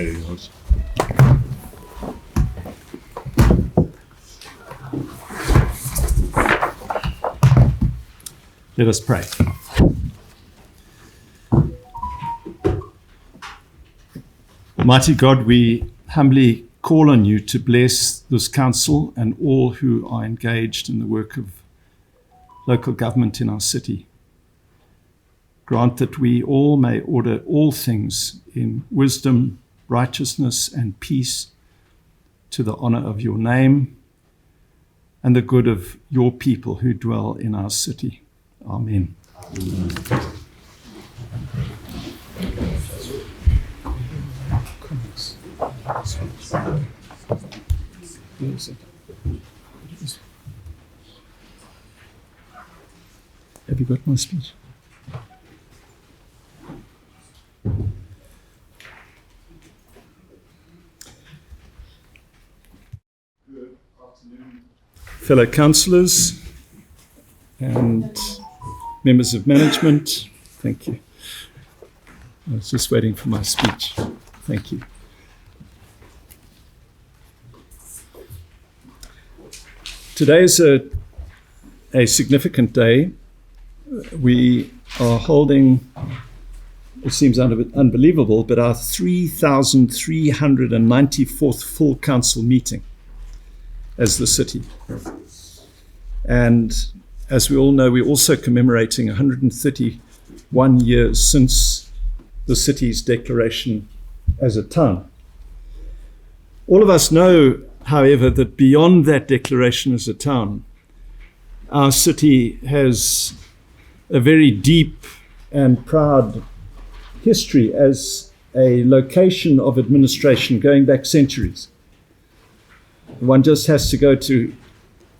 Let us pray. Mighty God, we humbly call on you to bless this council and all who are engaged in the work of local government in our city. Grant that we all may order all things in wisdom, righteousness, and peace to the honor of your name and the good of your people who dwell in our city. Amen. Have you got my speech? Good afternoon, fellow councillors and members of management. Thank you. I was just waiting for my speech. Thank you. Today is a significant day. We are holding, it seems unbelievable, but our 3394th Full Council Meeting as the city. And as we all know, we're also commemorating 131 years since the city's declaration as a town. All of us know, however, that beyond that declaration as a town, our city has a very deep and proud history as a location of administration going back centuries. One just has to go to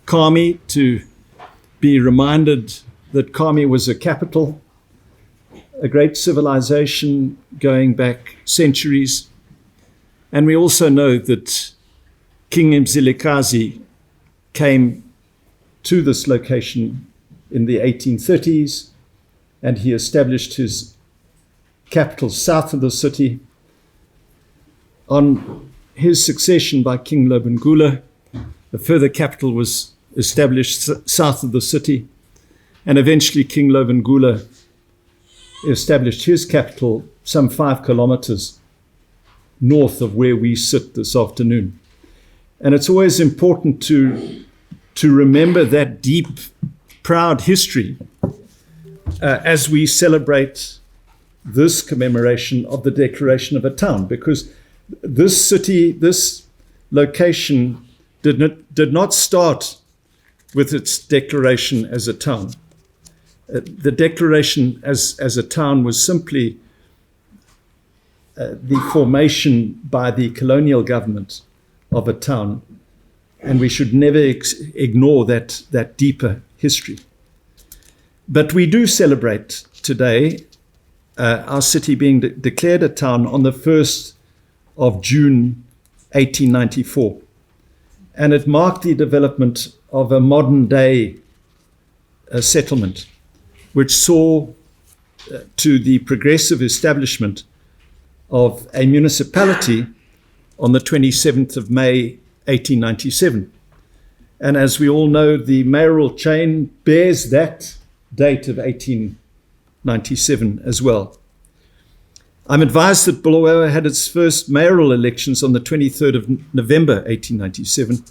Kami to be reminded that Kami was a capital, a great civilization going back centuries. And we also know that King Mzilikazi came to this location in the 1830s, and he established his capital south of the city. On his succession by King Lobengula, a further capital was established south of the city, and eventually King Lobengula established his capital some 5 kilometers north of where we sit this afternoon. And it's always important to remember that deep, proud history as we celebrate this commemoration of the declaration of a town, because this city, this location did not start with its declaration as a town. The declaration as a town was simply the formation by the colonial government of a town, and we should never ignore that deeper history. But we do celebrate today our city being declared a town on the 1st of June 1894, and it marked the development of a modern day settlement, which saw to the progressive establishment of a municipality on the 27th of May 1897. And as we all know, the mayoral chain bears that date of 1897 as well. I'm advised that Bulawayo had its first mayoral elections on the 23rd of November 1897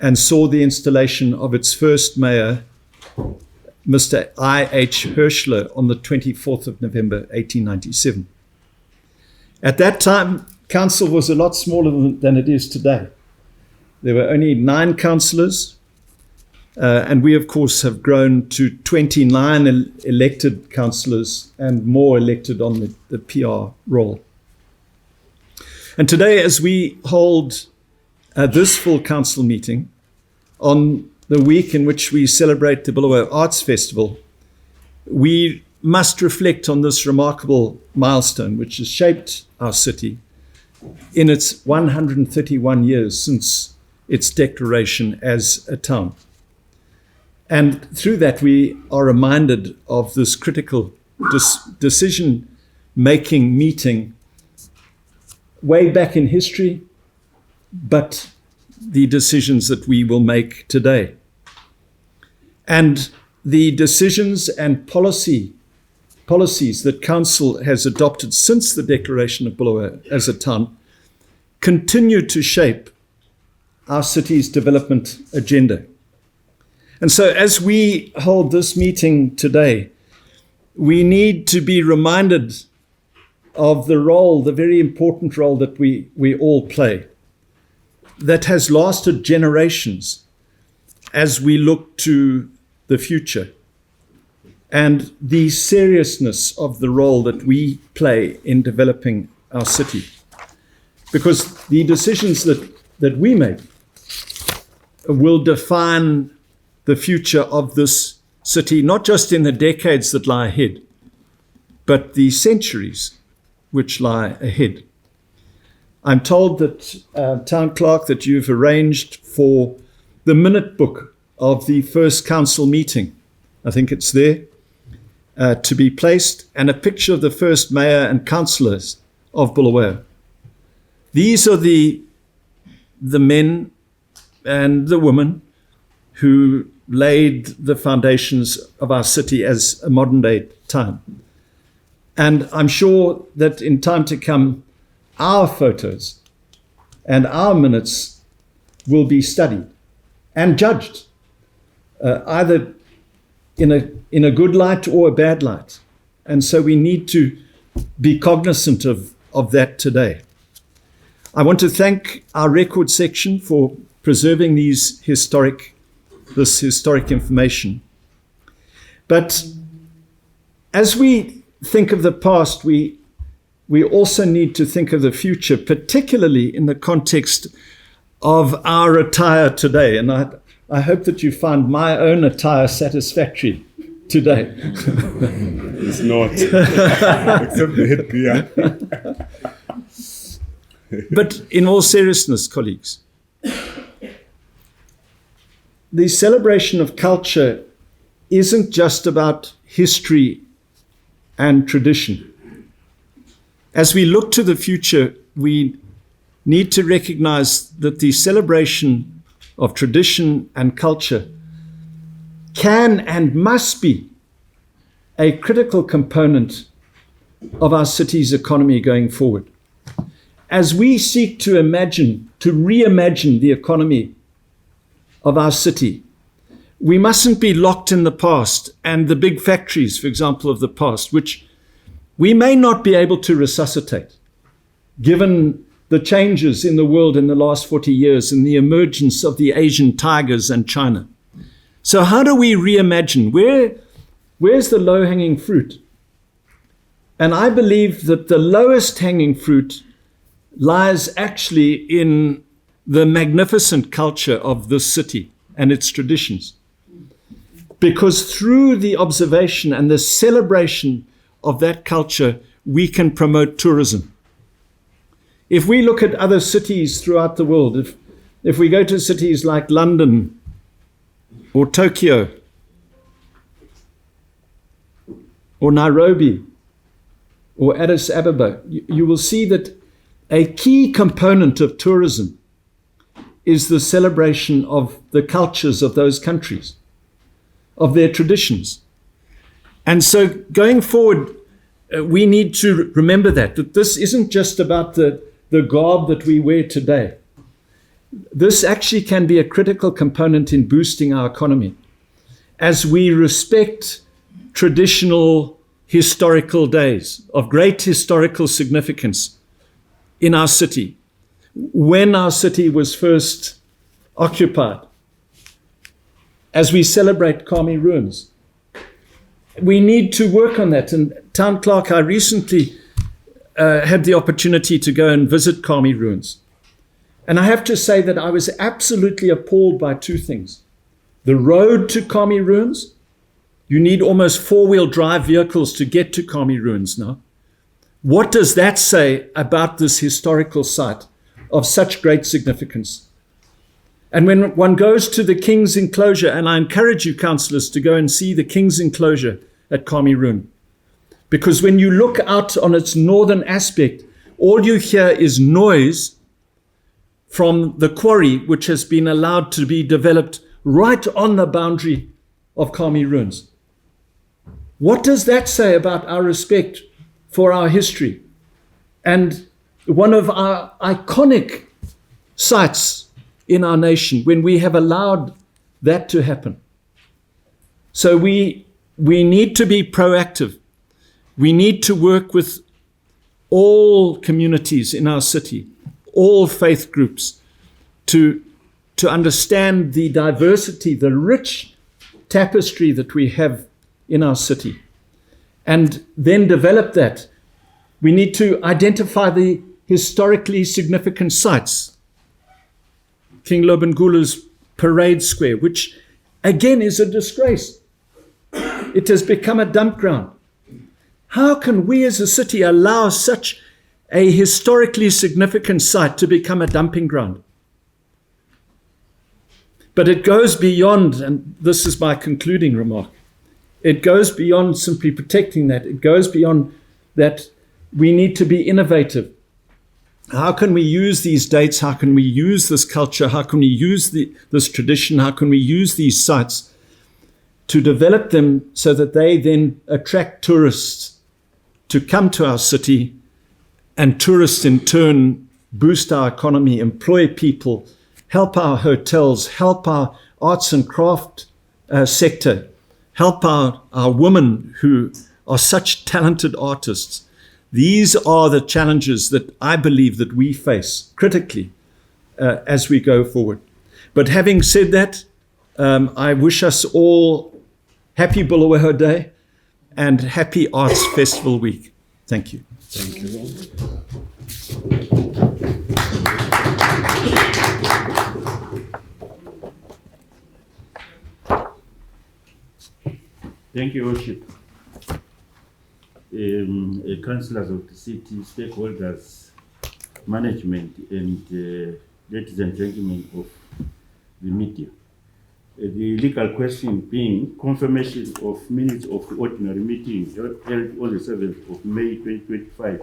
and saw the installation of its first mayor, Mr. I.H. Hirschler, on the 24th of November 1897. At that time, council was a lot smaller than it is today. There were only 9 councillors, and we, of course, have grown to 29 elected councillors and more elected on the PR roll. And today, as we hold this full council meeting on the week in which we celebrate the Bulawayo Arts Festival, we must reflect on this remarkable milestone which has shaped our city in its 131 years since its declaration as a town. And through that, we are reminded of this critical decision-making meeting way back in history, but the decisions that we will make today. And the decisions and policies that Council has adopted since the declaration of Bulawayo as a town continue to shape our city's development agenda. And so as we hold this meeting today, we need to be reminded of the role, the very important role that we all play, that has lasted generations as we look to the future, and the seriousness of the role that we play in developing our city. Because the decisions that we make will define the future of this city, not just in the decades that lie ahead, but the centuries which lie ahead. I'm told that, Town Clerk, that you've arranged for the minute book of the first council meeting. I think it's there, to be placed, and a picture of the first mayor and councillors of Bulawayo. These are the men and the women who laid the foundations of our city as a modern day town. And I'm sure that in time to come, our photos and our minutes will be studied and judged, either in a good light or a bad light. And so we need to be cognizant of that today. I want to thank our record section for preserving this historic information. But as we think of the past, we also need to think of the future, particularly in the context of our attire today. And I hope that you find my own attire satisfactory today. It's not, except the headgear. But in all seriousness, colleagues, the celebration of culture isn't just about history and tradition. As we look to the future, we need to recognize that the celebration of tradition and culture can and must be a critical component of our city's economy going forward. As we seek to reimagine the economy of our city, we mustn't be locked in the past and the big factories, for example, of the past, which we may not be able to resuscitate, given the changes in the world in the last 40 years and the emergence of the Asian tigers and China. So how do we reimagine? Where's the low-hanging fruit? And I believe that the lowest hanging fruit lies actually in the magnificent culture of this city and its traditions. Because through the observation and the celebration of that culture, we can promote tourism. If we look at other cities throughout the world, if we go to cities like London or Tokyo or Nairobi or Addis Ababa, you will see that a key component of tourism is the celebration of the cultures of those countries, of their traditions. And so going forward, we need to remember that this isn't just about the garb that we wear today. This actually can be a critical component in boosting our economy as we respect traditional historical days of great historical significance in our city, when our city was first occupied, as we celebrate Kami ruins. We need to work on that. And Town Clerk, I recently had the opportunity to go and visit Kami ruins. And I have to say that I was absolutely appalled by two things. The road to Kami ruins, you need almost four-wheel drive vehicles to get to Kami ruins now. What does that say about this historical site of such great significance? And when one goes to the King's Enclosure, and I encourage you, councillors, to go and see the King's Enclosure at Kami Ruin, because when you look out on its northern aspect, All you hear is noise from the quarry, which has been allowed to be developed right on the boundary of Kami ruins. What does that say about our respect for our history? And one of our iconic sites in our nation, when we have allowed that to happen. So we need to be proactive. We need to work with all communities in our city, all faith groups, to understand the diversity, the rich tapestry that we have in our city, and then develop that. We need to identify the historically significant sites. King Lobengula's Parade Square, which again is a disgrace. It has become a dump ground. How can we as a city allow such a historically significant site to become a dumping ground? But it goes beyond, and this is my concluding remark, it goes beyond simply protecting that. It goes beyond that. We need to be innovative. How can we use these dates? How can we use this culture? How can we use this tradition? How can we use these sites to develop them so that they then attract tourists to come to our city, and tourists in turn boost our economy, employ people, help our hotels, help our arts and craft sector, help our women who are such talented artists. These are the challenges that I believe that we face critically as we go forward. But having said that, I wish us all happy Bulawayo Day and happy Arts Festival Week. Thank you. Thank you. Thank you, Worship. Councillors of the city, stakeholders, management, and ladies and gentlemen of the media. The legal question being confirmation of minutes of the ordinary meeting held on the 7th of May 2025,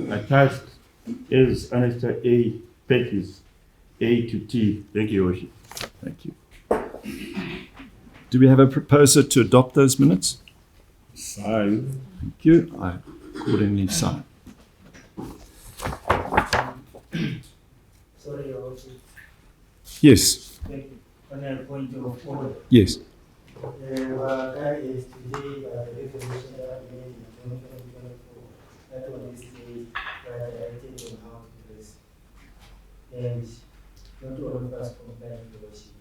attached as Annexure A, pages A to T. Thank you, Worship. Thank you. Do we have a proposer to adopt those minutes? Sign. Thank you. I accordingly sign. Sorry, Your Worship. Yes. Thank you. On a point of order. Yes. That is today the resolution that we made in the that one is the directed on how to dress. And not all of us comply with the worship.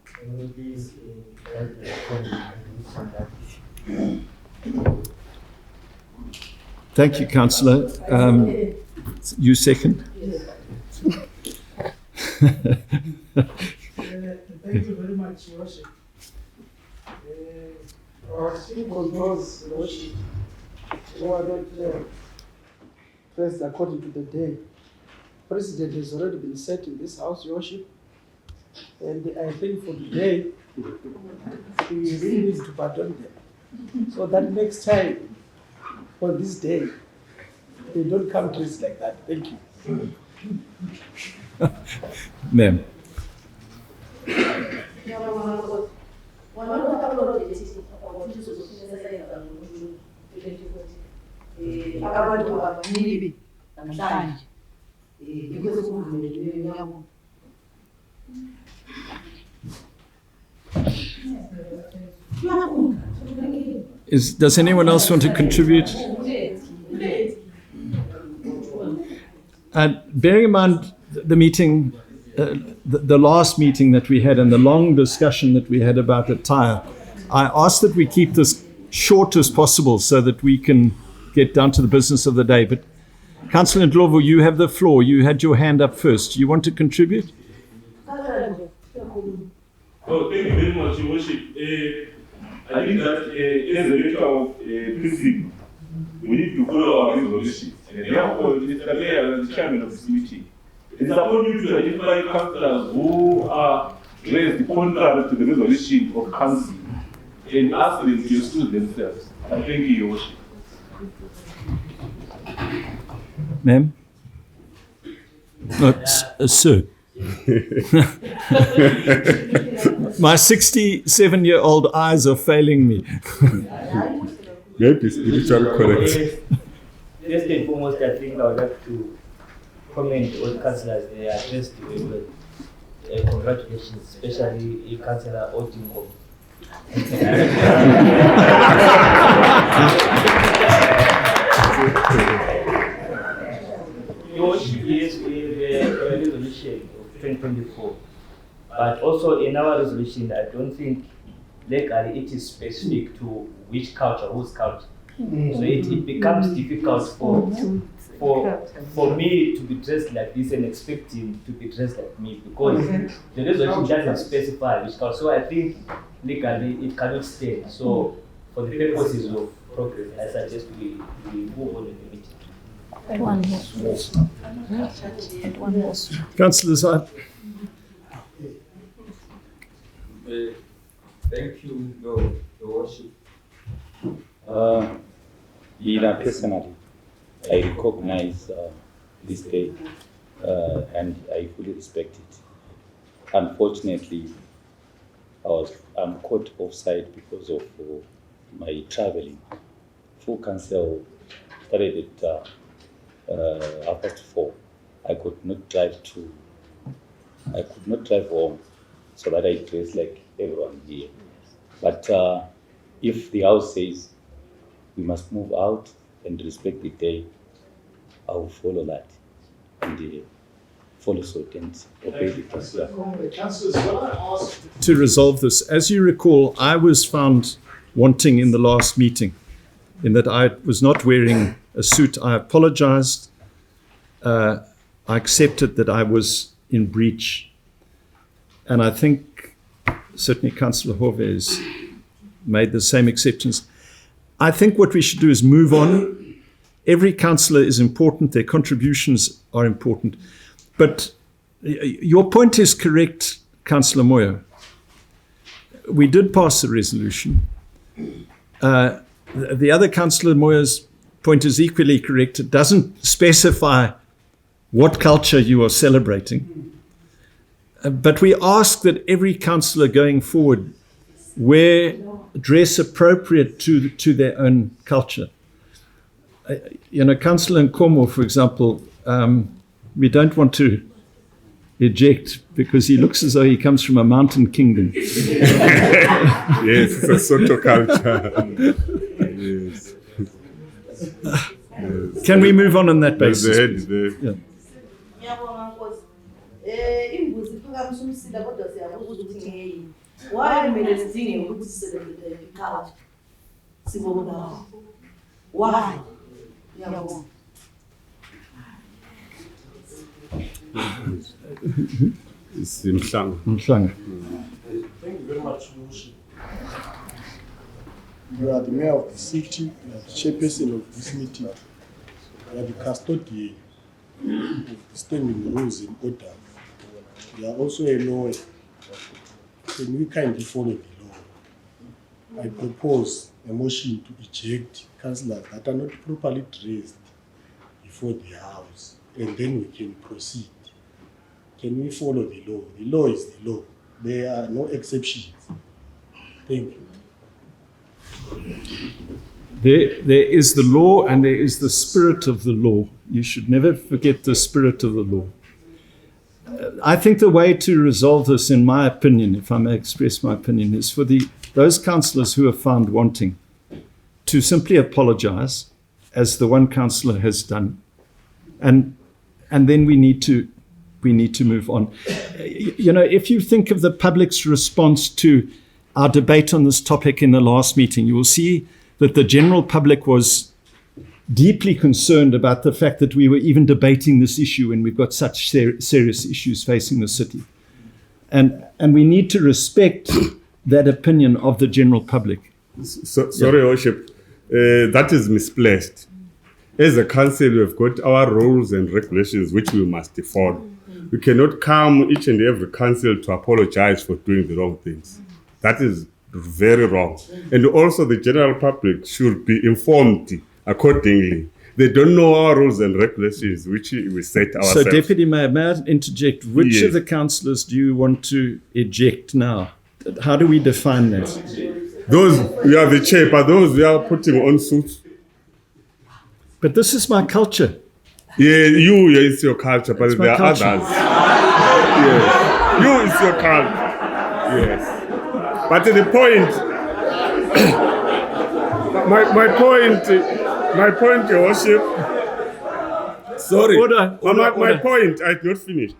Can we please Thank you, Councillor. You second? Thank you very much, Your Worship. Our city controls the worship who are not dressed according to the day. President has already been set in this house, Your Worship. And I think for today, we really need to pardon them. So that next time, on this day, they don't come dressed like that. Thank you. Ma'am. abantu abaningi namhlanje yikho sekuvumelekile yabo. Does anyone else want to contribute? Bearing in mind the meeting, the last meeting that we had and the long discussion that we had about attire, I asked that we keep this short as possible so that we can get down to the business of the day. But Councillor Ndlovu, you have the floor. You had your hand up first. Do you want to contribute? Oh, thank you very much, Your Worship. I think that as a matter of principle, we need to follow our resolutions. And therefore, Mr. Mayor, as the chairman of this meeting, it is upon you to identify councillors who are raised contrary to the resolution of council and ask them to excuse themselves. Thank you, Your Worship. Ma'am? Sir. My 67-year-old eyes are failing me. Maybe spiritual correct. First and foremost, I think I would like to comment on councillors. They are addressed very well. Congratulations, especially Councillor Otingo. Yes, we have a resolution of 2024, but also in our resolution, I don't think legally it is specific to which culture, whose culture. So it becomes difficult for me to be dressed like this and expect him to be dressed like me, because the resolution doesn't specify which culture. So I think legally it cannot stand. So for the purposes of progress, I suggest we move on with the meeting. Councillors, Thank you, Your Worship. Personally, I recognize this day and I fully respect it. Unfortunately, I'm caught offside because of my traveling. Full Council started at 4:30. I could not drive home, so that I dress like everyone here. But if the House says we must move out and respect the day, I will follow that and follow suit and obey the procedure. to resolve this, as you recall, I was found wanting in the last meeting in that I was not wearing a suit. I apologized. I accepted that I was in breach. And I think certainly Councillor Hove has made the same acceptance. I think what we should do is move on. Every councillor is important. Their contributions are important. But your point is correct, Councillor Moyo. We did pass a resolution. The other Councillor Moyo's point is equally correct. It doesn't specify what culture you are celebrating. But we ask that every councillor going forward wear dress appropriate to their own culture. Councillor Nkomo, for example, we don't want to eject because he looks as though he comes from a mountain kingdom. Yes, it's a Soto culture. Yes. Can we move on that basis? Yeah. Imbuzi phakamisa umsila kodwa siyabuza ukuthi ngeyini. Why kumele sidinge ukuthi sisebenzele iculture? Sibona. Why? Yabona. It's Mhlanga. Mhlanga. Thank you very much, Worship. You are the mayor of the city, you are the chairperson of this meeting, you are the custodian of the standing rules in order. You are also a lawyer. Can we kindly follow the law? I propose a motion to eject councillors that are not properly dressed before the House, and then we can proceed. Can we follow the law? The law is the law. There are no exceptions. Thank you. There is the law and there is the spirit of the law. You should never forget the spirit of the law. I think the way to resolve this, in my opinion, if I may express my opinion, is for those councillors who are found wanting to simply apologize, as the one councillor has done, and then we need to move on. If you think of the public's response to our debate on this topic in the last meeting, you will see that the general public was deeply concerned about the fact that we were even debating this issue when we've got such serious issues facing the city. And we need to respect that opinion of the general public. Sorry, Your Worship, that is misplaced. As a council, we have got our rules and regulations which we must follow. We cannot come each and every council to apologize for doing the wrong things. That is very wrong. And also the general public should be informed accordingly. They don't know our rules and regulations, which we set ourselves. So, Deputy Mayor, may I interject? Which Yes. of the councillors do you want to eject now? How do we define that? Those, we are the chair, but those we are putting on suits. But this is my culture. Yeah, it's your culture, but It's my there are culture. others. Yes. It's your culture. Yes. But the point, my point, Your Worship. Sorry. Order, My order. point, I had not finished.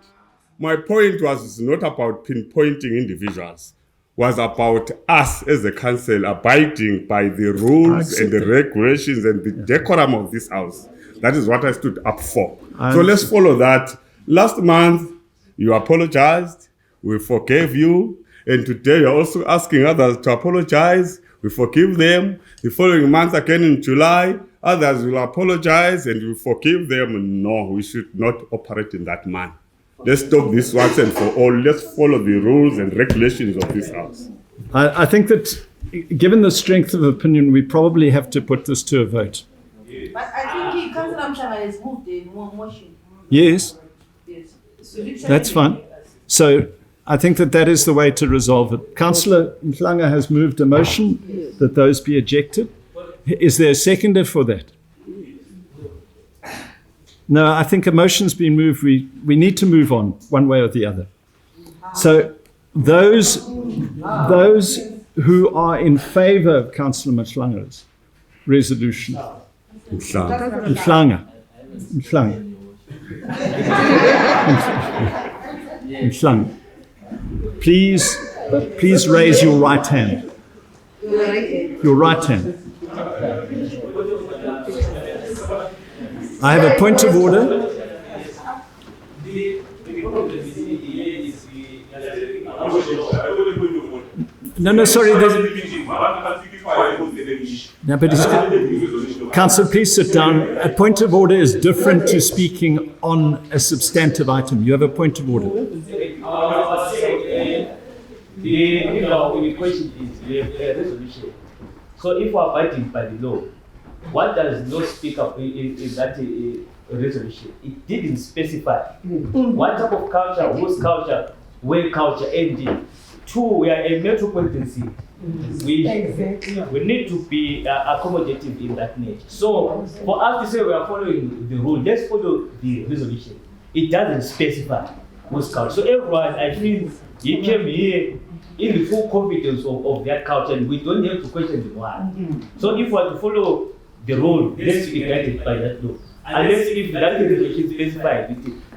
My point was not about pinpointing individuals, was about us as a council abiding by the rules and the regulations and the decorum of this house. That is what I stood up for. So let's follow that. Last month, you apologized. We forgave you. And today, you're also asking others to apologize. We forgive them. The following month, again in July, others will apologize and we forgive them. No, we should not operate in that manner. Let's stop this once and for all. Let's follow the rules and regulations of this house. I think that, given the strength of opinion, we probably have to put this to a vote. But I think Councillor Mshanga has moved the motion. Yes, Yes. that's fine. So I think that is the way to resolve it. Councillor Mhlanga has moved a motion that those be ejected. Is there a seconder for that? No, I think a motion's been moved. We need to move on one way or the other. So those who are in favour of Councillor Mhlanga's resolution. Mhlanga. Please raise your right hand. Your right hand. I have a point of order. No, sorry. No, but Councillor, please sit down. A point of order is different to speaking on a substantive item. You have a point of order. The question is a resolution. So if we're abiding by the law, what does law speak of in that resolution? It didn't specify what type of culture, whose culture, where culture ended. Two, we are a metropolitan city. We need to be accommodative in that nature. So for us to say we are following the rule, let's follow the resolution. It doesn't specify whose culture. So everyone, I feel, he came here in the full confidence of their culture, and we don't have to question the why. So if we are to follow the rule, let's be guided by that law. Unless if that resolution specifies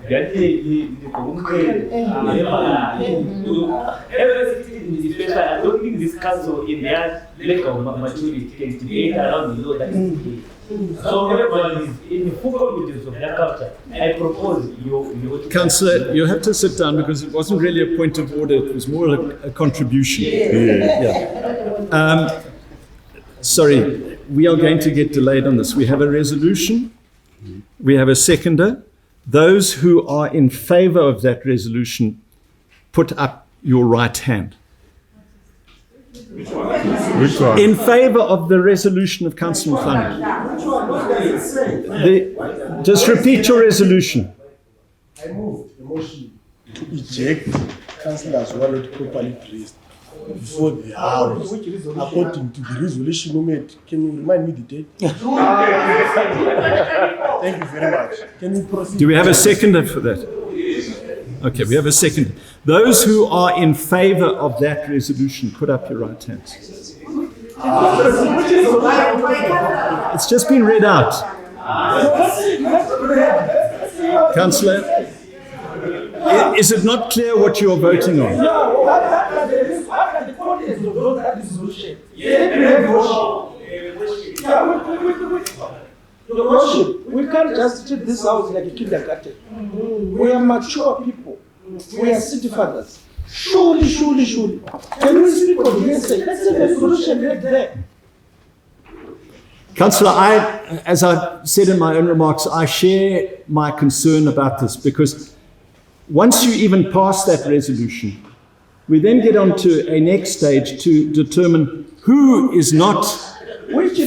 everything is specified, I don't think this council in their lack of maturity can debate around the law that is in place. So everyone is in the full confidence of their culture. I propose you Councillor, you have to sit down because it wasn't really a point of order, it was more a contribution. Yeah. Sorry, we are going to get delayed on this. We have a resolution, we have a seconder. Those who are in favour of that resolution, put up your right hand. Which one? In favour of the resolution of Councillor Mhlanga. Just repeat your resolution. I move the motion to eject councillors who are not properly placed before the house, according to the resolution you made. Can you remind me the date? Thank you very much. Can we proceed? Do we have a seconder for that? Okay, we have a seconder. Those who are in favour of that resolution, put up your right hands. It's just been read out. Councillor, is it not clear what you are voting on? Your Worship, we can't just treat this house like a kindergarten. We are mature people. We are city fathers. Surely. Can we speak on the message? Let's have a solution right there. Councillor, as I said in my own remarks, I share my concern about this because once you even pass that resolution, we then get on to a next stage to determine who is not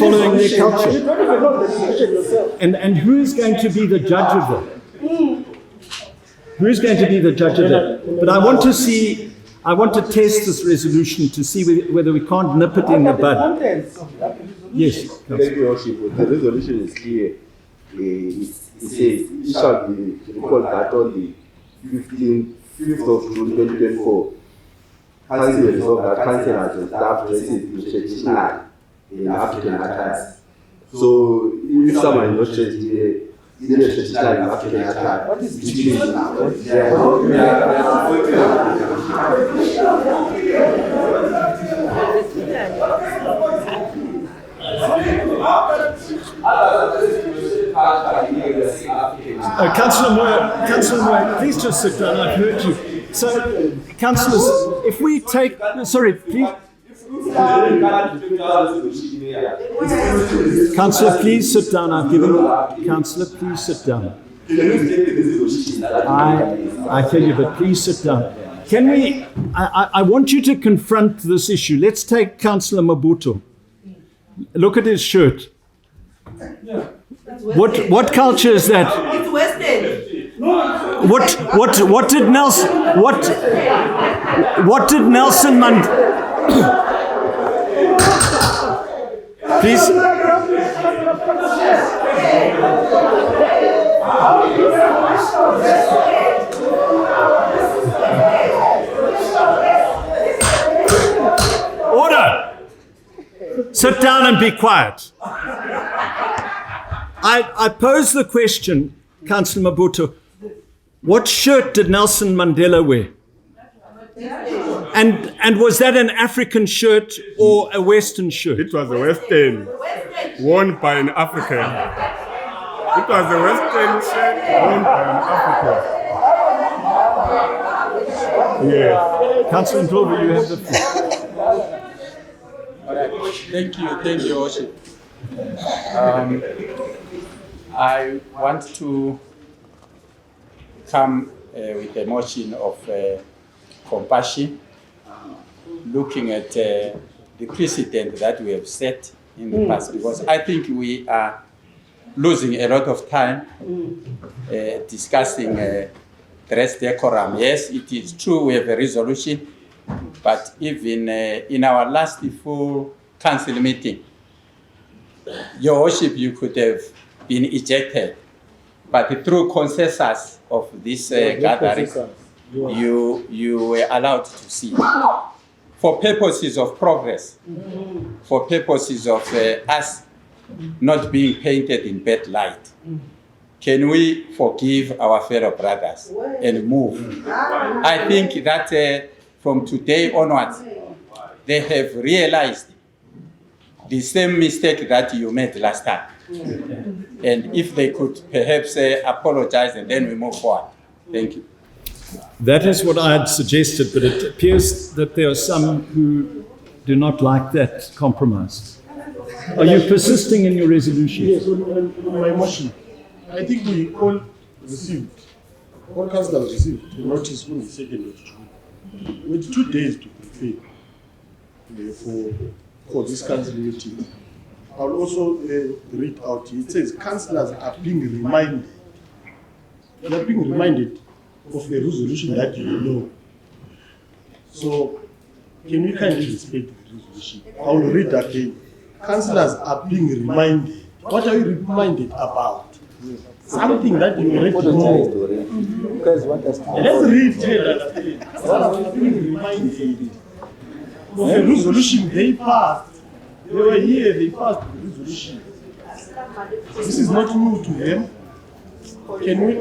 following their culture. You don't even know the resolution yourself. And who is going to be the judge of that? Who is going to be the judge of that? But I want to test this resolution to see whether we can't nip it in the bud. Contents of the resolution. Yes. Thank you, Your Worship. The resolution is clear. It says it shall be recalled that on the 5th of June 2024, Council will resolve that councillors and staff dresses in traditional in African attire. So, if someone is not dressed in a traditional in African attire, what is Councillor Moya, please just sit down. I've heard you. So, councillors, if we take, sorry, please. Councillor, please sit down. I've given you. Councillor, please sit down. I tell you, but please sit down. Can we? I want you to confront this issue. Let's take Councillor Mabuto. Look at his shirt. What culture is that? It's Western. What did Nelson Mandela? Please. Order. Sit down and be quiet. I pose the question, Councillor Mabuto, what shirt did Nelson Mandela wear? And was that an African shirt or a Western shirt? It was a Western, worn by an African. It was a Western shirt worn by an African. Yeah. Councillor Ndlovu, you have the floor. All right. Thank you, Your Worship. I want to come with a motion of compassion, looking at the precedent that we have set in the past, because I think we are losing a lot of time discussing dress decorum. Yes, it is true we have a resolution, but even in our last full council meeting, Your Worship, you could have been ejected, but through consensus of this gathering, you were allowed to see. For purposes of progress, for purposes of us not being painted in bad light, can we forgive our fellow brothers and move? I think that from today onwards, they have realized the same mistake that you made last time. And if they could perhaps apologize and then we move forward. Thank you. That is what I had suggested, but it appears that there are some who do not like that compromise. Are you persisting in your resolution? Yes, on my motion. I think we all received, all councillors received the notice on the 2nd of June, with 2 days to prepare for this council meeting. I'll also read out. It says councillors are being reminded. They are being reminded of a resolution that you know. So, can we kindly respect the resolution? I will read again. Councillors are being reminded. What are you reminded about? Something that you already know. You guys want us to... Let's read. Councillors are being reminded of a resolution they passed. They were here, they passed the resolution. This is not new to them. Can we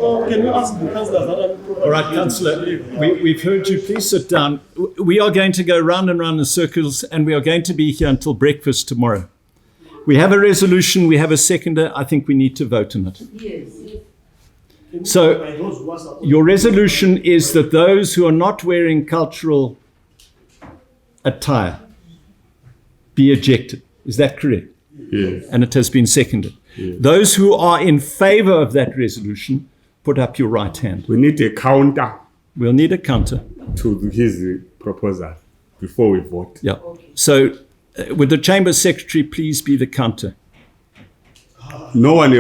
ask the councillors that are... All right, Councillor, we've heard you. Please sit down. We are going to go round and round in circles, and we are going to be here until breakfast tomorrow. We have a resolution, we have a seconder. I think we need to vote on it. Yes. So, your resolution is that those who are not wearing cultural attire be ejected. Is that correct? Yes. And it has been seconded. Yes. Those who are in favor of that resolution, put up your right hand. We need a counter. We'll need a counter To his proposal before we vote. Yeah. So Would the Chamber Secretary please be the counter? No one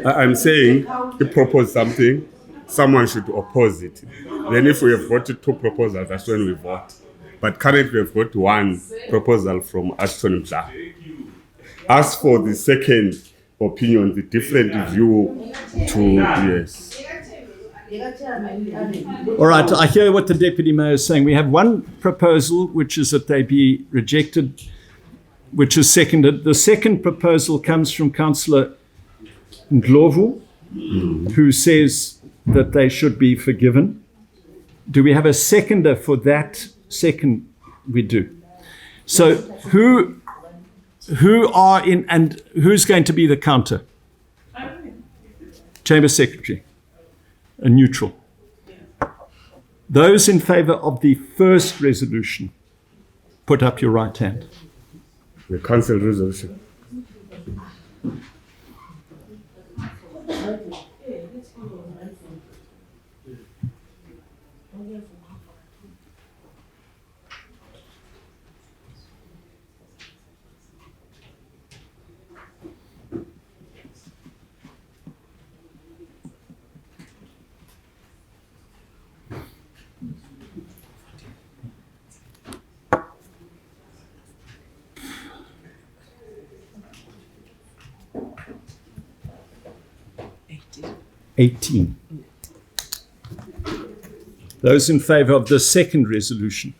I'm saying if propose something, someone should oppose it. Then if we have got two proposals, that's when we vote. But currently we've got one proposal from Ashton Mja. As for the second opinion, the different view to, yes. All right, I hear what the Deputy Mayor is saying. We have one proposal, which is that they be rejected, which is seconded. The second proposal comes from Councillor Ndlovu, who says that they should be forgiven. Do we have a seconder for that second? We do. So who are in, and who's going to be the counter? Chamber Secretary, a neutral. Those in favour of the first resolution, put up your right hand. The council resolution. Those in favour of the second resolution.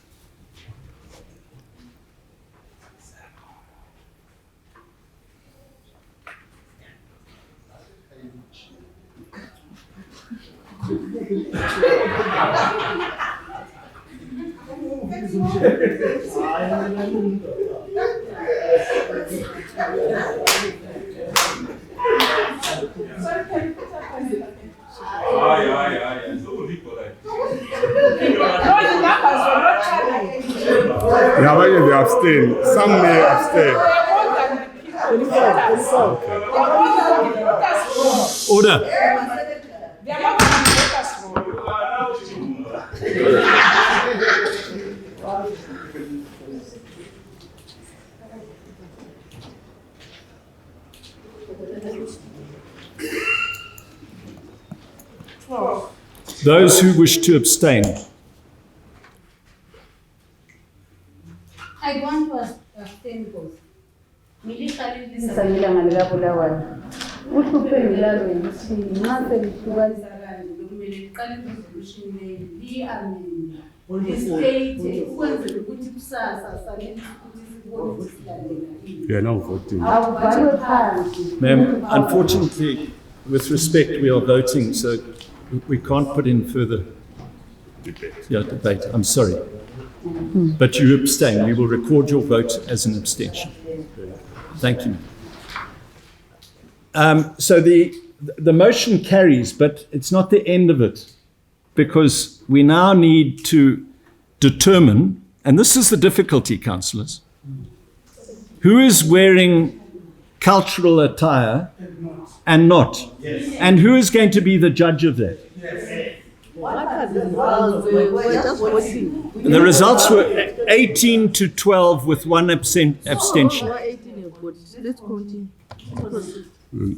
Yeah, but they abstain. Some may abstain. Order. Those who wish to abstain. I want to abstain because ngilisabela Bulawayo. Uhluphe ngilalo ukuthi nxa selihlukanisa kumele liqale resolution le amend state ukwenzela ukuthi kusasa sanele ukuthi sibone We are now voting. awubhalwe phansi. Ma'am, unfortunately, with respect, we are voting, so we can't put in further debate. I'm sorry. But you abstain. We will record your vote as an abstention. Thank you. So the motion carries, but it's not the end of it, because we now need to determine, and this is the difficulty, councillors, who is wearing cultural attire and not, and who is going to be the judge of that. What are the results? We're just voting. The results were 18 to 12 with one abstention. Let's continue.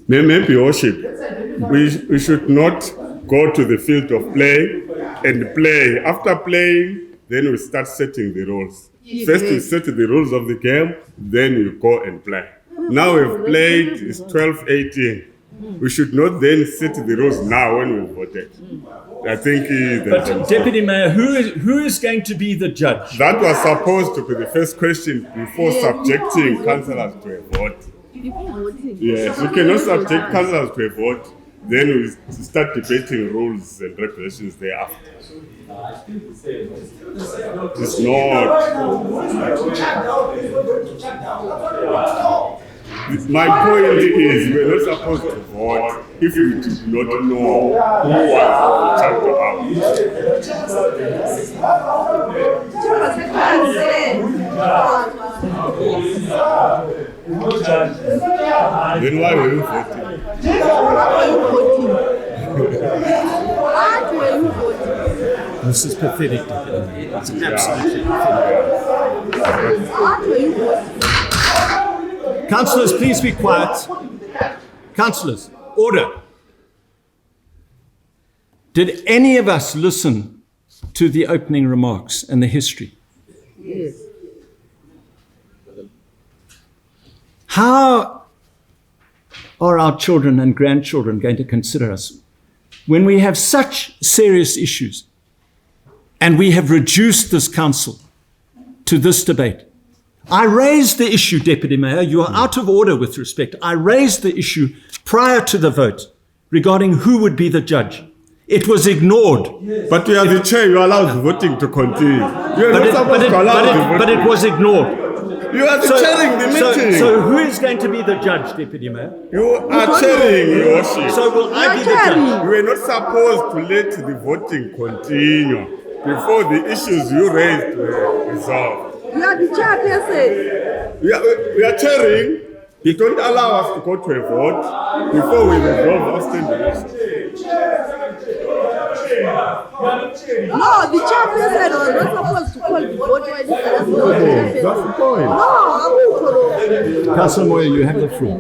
Maybe worship. We should not go to the field of play and play. After playing, then we start setting the rules. First we set the rules of the game, then you go and play. Now we've played, it's 12-18. We should not then set the rules now when we voted. I think But Deputy Mayor, who is going to be the judge? that was supposed to be the first question before subjecting councillors to a vote. Yes, we cannot subject councillors to a vote, then we start debating rules and regulations thereafter. It's not. My point is, we're not supposed to vote if we did not know who was chapter out. Then why were you voting? This is pathetic. It's absolutely pathetic. Councillors, please be quiet. Councillors, order. Did any of us listen to the opening remarks and the history? Yes. How are our children and grandchildren going to consider us when we have such serious issues and we have reduced this council to this debate? I raised the issue, Deputy Mayor, you are out of order with respect. I raised the issue prior to the vote regarding who would be the judge. It was ignored. But you are the chair, you allow the voting to continue. You are not supposed to allow the voting. But it was ignored. You are chairing the meeting. So who is going to be the judge, Deputy Mayor? You are chairing, Your Worship. So will I be the judge? You are not supposed to let the voting continue before the issues you raised were resolved. You are the chairperson. We are chairing. You don't allow us to go to a vote before we resolve outstanding issues. No, the chairperson was not supposed to call the vote when he asked for the chairperson. That's the point. No, Councillor Moyo, you have the floor.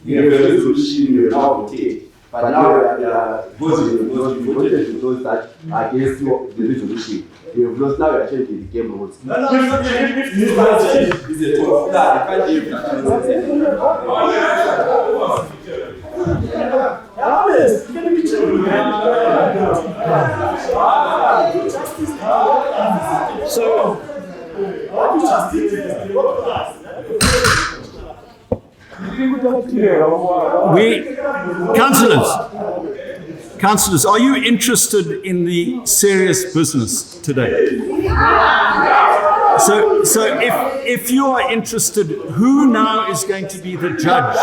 We have a resolution we will now take. But now we are voting because we voted to those that are against the resolution. We have lost, now we are changing the game rules. No, if this is a total plan, I can't give Councillors, are you interested in the serious business today? So if you are interested, who now is going to be the judge?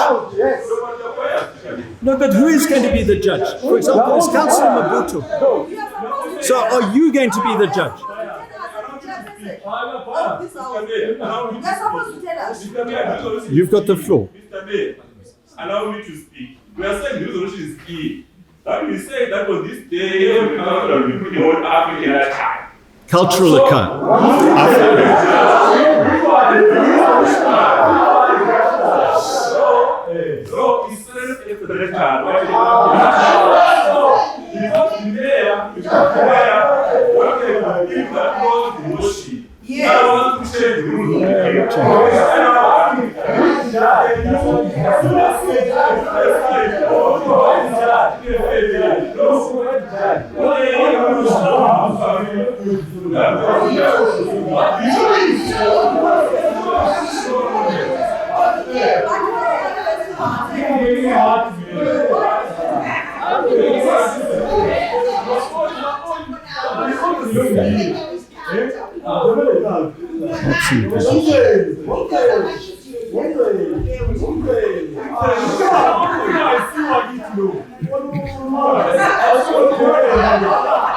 No, but who is going to be the judge? For example, is Councillor Mabuto. So are you going to be the judge? You've got the floor. Mr. Mayor, allow me to speak. We are saying the resolution is key. That we say that on this day, every council will be putting on African attire. Cultural account. So it's self-explanatory. Because the mayor is aware what they will give that was the motion. Yes. I want to change the rules of the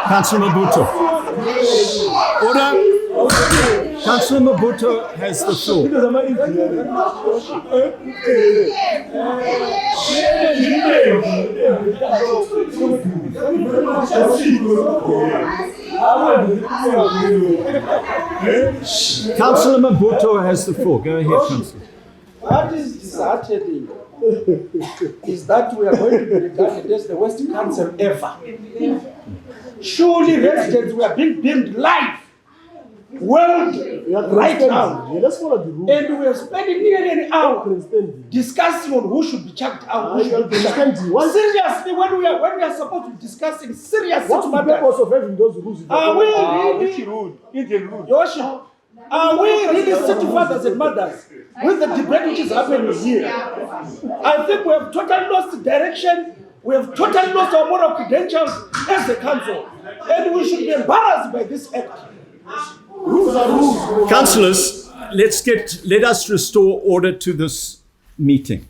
Councillor Mabuto. Order. Councillor Mabuto has the floor. Councillor Mabuto has the floor. Go ahead, Councillor. What is disheartening is that we are going to be regarded as the worst council ever. Surely residents were being beamed live, world right now. Let's follow the rules. And we are spending nearly an hour discussing on who should be chucked out. Who should be chucked. Seriously, when we are supposed to be discussing serious What's the purpose of having those rules? Are we really, Your Worship, are we really city fathers and mothers with the debate which is happening here? I think we have totally lost direction. We have totally lost our moral credentials as a council. And we should be embarrassed by this act. Rules are rules. Councillors, let us restore order to this meeting.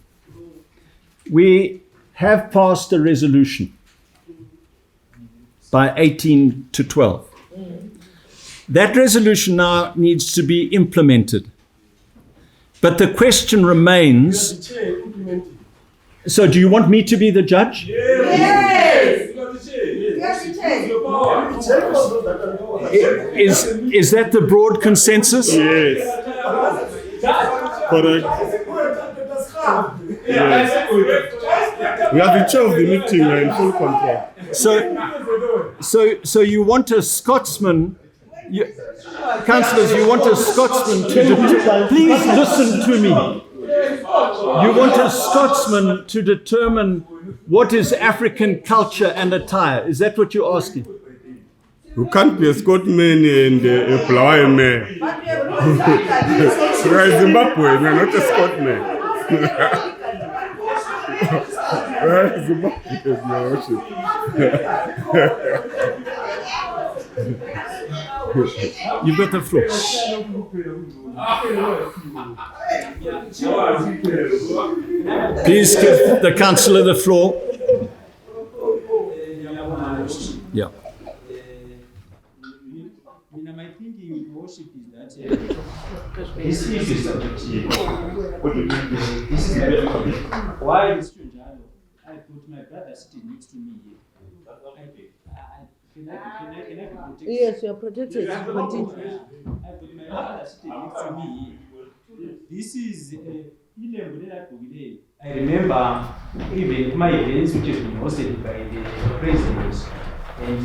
We have passed a resolution by 18 to 12. That resolution now needs to be implemented. But the question remains, So do you want me to be the judge? Yes! Is that the broad consensus? Yes. Correct. Yes. We are the chair of the meeting, we are in full control. So you want a Scotsman, councillors, you want a Scotsman to please listen to me. You want a Scotsman to determine what is African culture and attire. Is that what you're asking? You can't be a Scotsman and a Bulawayo man. We are Zimbabwe, we are not a Scotsman. We are Zimbabwe, Your Worship. You've got the floor. Please give the councillor the floor. Yeah. My thinking with worship is that this is subjective. This is why this Junjalo, I put my brother sitting next to me here. Can I be protected? Yes, you are protected. Yes, Continue. I put my brother sitting next to me here. This is I remember even my events which has been hosted by the president. And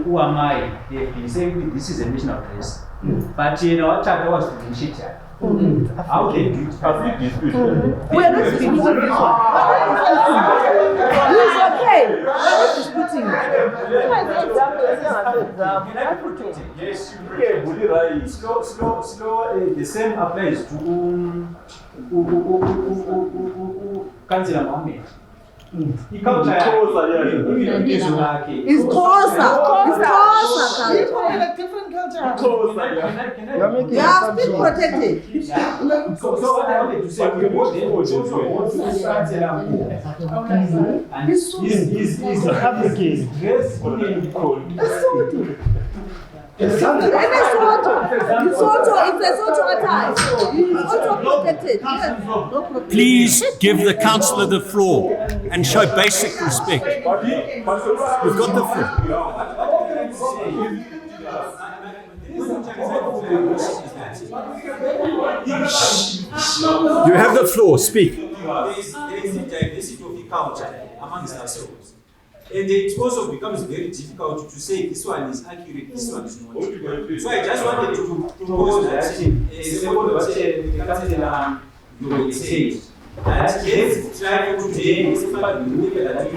who am I? They've been saying this is a national place. But our charter was to initiate that. How can you do it? We are not speaking of this one. He's okay. We are not disputing. Yes, slow. The same applies to Councillor Mohammed. It's closer. It's closer. Different culture. You are still protected. So what I wanted to say, we want to and he's African. It's a Soto attire. He's also protected. Yes. No problem. Please give the councillor the floor and show basic respect. You've got the floor. You have the floor. Speak. There is a diversity of culture amongst ourselves. And it also becomes very difficult to say this one is accurate, this one is not. So I just wanted to propose that second what you said, that let's try for today, that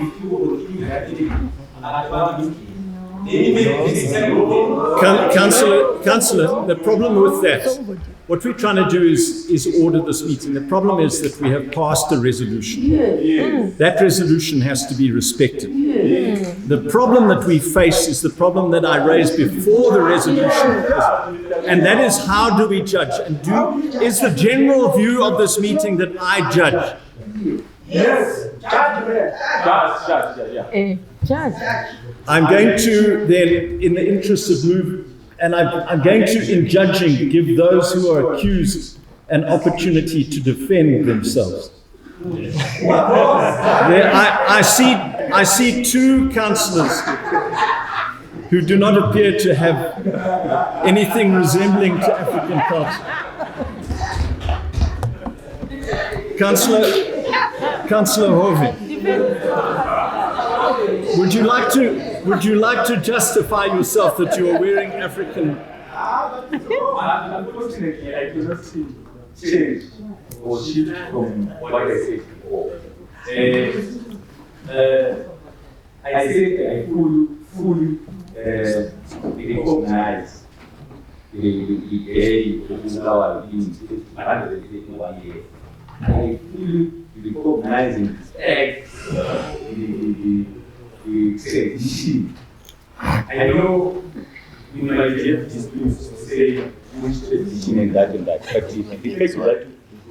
Councillor, the problem with that, what we're trying to do is order this meeting. The problem is that we have passed a resolution. That resolution has to be respected. The problem that we face is the problem that I raised before the resolution. And that is, how do we judge? And is the general view of this meeting that I judge? Yes. Judge. I'm going to then, in the interest of move, and I'm going to, in judging, give those who are accused an opportunity to defend themselves. I see two councillors who do not appear to have anything resembling to African culture. Councillor Hovey. Would you like to justify yourself that you are wearing African? Unfortunately, I cannot change or shift from what I said before. I said I fully recognize the day of our being 131 years. I fully recognize and respect the tradition. I know we might have disputes to say which tradition and that, but the fact is that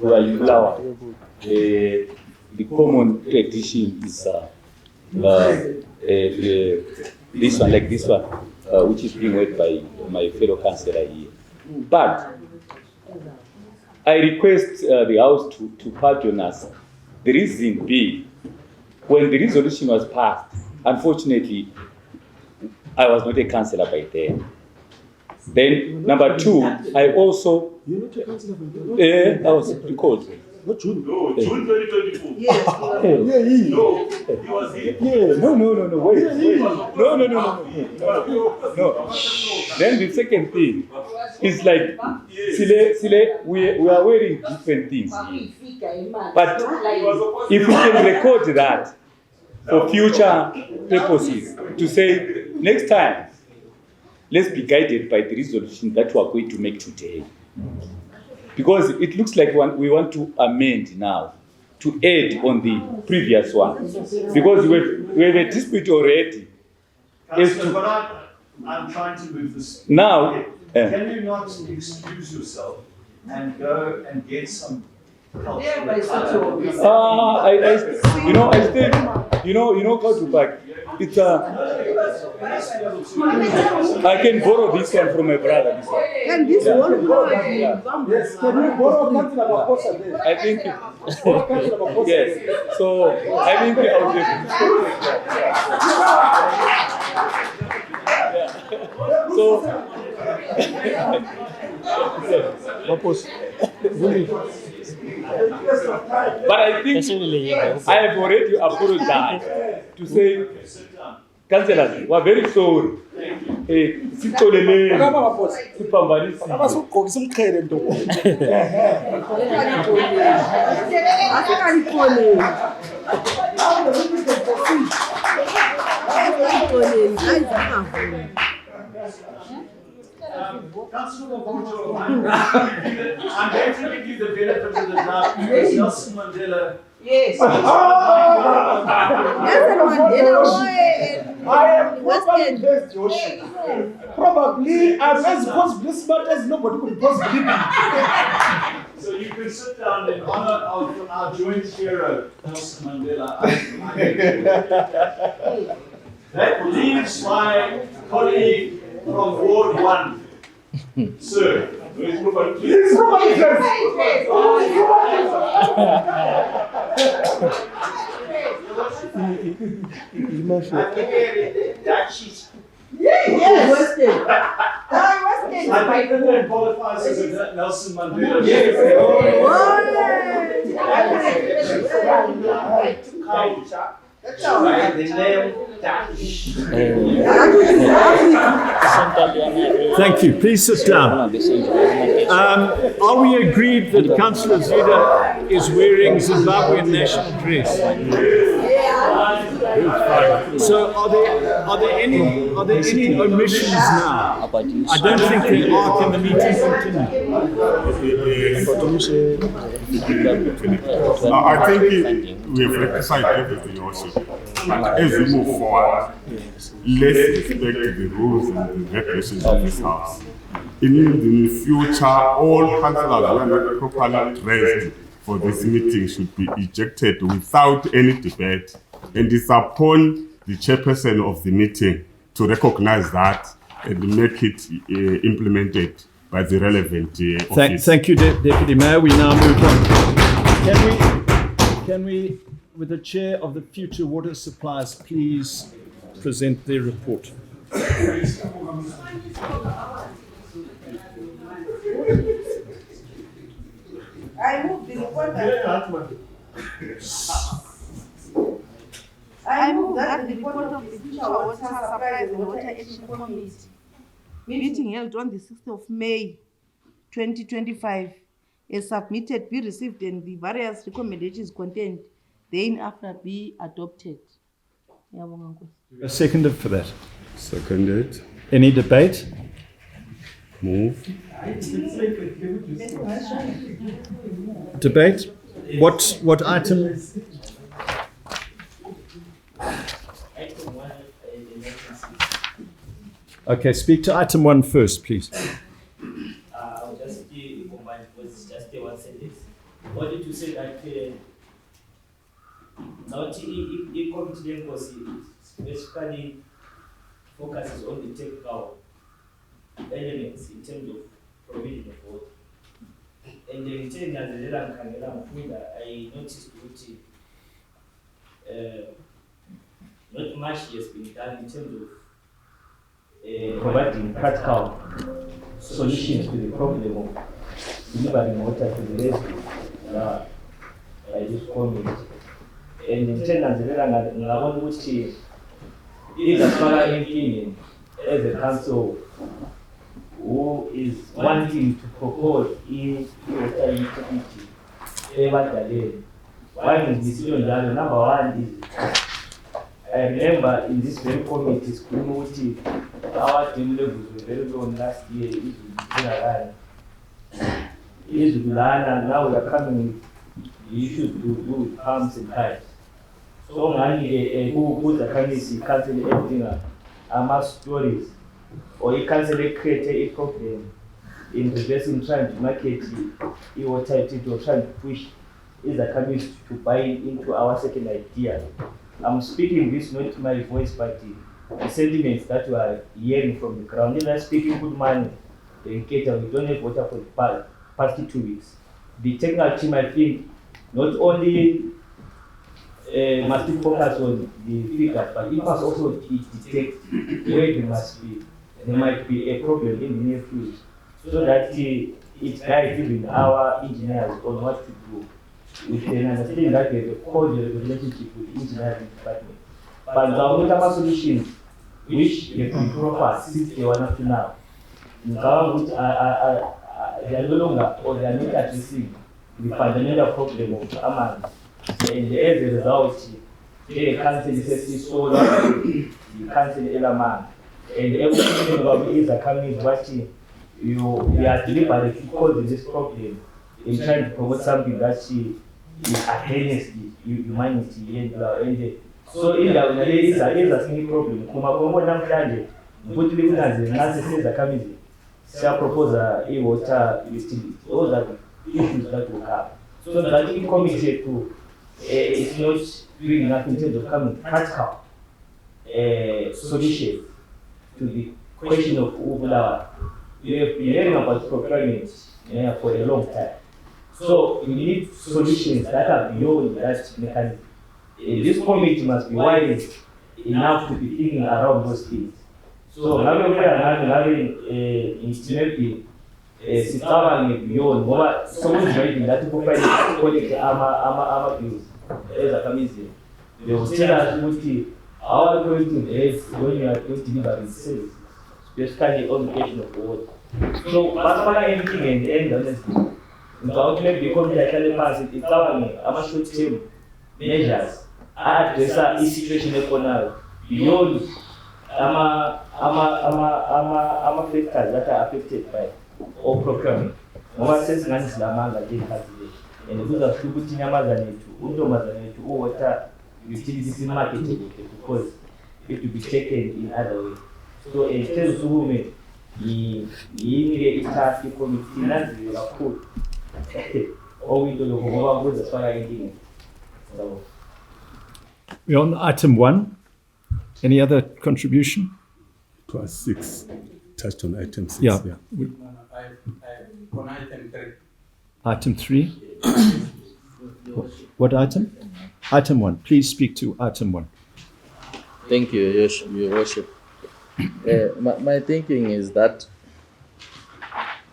we are in flower. The common tradition is this one, like this one, which is being worked by my fellow councillor here. But I request the House to pardon us The reason being, when the resolution was passed, unfortunately, I was not a councillor by then. Then, number two, I also... You're not a councillor by then? I was recalled. What June? No, June 2024. Yes. No, he was here. No, wait. No. Then the second thing is like, Sile, we are wearing different things here. But if we can record that for future purposes, to say, next time, let's be guided by the resolution that we are going to make today. Because it looks like we want to amend now, to add on the previous one. Because we have a dispute already. I'm trying to move this. Now, can you not excuse yourself and go and get some help? I stay, go to back. It's I can borrow this one from my brother. This one. Can this one Yes, can you borrow Councillor Maposa there? I think, yes. So I think I'll just. So, but I think I have already apologized to say, councillors, we are very sorry. Councillor Maposa, I'm going to give you the benefit of the doubt because Nelson Mandela. Yes. I am probably against Joshua. Probably I'm as possibly smart as nobody could possibly be. So you can sit down in honor of our joint hero, Nelson Mandela. That leaves my colleague from Ward 1. Sir, please provide. I think that qualifies as a Nelson Mandela. Thank you. Please sit down. Are we agreed that Councillor Zida is wearing Zimbabwean national dress? So are there any omissions now? I don't think there are. Can the meeting continue? I think we have rectified everything, Your Worship. As we move forward, let's respect the rules and the regulations of this House. In the future, all councillors who are not properly dressed for this meeting should be ejected without any debate. And it's upon the chairperson of the meeting to recognize that and make it implemented by the relevant office. Thank you, Deputy Mayor. We now move on. Can we, with the Chair of the Future Water Supplies, please present their report? I move the report I move that the report of the Future Water Supplies and Water Action Committee meeting held on the 6th of May 2025 is submitted, be received, and the various recommendations contained thereafter be adopted. A seconder for that. Seconded. Any debate? Move. Debate? What item? Okay, speak to item 1 first, please. I'll just combine because it's just one sentence. Only to say that not committee specifically focuses on the technical elements in terms of provision of water. And in terms of I noticed that not much has been done in terms of providing practical solutions to the problem of delivering water to the residents by this community. And in terms of ngabona ukuthi izafaka inkinga as a council who is wanting to propose i-water utility ebadaleni. Why is decision njalo? Number one is, I remember in this very committee, our team levels were very low last year. Now we are coming with the issues to do with pumps and pipes. So, who the committee cancel everything, stories, or you cancel create a problem in reversing, trying to market the water utility, or trying to push is a committee to buy into our second idea. I'm speaking this not my voice, but the sentiments that we are hearing from the ground. These are speaking good money. We don't have water for the past 2 weeks. The technical team, I think, not only must focus on the figures, but it must also detect where there might be a problem in the near future, so that it guides even our engineers on what to do. We can understand that there's a cordial relationship with the engineering department. But there are other solutions which have been proper since they were up to now. They are no longer, or they are not addressing the fundamental problem of Amman. And as a result, the council is so long, the council Elaman. And everything about is coming is watching. We are deliberately causing this problem in trying to promote something that is against humanity. And so in there is a single problem. Kumakombo namhlanje ukuthi likunaze nasi siza kamizi siya propose a water utility. Those are the issues that will come. So that the committee too is not doing enough in terms of coming practical solution to the question of Bulawayo. We have been hearing about procurement for a long time. So we need solutions that are beyond that mechanism. This committee must be wise enough to be thinking around those things. So now we are having maybe sitawang beyond what someone driving that people find collect ama bills as a committee. They will tell us our going is when you are going to deliver services, especially on the question of water. So whatever anything and the end honestly. Ultimately, because they are telling us it's our short-term measures address the situation now beyond factors that are affected by all procurement. What says Nancy Lamanga did have today, and the good of Kubutina Mazanetu, Udomazanetu, or water utilities marketing because it will be taken in other ways. So, in terms of women, the task committee, Nancy, you are cool. We're on item 1. Any other contribution? It was 6. Touched on item 6. Yeah. On item 3. Item 3. What item? Item 1. Please speak to item 1. Thank you, Your Worship. My thinking is that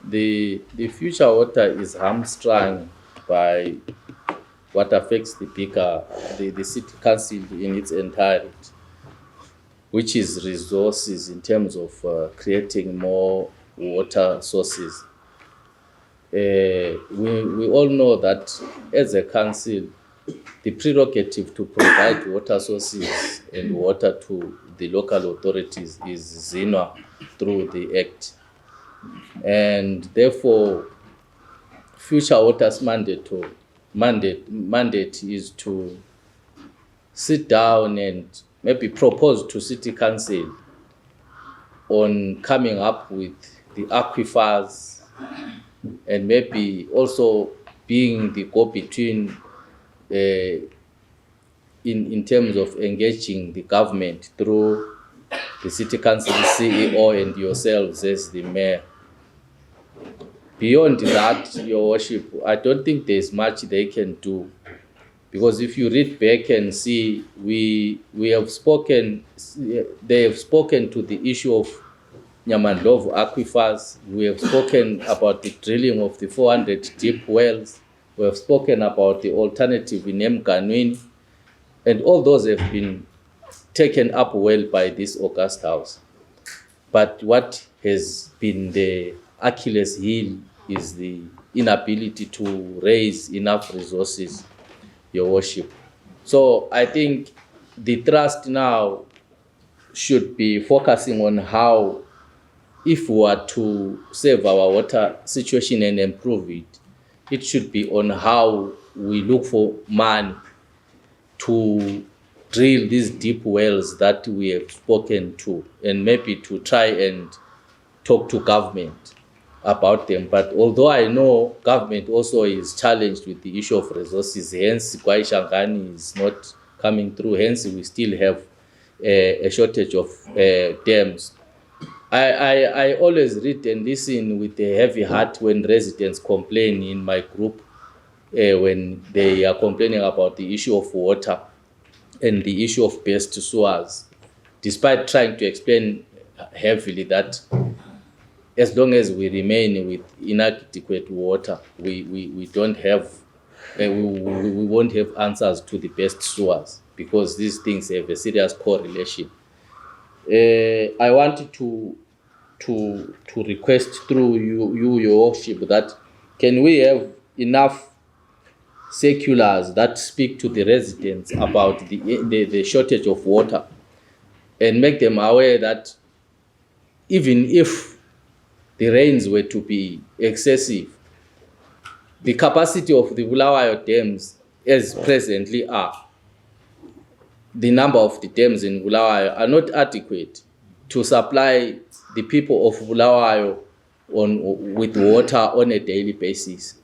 the future water is hamstrung by what affects the city council in its entirety, which is resources in terms of creating more water sources. We all know that as a council, the prerogative to provide water sources and water to the local authorities is ZINWA through the Act. And therefore, future water's mandate is to sit down and maybe propose to City Council on coming up with the aquifers and maybe also being the go-between in terms of engaging the government through the City Council CEO and yourselves as the mayor. Beyond that, Your Worship, I don't think there's much they can do Because if you read back and see, we have spoken, they have spoken to the issue of Nyamandlovu aquifers. We have spoken about the drilling of the 400 deep wells. We have spoken about the alternative in Mganwini. And all those have been taken up well by this August House. But what has been the Achilles heel is the inability to raise enough resources, Your Worship. So I think the thrust now should be focusing on how, if we are to save our water situation and improve it, it should be on how we look for money to drill these deep wells that we have spoken to, and maybe to try and talk to government about them. But although I know government also is challenged with the issue of resources, hence Kwai Shangani is not coming through, hence we still have a shortage of dams. I always read and listen with a heavy heart when residents complain in my group, when they are complaining about the issue of water and the issue of best sewers, despite trying to explain heavily that as long as we remain with inadequate water, we don't have, we won't have answers to the best sewers, because these things have a serious correlation. I wanted to request through you, Your Worship, that can we have enough circulars that speak to the residents about the shortage of water, and make them aware that even if the rains were to be excessive, the capacity of the Bulawayo dams as presently are, the number of the dams in Bulawayo are not adequate to supply the people of Bulawayo with water on a daily basis.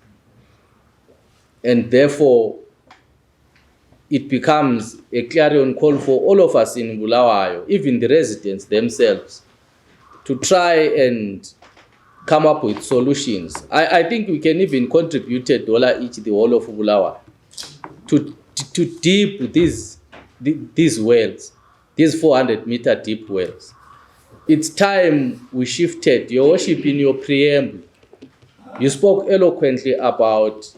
And therefore, it becomes a clarion call for all of us in Bulawayo, even the residents themselves, to try and come up with solutions. I think we can even contribute $1 each, the whole of Bulawayo, to deep these wells, these 400-meter deep wells. It's time we shifted. Your Worship, in your preamble, you spoke eloquently about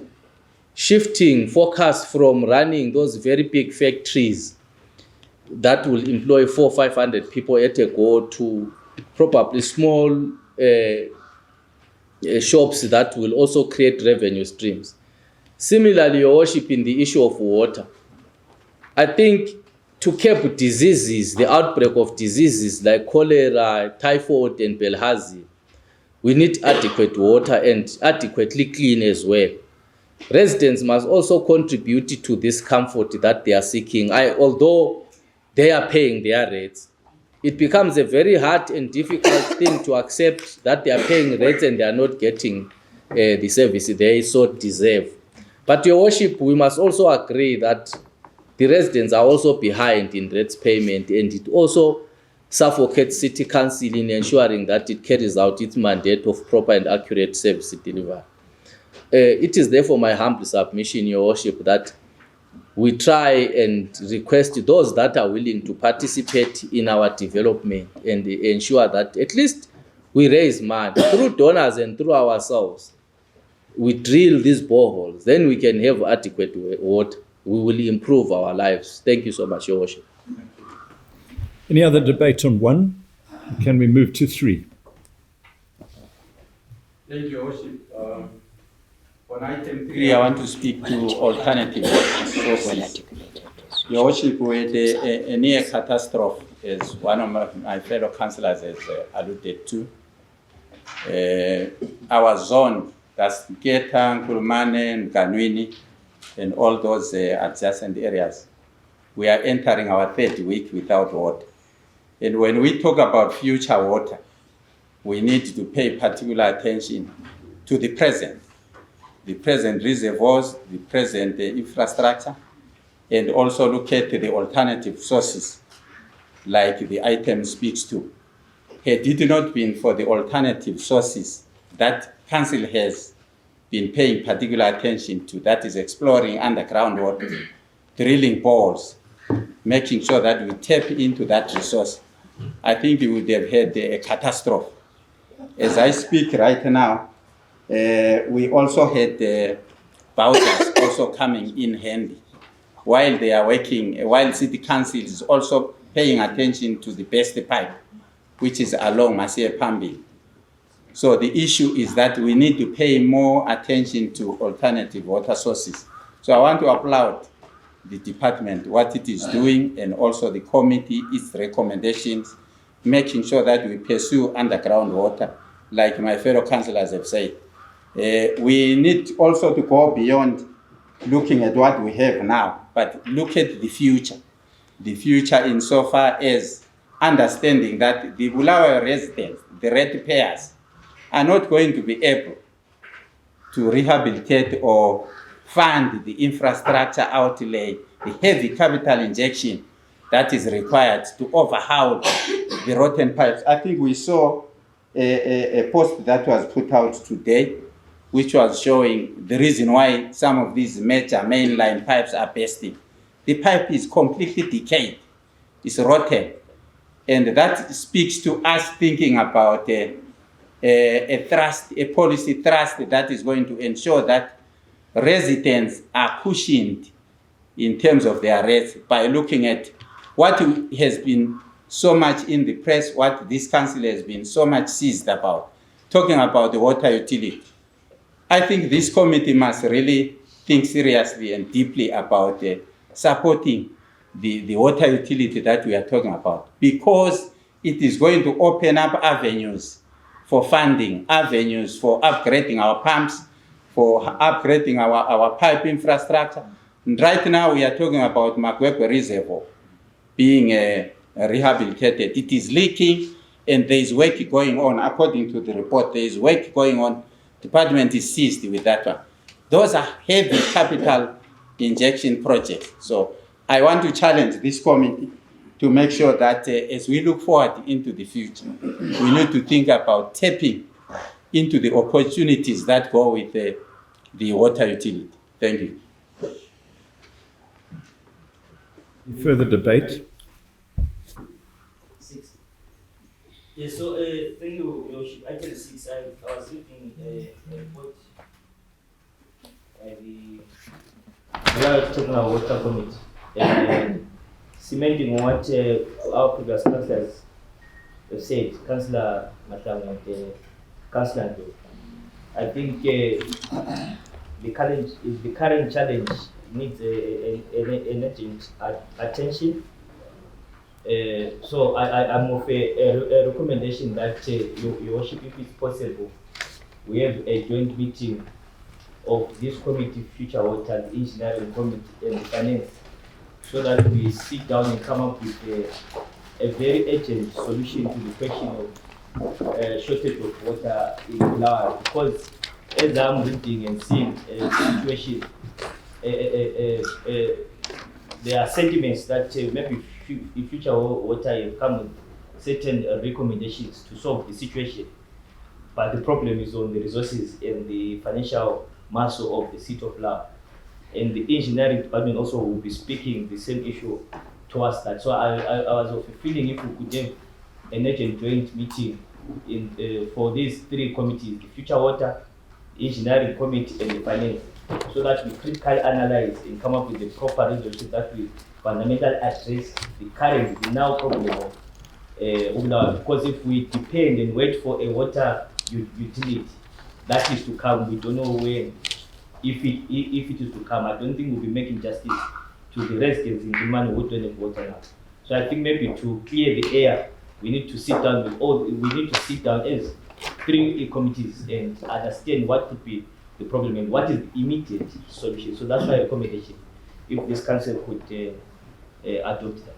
shifting focus from running those very big factories that will employ 400 or 500 people at a go to probably small shops that will also create revenue streams. Similarly, Your Worship, in the issue of water, I think to curb diseases, the outbreak of diseases like cholera, typhoid, and bilharzia, we need adequate water and adequately clean as well. Residents must also contribute to this comfort that they are seeking. Although they are paying their rates, it becomes a very hard and difficult thing to accept that they are paying rates and they are not getting the service they so deserve. But Your Worship, we must also agree that the residents are also behind in rates payment, and it also suffocates City Council in ensuring that it carries out its mandate of proper and accurate service delivery. It is therefore my humble submission, Your Worship, that we try and request those that are willing to participate in our development and ensure that at least we raise money through donors and through ourselves. We drill these boreholes, then we can have adequate water. We will improve our lives. Thank you so much, Your Worship. Any other debate on 1? Can we move to 3? Thank you, Your Worship. On item 3, I want to speak to alternative sources. Your Worship, we had a near catastrophe, as one of my fellow councillors has alluded to. Our zone, that's Geta, Nkulumane, Mganwini, and all those adjacent areas, we are entering our 3rd week without water. And when we talk about future water, we need to pay particular attention to the present reservoirs, the present infrastructure, and also look at the alternative sources, like the item speaks to. Had it not been for the alternative sources that Council has been paying particular attention to, that is exploring underground water, drilling bores, making sure that we tap into that resource, I think we would have had a catastrophe. As I speak right now, we also had vouchers also coming in handy while they are working, while City Council is also paying attention to the best pipe, which is along Masia Pambi. So the issue is that we need to pay more attention to alternative water sources. So I want to applaud the department, what it is doing, and also the committee, its recommendations, making sure that we pursue underground water, like my fellow councillors have said. We need also to go beyond looking at what we have now, but look at the future. The future insofar as understanding that the Bulawayo residents, the ratepayers, are not going to be able to rehabilitate or fund the infrastructure outlay, the heavy capital injection that is required to overhaul the rotten pipes. I think we saw a post that was put out today, which was showing the reason why some of these major mainline pipes are bursting. The pipe is completely decayed, it's rotten. And that speaks to us thinking about a policy thrust that is going to ensure that residents are cushioned in terms of their rates by looking at what has been so much in the press, what this council has been so much seized about, talking about the water utility. I think this committee must really think seriously and deeply about supporting the water utility that we are talking about, because it is going to open up avenues for funding, avenues for upgrading our pumps, for upgrading our pipe infrastructure. And right now we are talking about Makwekwe Reservoir being rehabilitated. It is leaking and there is work going on. According to the report, there is work going on. Department is seized with that one. Those are heavy capital injection projects. So I want to challenge this committee to make sure that as we look forward into the future, we need to think about tapping into the opportunities that go with the water utility. Thank you. Further debate? Yes, so thank you, Your Worship. Item 6, I was reading a report the Bulawayo Water Committee, and cementing what our previous councillors have said, Councillor Matang and Councillor Ndo. I think the current challenge needs an urgent attention. So I'm of a recommendation that Your Worship, if it's possible, we have a joint meeting of this committee, Future Water, the Engineering Committee, and the Finance, so that we sit down and come up with a very urgent solution to the question of shortage of water in Bulawayo. Because as I'm reading and seeing a situation, there are sentiments that maybe Future Water have come with certain recommendations to solve the situation, but the problem is on the resources and the financial muscle of the City of Bulawayo. And the engineering department also will be speaking the same issue towards that. So I was of a feeling if we could have an urgent joint meeting for these three committees, the Future Water, the Engineering Committee, and the Finance, so that we critically analyze and come up with the proper resolution that we fundamentally address the now problem of Bulawayo. Because if we depend and wait for a water utility that is to come, we don't know when, if it is to come. I don't think we'll be making justice to the residents in Kimani who don't have water now. So I think maybe to clear the air, we need to sit down as three committees and understand what could be the problem and what is the immediate solution. So that's my recommendation, if this council could adopt that.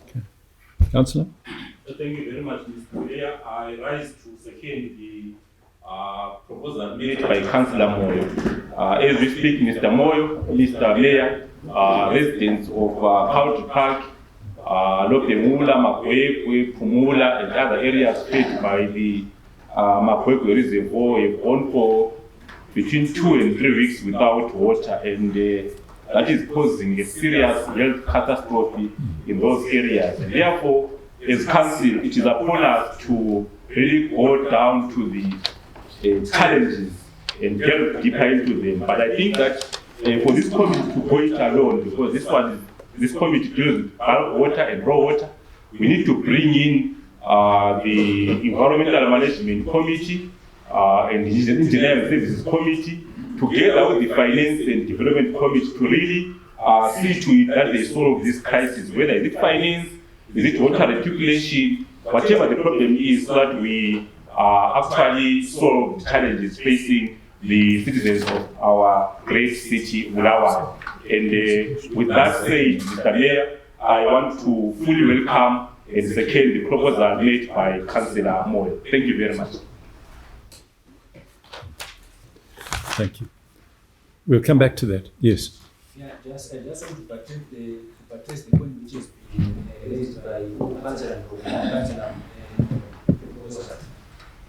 Okay. Councillor? Thank you very much, Mr. Mayor. I rise to second the proposal made by Councillor Moyo. As we speak, Mr. Moyo, Mr. Mayor, residents of Country Park, Lopemula, Makwekwe, Pumula, and other areas faced by the Makwekwe Reservoir have gone for between 2 and 3 weeks without water, and that is causing a serious health catastrophe in those areas. And therefore, as council, it is upon us to really go down to the challenges and delve deeper into them. But I think that for this committee to go it alone, because this committee deals with water and raw water, we need to bring in the Environmental Management Committee and the Engineering Services Committee, together with the Finance and Development Committee, to really see to it that they solve this crisis, whether is it finance, is it water reticulation, whatever the problem is, so that we actually solve the challenges facing the citizens of our great city, Bulawayo. And with that said, Mr. Mayor, I want to fully welcome and second the proposal made by Councillor Moyo. Thank you very much. Thank you. We'll come back to that. Yes. Yeah, I just want to protest the point which is raised by Councillor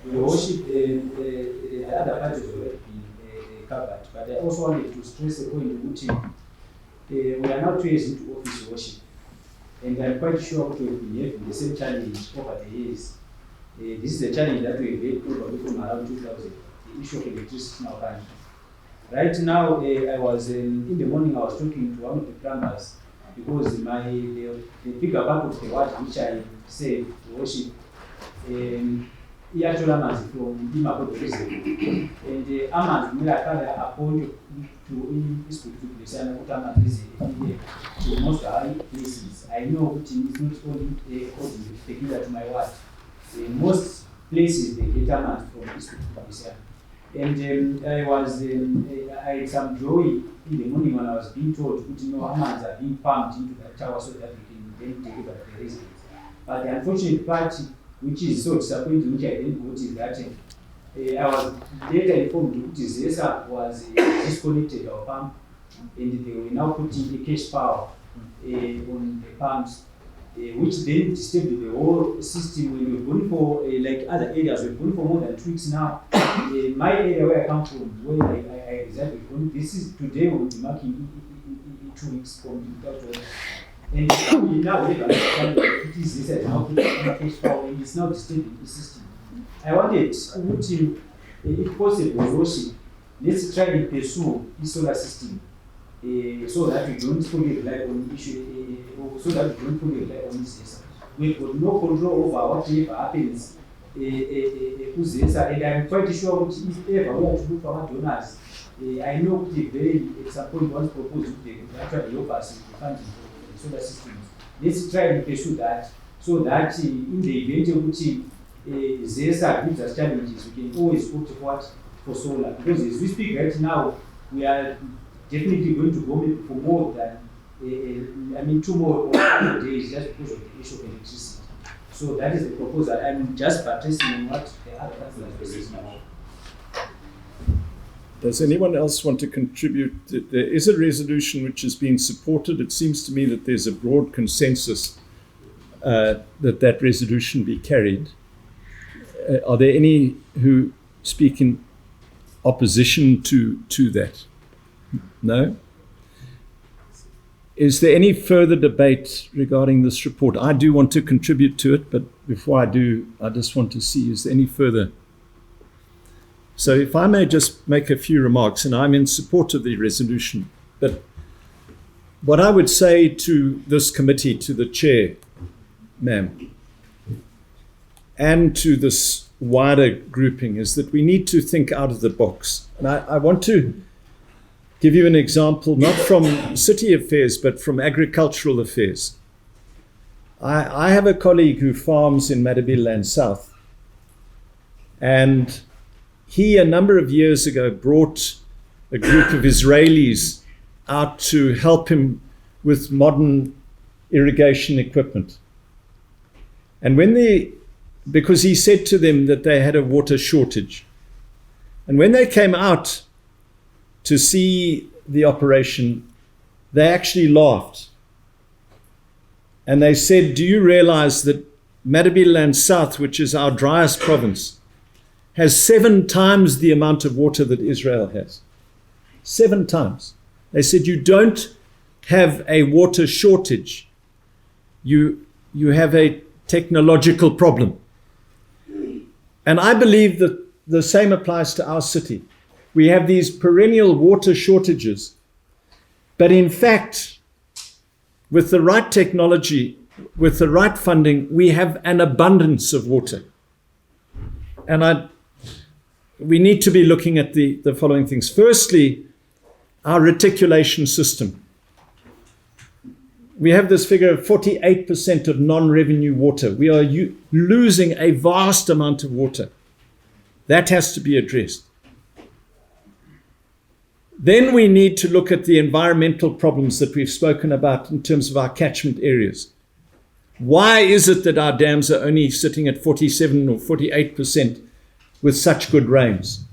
the worship, the other part has already been covered, but I also wanted to stress the point which we are now 2 years into office worship, and I'm quite sure we have been having the same challenge over the years. This is a challenge that we have had probably from around 2000, the issue of electricity in our country. Right now, I was in the morning, I was talking to one of the plumbers, because the bigger part of the water which I say to worship, he actually amanzi from Bulawayo Reservoir, and amanzi kumele aqale appoint to institute lesana ukuthi amanzi to most high places. I know it's not only peculiar to my ward. Most places they get amanzi from institute lesana. And I had some joy in the morning when I was being told that amanzi are being pumped into the tower so that we can then deliver to the residents. But the unfortunate part, which is so disappointing, which I didn't go to, that I was later informed that ZESA was disconnected our pump, and they were now putting the cash power on the pumps, which then disturbed the whole system. When we were going for, like other areas, we were going for more than 2 weeks now. My area where I come from, where I reside, this is today we'll be marking 2 weeks from without water. And we now have understand it is this how to cash power, and it's now disturbing the system. I wanted to, if possible, worship, let's try and pursue the solar system so that we don't fully rely on issue, so that we don't fully rely on this. We've got no control over whatever happens. And I'm quite sure if ever we have to look for our donors, I know at some point once proposed they could actually help us with the funding for the solar systems. Let's try and pursue that so that in the event of which ZESA gives us challenges, we can always put forward for solar. Because as we speak right now, we are definitely going to go for more than 2 more days just because of the issue of electricity. So that is the proposal. I'm just practicing on what the other councillors are saying now. Does anyone else want to contribute? There is a resolution which has been supported. It seems to me that there's a broad consensus that resolution be carried. Are there any who speak in opposition to that? No? Is there any further debate regarding this report? I do want to contribute to it, but before I do, I just want to see, is there any further? So if I may just make a few remarks, and I'm in support of the resolution, but what I would say to this committee, to the chair, ma'am, and to this wider grouping is that we need to think out of the box. And I want to give you an example, not from city affairs, but from agricultural affairs. I have a colleague who farms in Matabeleland South, and he, a number of years ago, brought a group of Israelis out to help him with modern irrigation equipment. And because he said to them that they had a water shortage. And when they came out to see the operation, they actually laughed. And they said, do you realize that Matabeleland South, which is our driest province, has 7 times the amount of water that Israel has. 7 times. They said you don't have a water shortage. You have a technological problem. And I believe that the same applies to our city. We have these perennial water shortages, but in fact, with the right technology, with the right funding, we have an abundance of water. And we need to be looking at the following things. Firstly, our reticulation system. We have this figure of 48% of non-revenue water. We are losing a vast amount of water. That has to be addressed. Then we need to look at the environmental problems that we've spoken about in terms of our catchment areas. Why is it that our dams are only sitting at 47 or 48% with such good rains?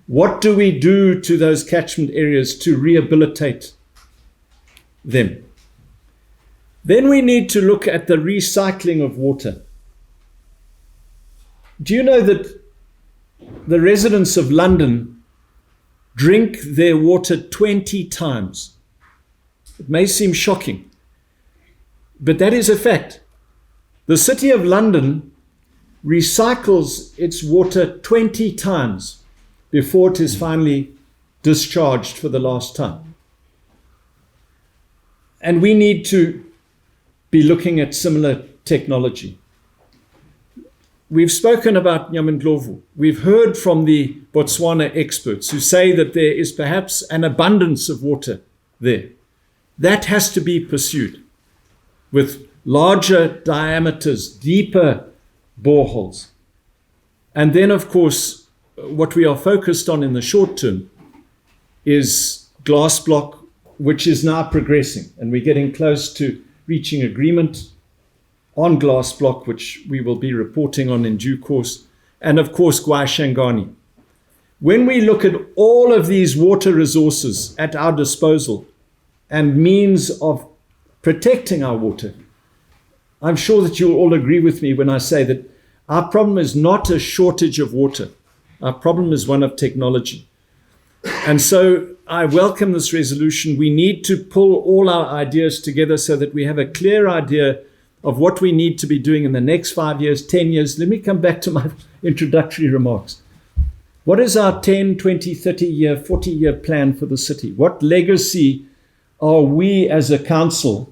What do we do to those catchment areas to rehabilitate them? Then we need to look at the recycling of water. Do you know that the residents of London drink their water 20 times? It may seem shocking, but that is a fact. The City of London recycles its water 20 times before it is finally discharged for the last time. And we need to be looking at similar technology. We've spoken about Nyamendlovu. We've heard from the Botswana experts who say that there is perhaps an abundance of water there. That has to be pursued with larger diameters, deeper boreholes. And then, of course, what we are focused on in the short term is glass block, which is now progressing. And we're getting close to reaching agreement on glass block, which we will be reporting on in due course. And of course, Gwashangani. When we look at all of these water resources at our disposal and means of protecting our water, I'm sure that you'll all agree with me when I say that our problem is not a shortage of water. Our problem is one of technology. And so I welcome this resolution. We need to pull all our ideas together so that we have a clear idea of what we need to be doing in the next 5 years, 10 years. Let me come back to my introductory remarks. What is our 10, 20, 30-year, 40-year plan for the city? What legacy are we as a council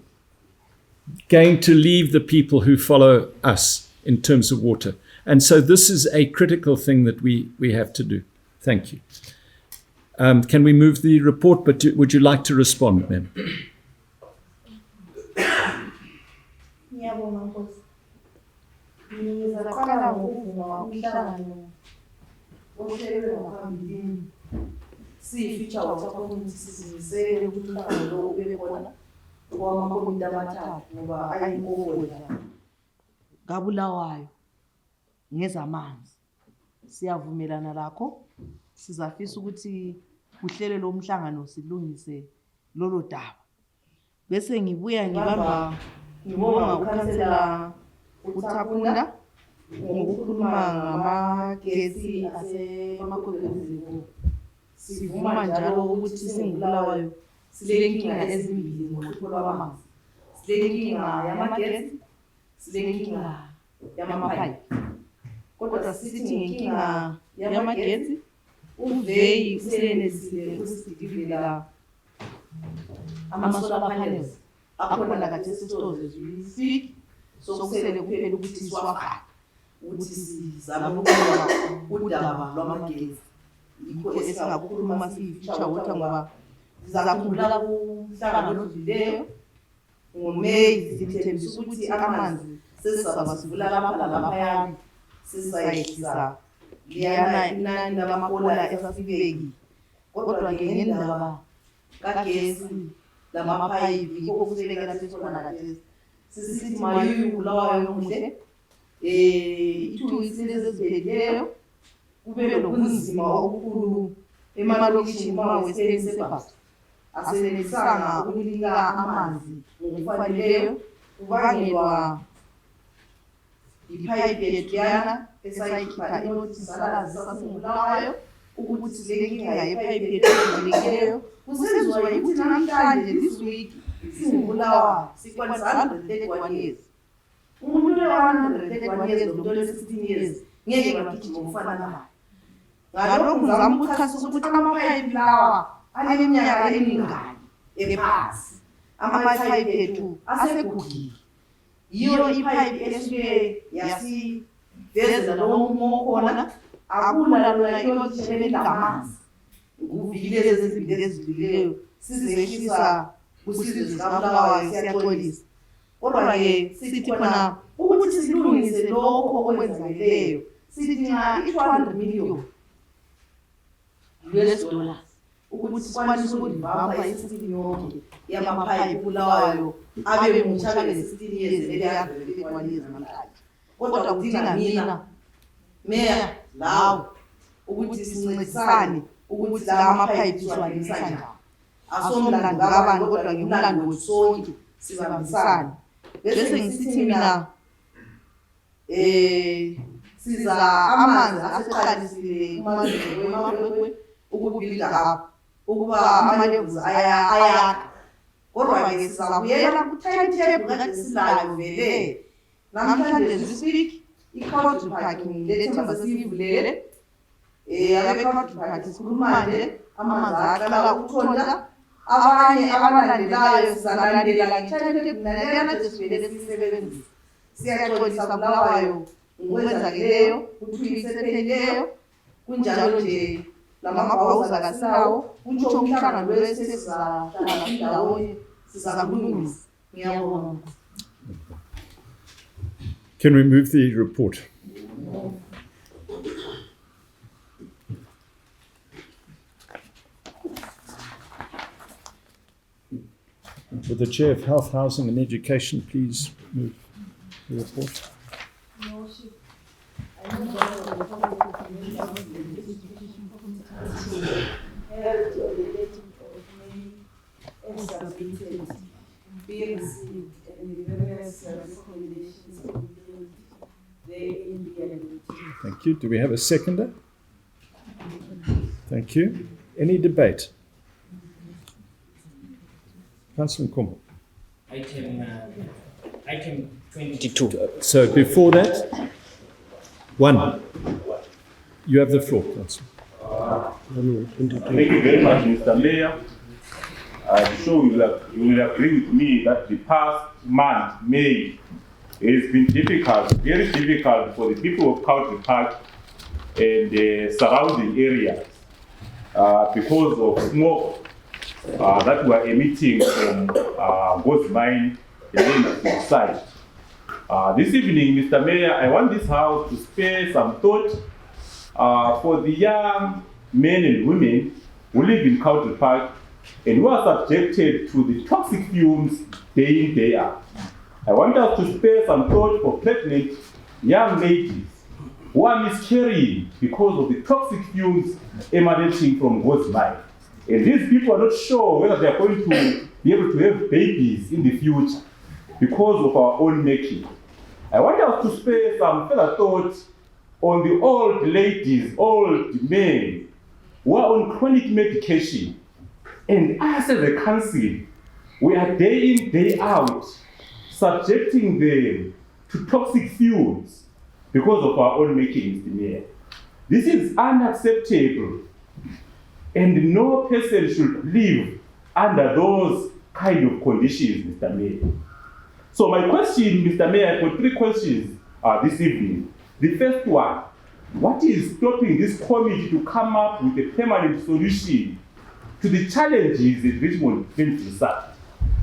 going to leave the people who follow us in terms of water? And so this is a critical thing that we have to do. Thank you. Can we move the report? But would you like to respond, ma'am? Ngiyabonga Nkosi. Ngizaqala ngokuvuma umhlangano ohlelwe ngaphambilini. Siyi-Future Water Community sizimisele ukuthi umhlangano lo ube khona kwamakomiti amathathu ngoba ayinkokola kaBulawayo ngezamanzi. Siyavumelana lakho. Sizafisa ukuthi kuhlele lo mhlangano silungise lolo daba. Bese ngibuya ngibonga ukhansela uThakunda ngokukhuluma ngamagesi asemakhwekhwezini. Sivuma njalo ukuthi singuBulawayo silenkinga ezimbili ngohlupho lwamanzi. Silenkinga yamagesi, silenkinga yamapipe. Kodwa sithi ngenkinga yamagesi uveyi usenelisile usitivela ama-solar panels akhona kade sesitores eziyisik sokusele kuphela ukuthi siwafake ukuthi sizame ukuba udaba lwamagesi. Yikho esingakukhuluma siyi-Future Water ngoba sizakhumbula kumhlangano odlulileyo ngoMeyi simthembisa ukuthi amanzi sesizaba sivula lapha laphayana sisayehlisa liyana inani lamapola esasibekile. Kodwa ngendaba kagesi lamapayipi yikho kusibekela sesikhona kade sisithi mayuyu Bulawayo omuhle i-2 lezi eziphelileyo kube lobunzima obukhulu emalokishini ma-Western Suburbs asenelisanga ukunika amanzi ngokufaneleyo kubangelwa ipipe yethu yana esayikhipha inothisi salazisa singubulawayo ukuthi le nkinga yepipe yethu evulekileyo kusenziwa yikuthi namhlanje this week singubulawayo sikwanisa 131 years. Umuntu we-131 years nomuntu ole-16 years ngeke bagijima ngokufana naye. Ngalokho ngizama ukuchasisa ukuthi amapayipi lawa aneminyaka emingaki ephasi. Amapayipi ethu asegugile. Yiyo ipipe esuke yasivezela lo mumo khona akula lona ilothi elingamanzi. Nguvile lezi ezimbili ezidlulileyo sizehlisa kusizwe zikabulawayo siyaxolisa. Kodwa-ke sithi khona ukuthi silungise lokho okwenzakeleyo sidinga i-200 million US dollars ukuthi sikwanise ukurivampa isystem yonke yamapayipi Bulawayo abe mutsha abe ne-16 years ele-131 years namhlanje. Kodwa kudinga mina meya lawo ukuthi sincedisane ukuthi la mapayipi siwalungisa njani. Asomlando kabani kodwa ngumlando wethu sonke sibambisane. Bese ngisithi mina siza amanzi aseqalisile kumazwe ukubuilda up ukuba ama-levels ayakha. Kodwa-ke sizabuyela ku-timetable kade silayo vele. Namhlanje sispeak i-Country Parking lethemba sesiyivulele. Abe-Country Park sikhuluma nje amanzi aqala ukuthonta. Abanye abalandelayo sizalandela nge-timetable naleyana sesivele siyisebenzisa. Siyaxolisa Bulawayo ngokwenzakeleyo ukuthi isepheleleyo kunjalo nje lamabhawuza kasinawo kutsho umhlangano lo esesizahlala ndawonye sizakulungisa. Ngiyabonga. Can we move the report? Would the Chair of Health, Housing and Education please move the report? Thank you. Do we have a seconder? Thank you. Any debate? Councillor Nkomo. Item 22. So before that, one. You have the floor, Councillor. Thank you very much, Mr. Mayor. I'm sure you will agree with me that the past month, May, has been difficult, very difficult for the people of Country Park and the surrounding areas because of smoke that were emitting from Ghost Mine and site. This evening, Mr. Mayor, I want this House to spare some thought for the young men and women who live in Country Park and who are subjected to the toxic fumes day in, day out. I want us to spare some thought for pregnant young ladies who are miscarrying because of the toxic fumes emanating from Ghost Mine. And these people are not sure whether they are going to be able to have babies in the future because of our own making. I want us to spare some further thought on the old ladies, old men who are on chronic medication. And us as a council, we are day in, day out, subjecting them to toxic fumes because of our own making, Mr. Mayor. This is unacceptable, and no person should live under those kind of conditions, Mr. Mayor. So my question, Mr. Mayor, I've got three questions this evening. The first one, what is stopping this committee to come up with a permanent solution to the challenges in Richmond Field Research?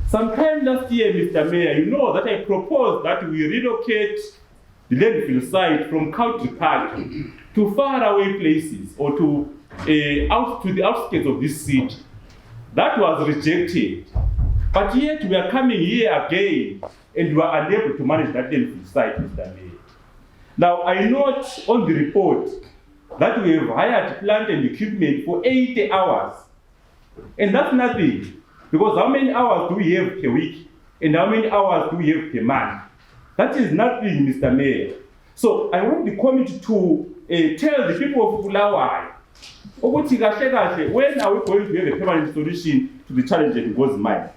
Sometime last year, Mr. Mayor, you know that I proposed that we relocate the landfill site from Country Park to faraway places or to out to the outskirts of this city. That was rejected. But yet we are coming here again and we are unable to manage that landfill site, Mr. Mayor. Now, I note on the report that we have hired plant and equipment for 80 hours. And that's nothing, because how many hours do we have per week? And how many hours do we have per month? That is nothing, Mr. Mayor. So I want the committee to tell the people of Bulawayo, when are we going to have a permanent solution to the challenge that goes mine?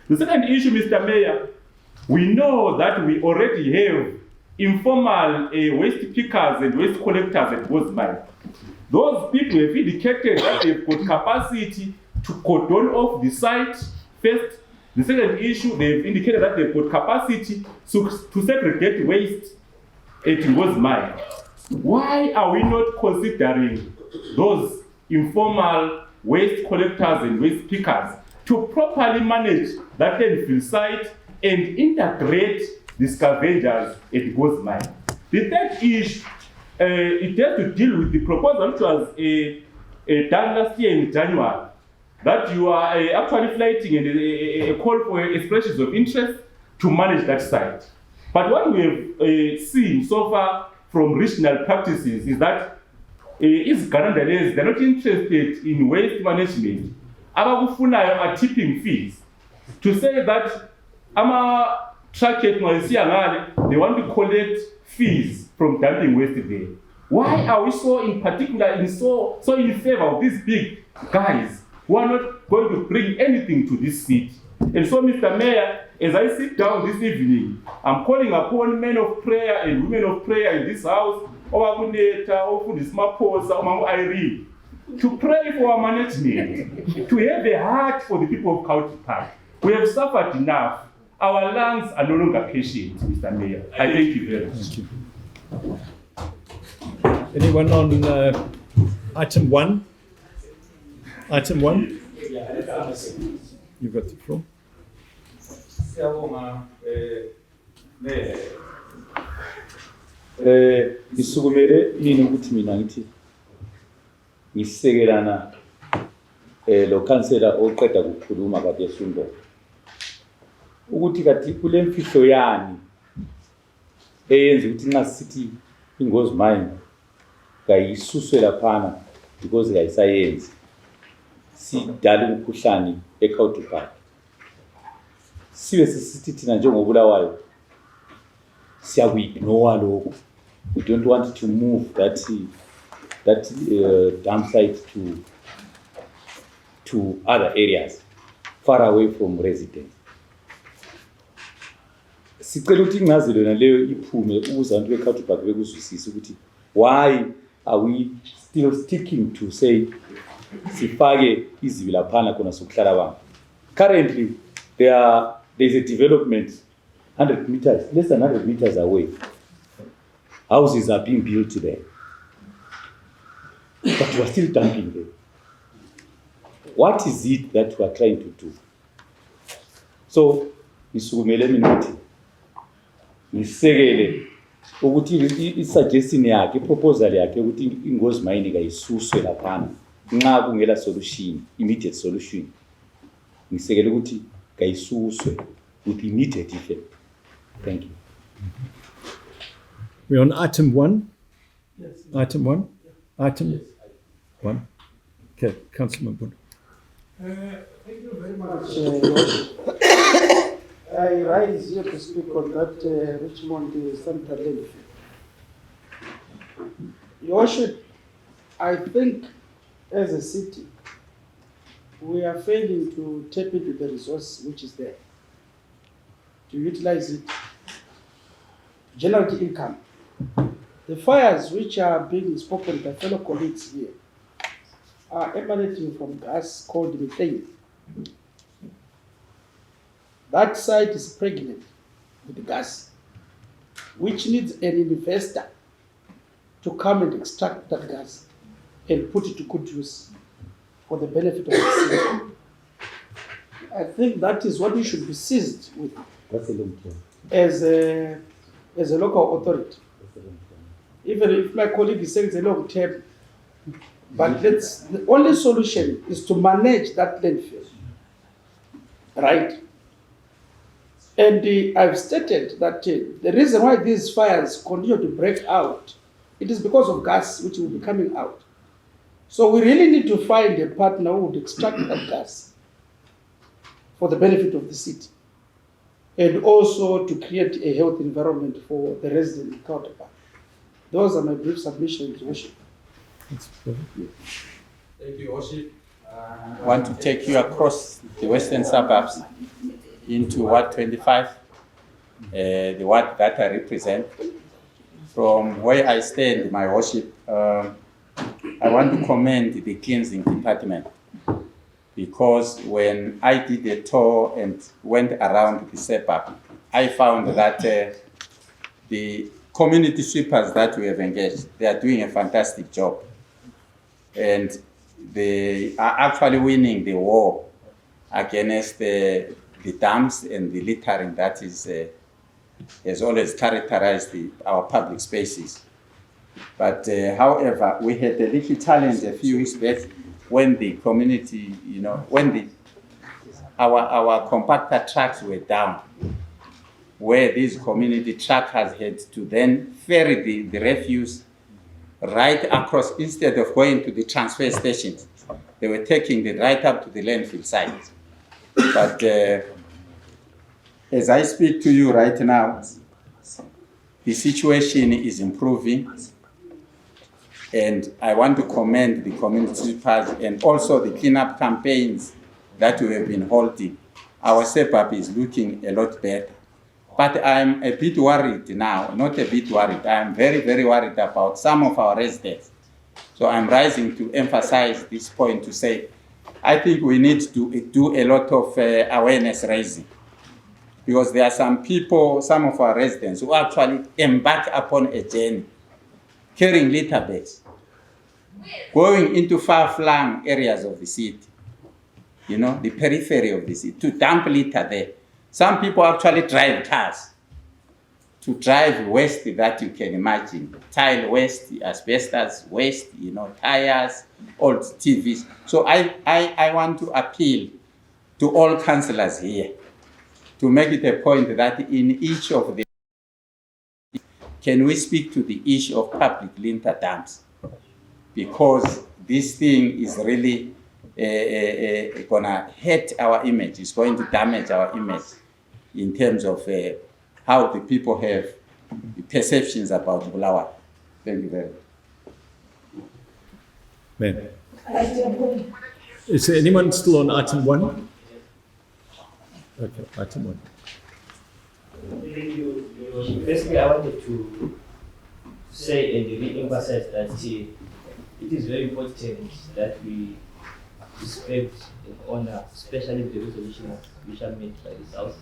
The second issue, Mr. Mayor, we know that we already have informal waste pickers and waste collectors at Goes Mine. Those people have indicated that they've got capacity to cordon off the site first. The second issue, they've indicated that they've got capacity to segregate waste at Goes Mine. Why are we not considering those informal waste collectors and waste pickers to properly manage that landfill site and integrate the scavengers at Goes Mine? The third issue, it has to deal with the proposal which was done last year in January, that you are actually flighting a call for expressions of interest to manage that site. But what we have seen so far from regional practices is that they're not interested in waste management. Abakufunayo are tipping fees. To say that they want to collect fees from dumping waste there. Why are we so in particular so in favor of these big guys who are not going to bring anything to this city? And so, Mr. Mayor, as I sit down this evening, I'm calling upon men of prayer and women of prayer in this house, to pray for our management, to have a heart for the people of County Park. We have suffered enough. Our lungs are no longer patient, Mr. Mayor. I thank you very much. Thank you. Anyone on item 1? Item 1? You've got the floor. Ngisukumele yini ukuthi mina ngithi ngisekelana lo councillor oqeda ukukhuluma kade esundo ukuthi kathi kule mfihlo yani eyenza ukuthi nxa sithi ingozi mine kayisuswe laphana because kayisayenzi sidala umkhuhlane eCounty Park. Sibe sisithi thina njengobulawayo siyakuignore lokho. We don't want to move that dump site to other areas far away from residents. Sicela ukuthi ingazelo naleyo iphume ukuze abantu beCounty Park bekuzwisisa ukuthi why are we still sticking to say sifake izibi laphana khona sokuhlala abantu. Currently there's a development 100 meters, less than 100 meters away. Houses are being built there. But we are still dumping there. What is it that we are trying to do? So, nisukumele minuti. Nisekele ukuthi i-suggestion yakhe, i-proposal yakhe ukuthi ingozi mine kayisuswe laphana. Nxa kungela solution, immediate solution. Nisekele ukuthi kayisuswe with immediate effect. Thank you. We're on item 1. Yes. Item 1. Item 1. Okay, Councillor Mbunda. Thank you very much, Lord. I rise here to speak on that Richmond Central landfill. Your Worship, I think as a city, we are failing to tap into the resource which is there, to utilize it, generate income. The fires which are being spoken by fellow colleagues here are emanating from gas called methane. That site is pregnant with gas, which needs an investor to come and extract that gas and put it to good use for the benefit of the city. I think that is what we should be seized with as a local authority. Even if my colleague is saying it's a long term, but the only solution is to manage that landfill, right? And I've stated that the reason why these fires continue to break out, it is because of gas which will be coming out. So we really need to find a partner who would extract that gas for the benefit of the city, and also to create a healthy environment for the resident in County Park. Those are my brief submissions, Your Worship. Thank you, Worship. I want to take you across the western suburbs into Ward 25, the ward that I represent. From where I stand, my worship, I want to commend the cleansing department, because when I did a tour and went around the suburb, I found that the community sweepers that we have engaged, they are doing a fantastic job. And they are actually winning the war against the dumps and the littering that has always characterized our public spaces. But however, we had a little challenge a few weeks back when the community, when our compactor trucks were down, where these community truckers had to then ferry the refuse right across. Instead of going to the transfer stations, they were taking it right up to the landfill site. But as I speak to you right now, the situation is improving, and I want to commend the community sweepers and also the cleanup campaigns that we have been holding. Our suburb is looking a lot better. But I'm a bit worried now, not a bit worried, I'm very, very worried about some of our residents. So I'm rising to emphasize this point to say, I think we need to do a lot of awareness raising. Because there are some people, some of our residents, who actually embark upon a journey, carrying litter bags, going into far-flung areas of the city, the periphery of the city, to dump litter there. Some people actually drive cars to drive waste that you can imagine. Tile waste, asbestos waste, tires, old TVs. So I want to appeal to all councillors here to make it a point that in each of the, can we speak to the issue of public litter dumps? Because this thing is really gonna hurt our image, it's going to damage our image in terms of how the people have perceptions about Bulawayo. Thank you very much. Man. Is there anyone still on item 1? Okay, item 1. Thank you, Your Worship. Basically, I wanted to say and re-emphasize that it is very important that we respect and honor, especially the resolutions which are made by this House.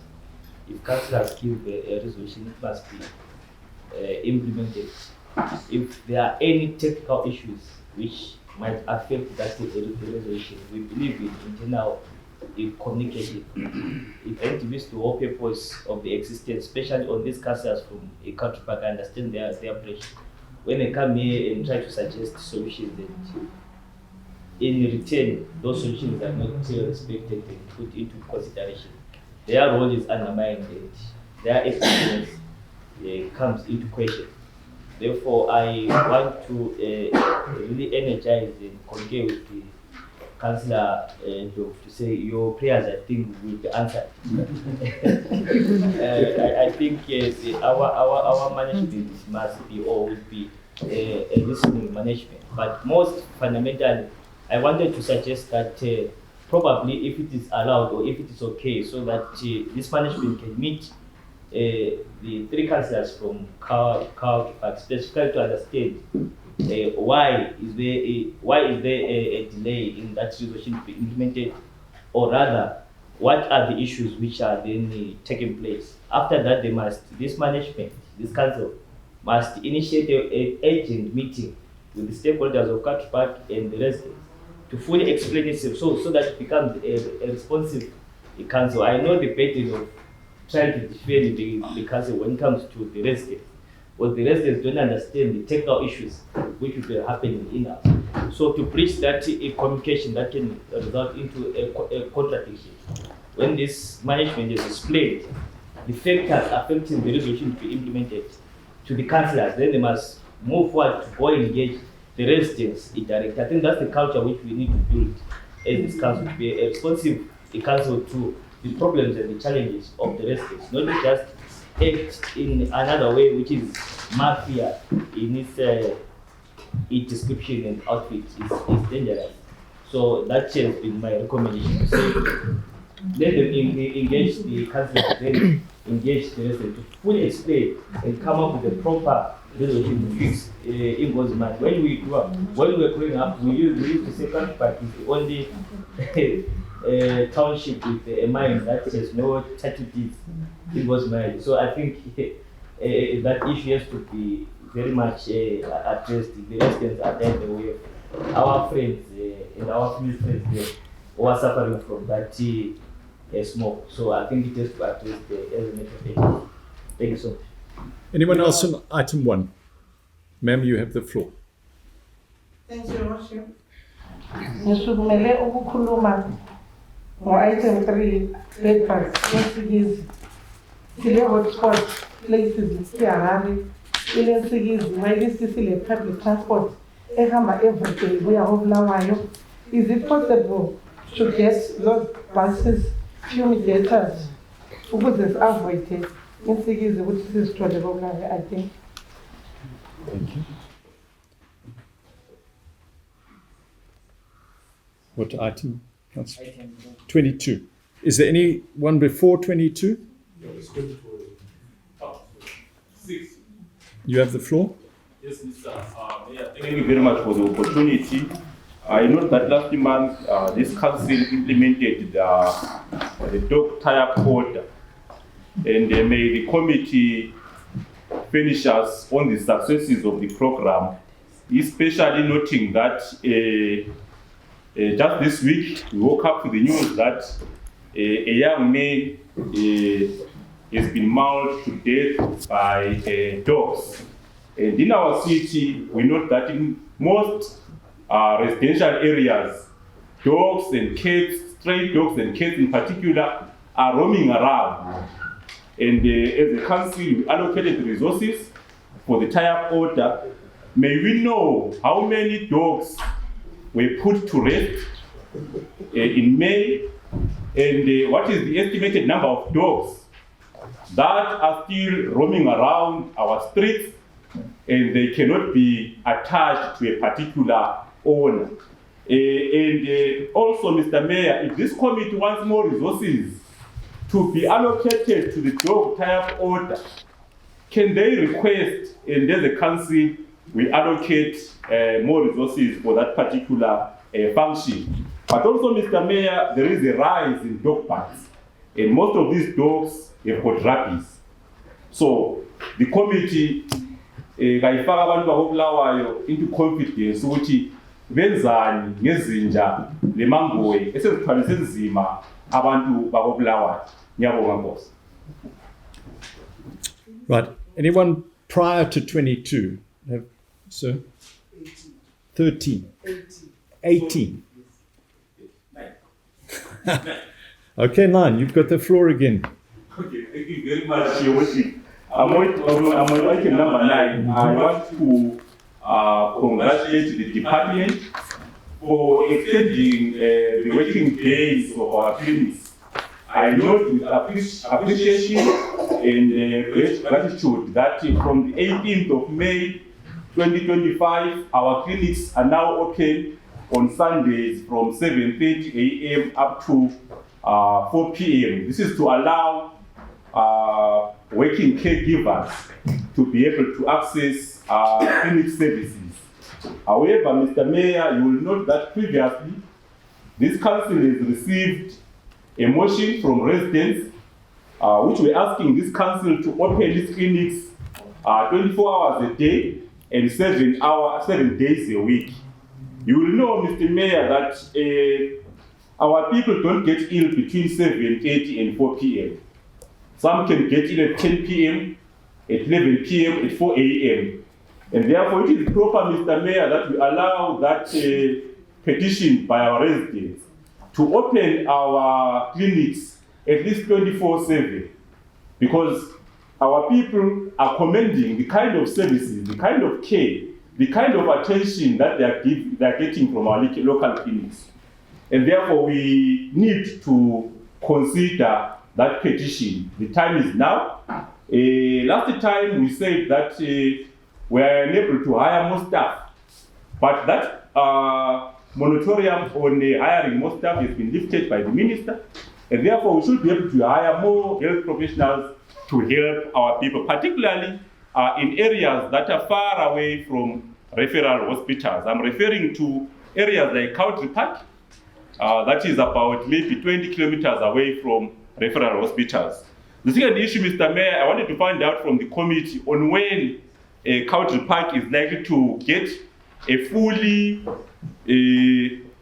If councillors give a resolution, it must be implemented. If there are any technical issues which might affect that resolution, we believe in internal communication. It contributes to all purpose of the existence, especially on these councillors from a country back. I understand their pressure. When they come here and try to suggest solutions, and in return, those solutions are not respected and put into consideration, their role is undermined and their experience comes into question. Therefore, I want to really energize and concur with the Councillor to say your prayers, I think, will be answered. I think yes, our management must be or will be a listening management. But most fundamentally, I wanted to suggest that probably if it is allowed or if it is okay, so that this management can meet the 3 councillors from Cow specifically to understand why is there a delay in that resolution to be implemented, or rather, what are the issues which are then taking place. After that, this management, this council, must initiate an urgent meeting with the stakeholders of Country Park and the residents to fully explain itself, so that it becomes a responsive council. I know the burden of trying to defend the council when it comes to the residents, but the residents don't understand the technical issues which will be happening in us. So to bridge that communication that can result into a contradiction, when this management is explained the factors affecting the resolution to be implemented to the councillors, then they must move forward to go engage the residents indirectly. I think that's the culture which we need to build as this council, to be a responsive council to the problems and the challenges of the residents, not just act in another way, which is mafia in its description and outfit, is dangerous. So that has been my recommendation to say, let them engage the council, then engage the resident to fully explain and come up with a proper resolution to fix Ingo's mind. When we were growing up, we used to say Counterpart is the only township with a mine that has no title deeds. Ingo's mine. So I think that issue has to be very much addressed. The residents are there the way of our friends and our female friends there who are suffering from that smoke. So I think it has to address as a matter of fact. Thank you so much. Anyone else on item 1? Ma'am, you have the floor. Thank you, Worship. Ngisukumele ukukhuluma ngo-item 3 breakfast yensikizi sile-hotspot places siharare ilensikizi mayisisile public transport ehamba everyday kuya koBulawayo. Is it possible to get those buses fumigators ukuze si-avoid insikizi ukuthi sizithole koBulawayo? I think. Thank you. What item? Councillor? 22. Is there any one before 22? You have the floor. Yes, Mr. Mayor, thank you very much for the opportunity. I know that last month this council implemented the dog tire order, and may the committee finish us on the successes of the program, especially noting that just this week we woke up to the news that a young man has been mauled to death by dogs. And in our city, we note that in most residential areas, dogs and cats, stray dogs and cats in particular, are roaming around. And as a council, we allocated the resources for the tire order. May we know how many dogs were put to rest in May, and what is the estimated number of dogs that are still roaming around our streets and they cannot be attached to a particular owner. And also, Mr. Mayor, if this committee wants more resources to be allocated to the dog tire order, can they request, and as a council, we allocate more resources for that particular function? But also, Mr. Mayor, there is a rise in dog bites, and most of these dogs have got rabies. So the committee kayifaka abantu bakoBulawayo into confidence ukuthi benzani ngezinja lemangoyi esezithwalise nzima abantu bakoBulawayo. Ngiyabonga Nkosi. Right. Anyone prior to 22? Sir? 13. 18. Okay, 9. You've got the floor again. Okay, thank you very much, Your Worship. I'm on item number 9. I want to congratulate the department for extending the working days of our clinics. I note with appreciation and great gratitude that from the 18th of May 2025, our clinics are now open on Sundays from 7:30 a.m. up to 4 p.m. This is to allow working caregivers to be able to access clinic services. However, Mr. Mayor, you will note that previously, this council has received a motion from residents which were asking this council to open these clinics 24 hours a day and 7 days a week. You will know, Mr. Mayor, that our people don't get ill between 7:30 and 4 p.m. Some can get ill at 10 p.m., at 11 p.m., at 4 a.m. And therefore, it is proper, Mr. Mayor, that we allow that petition by our residents to open our clinics at least 24/7, because our people are commending the kind of services, the kind of care, the kind of attention that they are getting from our local clinics. And therefore, we need to consider that petition. The time is now. Last time we said that we are unable to hire more staff, but that moratorium on hiring more staff has been lifted by the minister, and therefore we should be able to hire more health professionals to help our people, particularly in areas that are far away from referral hospitals. I'm referring to areas like Country Park, that is about maybe 20 kilometers away from referral hospitals. The second issue, Mr. Mayor, I wanted to find out from the committee on when Country Park is likely to get a fully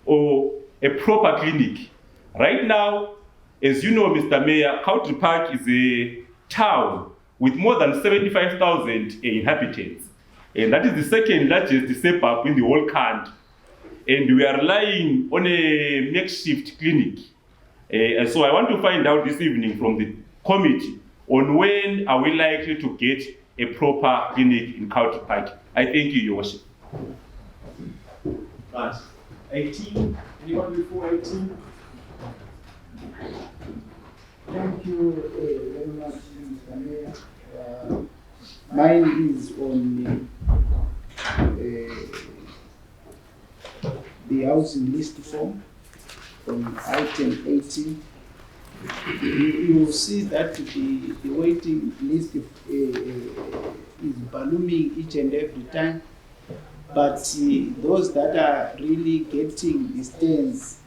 or a proper clinic. Right now, as you know, Mr. Mayor, Country Park is a town with more than 75,000 inhabitants. And that is the second largest suburb in the whole country. And we are relying on a makeshift clinic. And so I want to find out this evening from the committee on when are we likely to get a proper clinic in Country Park. I thank you, Your Worship. Right. 18. Anyone before 18? Thank you very much, Mr. Mayor. Mine is on the housing list form on item 18. You will see that the waiting list is ballooning each and every time, but those that are really getting the stands,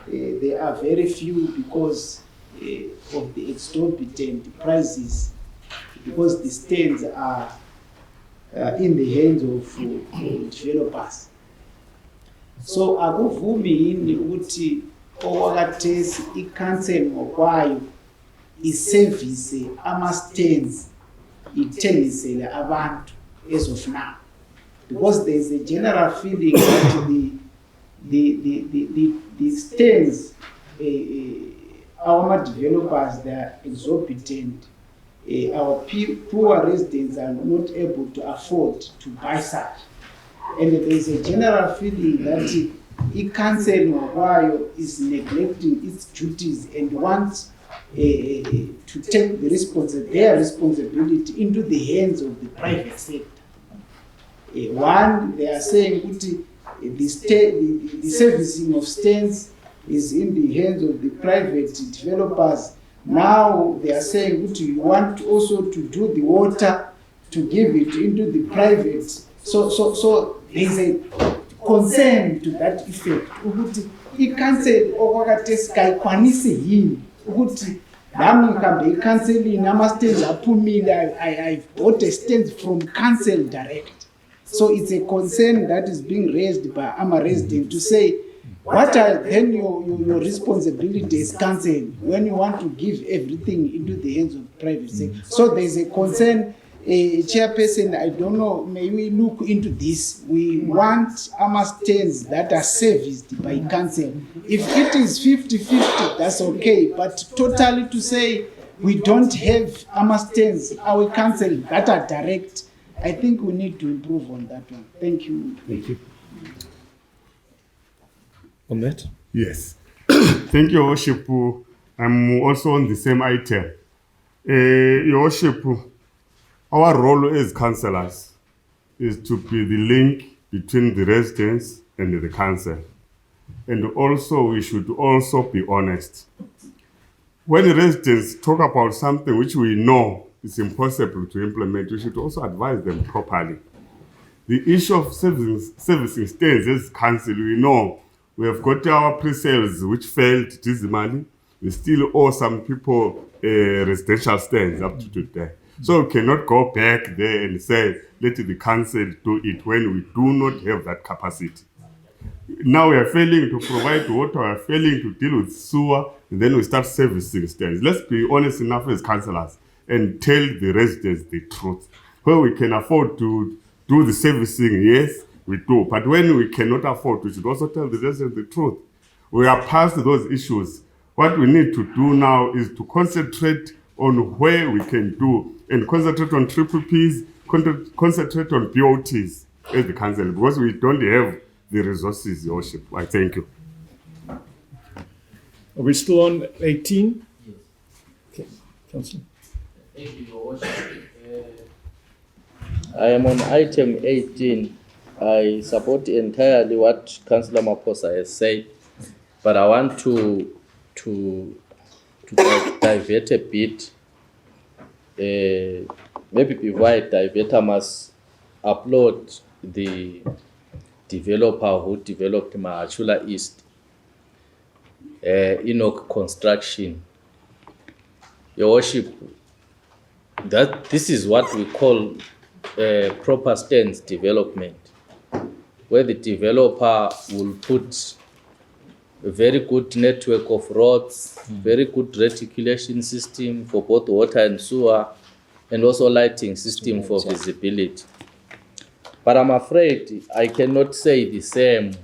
they are very few because of the exorbitant prices, because the stands are in the hands of developers. So akuvumi yini ukuthi owakathesi i-council ngokwayo iservice ama-stands ithengisele abantu as of now, because there is a general feeling that the stands, our developers, they are exorbitant. Our poor residents are not able to afford to buy such. And there is a general feeling that i-council ngokwayo is neglecting its duties and wants to take their responsibility into the hands of the private sector. One, they are saying that the servicing of stands is in the hands of the private developers. Now they are saying that you want also to do the water, to give it into the private. So there is a concern to that effect. I-council okwakathesi kayikwanisi yini ukuthi nami ngihambe i-counseling ama-stands aphumile, I've bought a stand from council direct. So it's a concern that is being raised by our resident to say, what are then your responsibility as council when you want to give everything into the hands of private sector? So there's a concern. Chairperson, I don't know, may we look into this? We want our stands that are serviced by council. If it is 50-50, that's okay, but totally to say we don't have our stands, our council that are direct, I think we need to improve on that one. Thank you. Thank you. On that? Yes. Thank you, Your Worship. I'm also on the same item. Your Worship, our role as councillors is to be the link between the residents and the council. And also, we should also be honest. When the residents talk about something which we know is impossible to implement, we should also advise them properly. The issue of servicing stands as council, we know we have got our pre-sales which failed dismally. We still owe some people residential stands up to today. So we cannot go back there and say, let the council do it when we do not have that capacity. Now we are failing to provide water, we are failing to deal with sewer, and then we start servicing stands. Let's be honest enough as councillors and tell the residents the truth. Where we can afford to do the servicing, yes, we do. But when we cannot afford, we should also tell the residents the truth. We are past those issues. What we need to do now is to concentrate on where we can do and concentrate on triple Ps, concentrate on BOTs as the council, because we don't have the resources, Your Worship. I thank you. Are we still on 18? Yes. Okay, Councillor. Thank you, Your Worship. I am on item 18. I support entirely what Councillor Maposa has said, but I want to divert a bit. Maybe before I divert, I must applaud the developer who developed Mahachula East, Enoch Construction. Your Worship, that this is what we call proper stance development, where the developer will put a very good network of roads, very good reticulation system for both water and sewer, and also lighting system for visibility. But I'm afraid I cannot say the same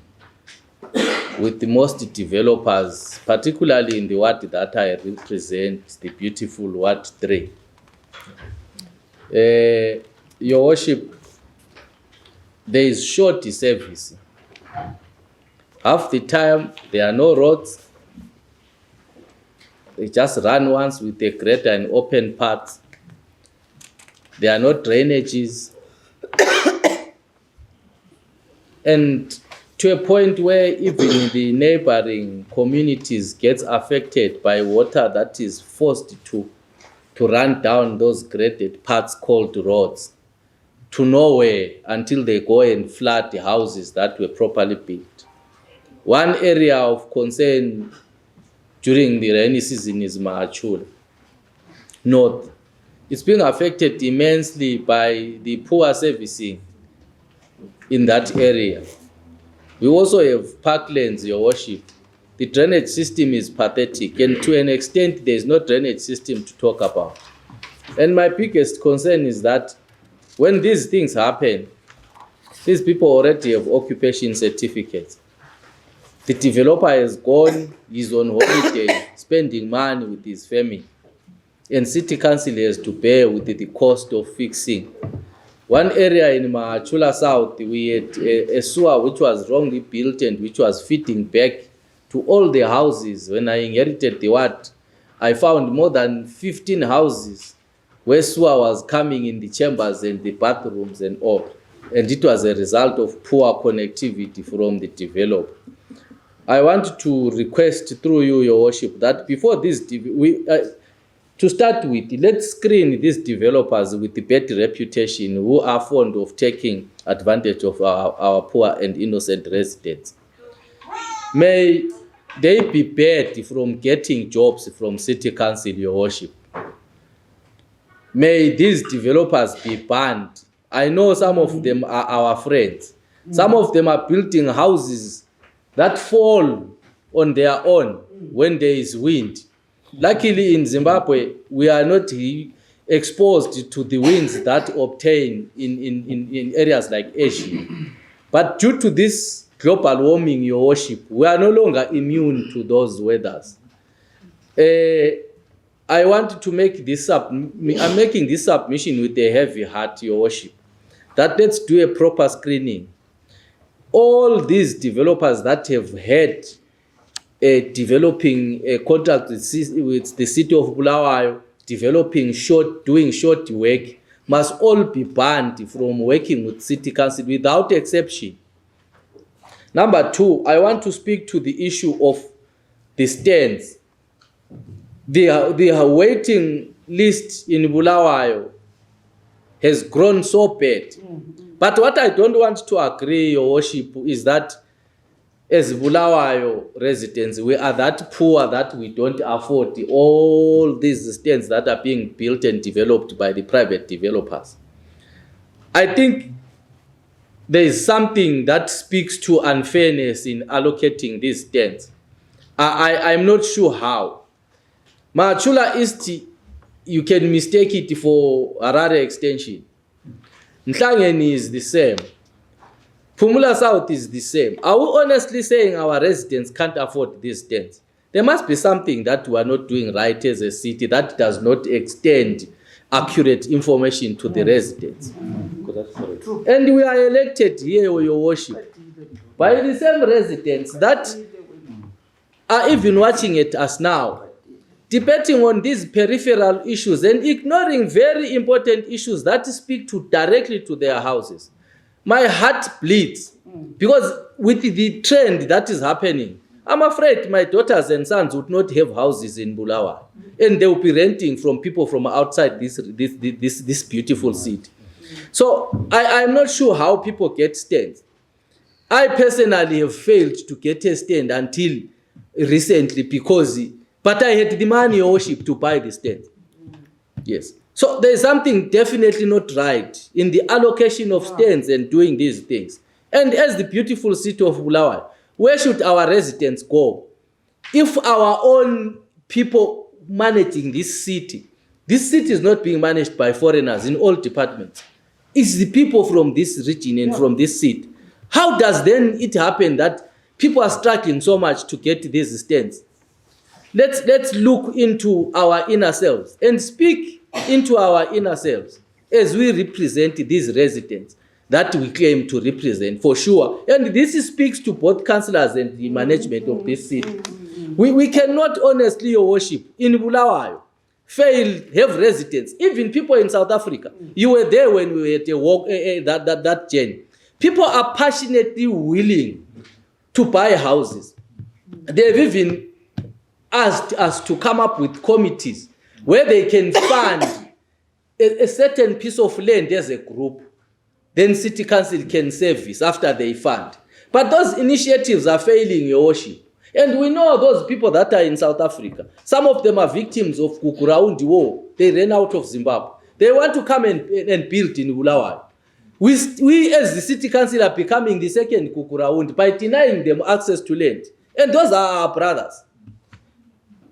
with the most developers, particularly in the ward that I represent, the beautiful Ward 3. Your Worship, there is short service. Half the time, there are no roads. They just run once with a greater and open parts. There are no drainages. And to a point where even the neighboring communities get affected by water that is forced to run down those graded parts called roads to nowhere until they go and flood the houses that were properly built. One area of concern during the rainy season is Mahachula North. It's being affected immensely by the poor servicing in that area. We also have parklands, Your Worship. The drainage system is pathetic, and to an extent, there is no drainage system to talk about. And my biggest concern is that when these things happen, these people already have occupation certificates. The developer has gone, he's on holiday, spending money with his family, and City Council has to bear with the cost of fixing. One area in Mahachula South, we had a sewer which was wrongly built and which was feeding back to all the houses. When I inherited the ward, I found more than 15 houses where sewer was coming in the chambers and the bathrooms and all. And it was a result of poor connectivity from the developer. I want to request through you, Your Worship, that before this, to start with, let's screen these developers with the bad reputation who are fond of taking advantage of our poor and innocent residents. May they be barred from getting jobs from City Council, Your Worship. May these developers be banned. I know some of them are our friends. Some of them are building houses that fall on their own when there is wind. Luckily in Zimbabwe, we are not exposed to the winds that obtain in areas like Asia. But due to this global warming, Your Worship, we are no longer immune to those weathers. I want to make this I'm making this submission with a heavy heart, Your Worship, that let's do a proper screening. All these developers that have had developing a contract with the city of Bulawayo, doing short work, must all be banned from working with City Council without exception. Number two, I want to speak to the issue of the stands. The waiting list in Bulawayo has grown so bad. But what I don't want to agree, Your Worship, is that as Bulawayo residents, we are that poor that we don't afford all these stands that are being built and developed by the private developers. I think there is something that speaks to unfairness in allocating these stands. I'm not sure how. Mahachula East, you can mistake it for Harare extension. Nhlangeni is the same. Phumula South is the same. Are we honestly saying our residents can't afford these stands? There must be something that we are not doing right as a city that does not extend accurate information to the residents. And we are elected here, Your Worship, by the same residents that are even watching at us now. debating on these peripheral issues and ignoring very important issues that speak directly to their houses. My heart bleeds because with the trend that is happening, I'm afraid my daughters and sons would not have houses in Bulawayo, and they will be renting from people from outside this beautiful city. So I'm not sure how people get stands. I personally have failed to get a stand until recently but I had the money, Your Worship, to buy the stand. Yes. So there is something definitely not right in the allocation of stands and doing these things. And as the beautiful city of Bulawayo, where should our residents go? If our own people managing this city is not being managed by foreigners in all departments. It's the people from this region and from this city. How does then it happen that people are struggling so much to get these stands? Let's look into our inner selves and speak into our inner selves as we represent these residents that we claim to represent, for sure. And this speaks to both councillors and the management of this city. We cannot honestly, Your Worship, in Bulawayo, have residents, even people in South Africa. You were there when we were at a walk, that journey. People are passionately willing to buy houses. They've even asked us to come up with committees where they can fund a certain piece of land as a group. Then City Council can service after they fund. But those initiatives are failing, Your Worship. And we know those people that are in South Africa. Some of them are victims of Kukuraundi war. They ran out of Zimbabwe. They want to come and build in Bulawayo. We as the City Council are becoming the second Kukuraundi by denying them access to land. And those are our brothers.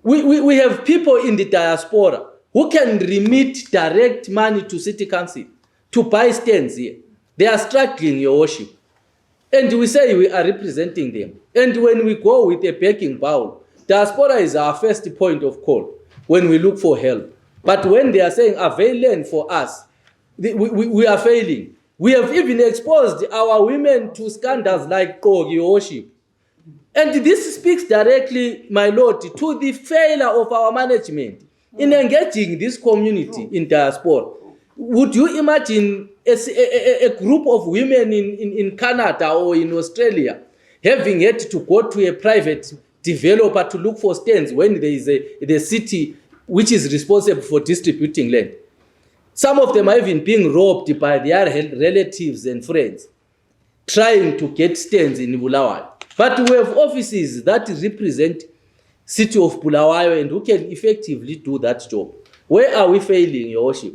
We have people in the diaspora who can remit direct money to City Council to buy stands here. They are struggling, Your Worship. And we say we are representing them. And when we go with a begging bowl, diaspora is our first point of call when we look for help. But when they are saying avail land for us, we are failing. We have even exposed our women to scandals like Kogi, Your Worship. And this speaks directly, my Lord, to the failure of our management in engaging this community in diaspora. Would you imagine a group of women in Canada or in Australia having had to go to a private developer to look for stands when there is the city which is responsible for distributing land? Some of them are even being robbed by their relatives and friends trying to get stands in Bulawayo. But we have offices that represent city of Bulawayo and who can effectively do that job. Where are we failing, Your Worship?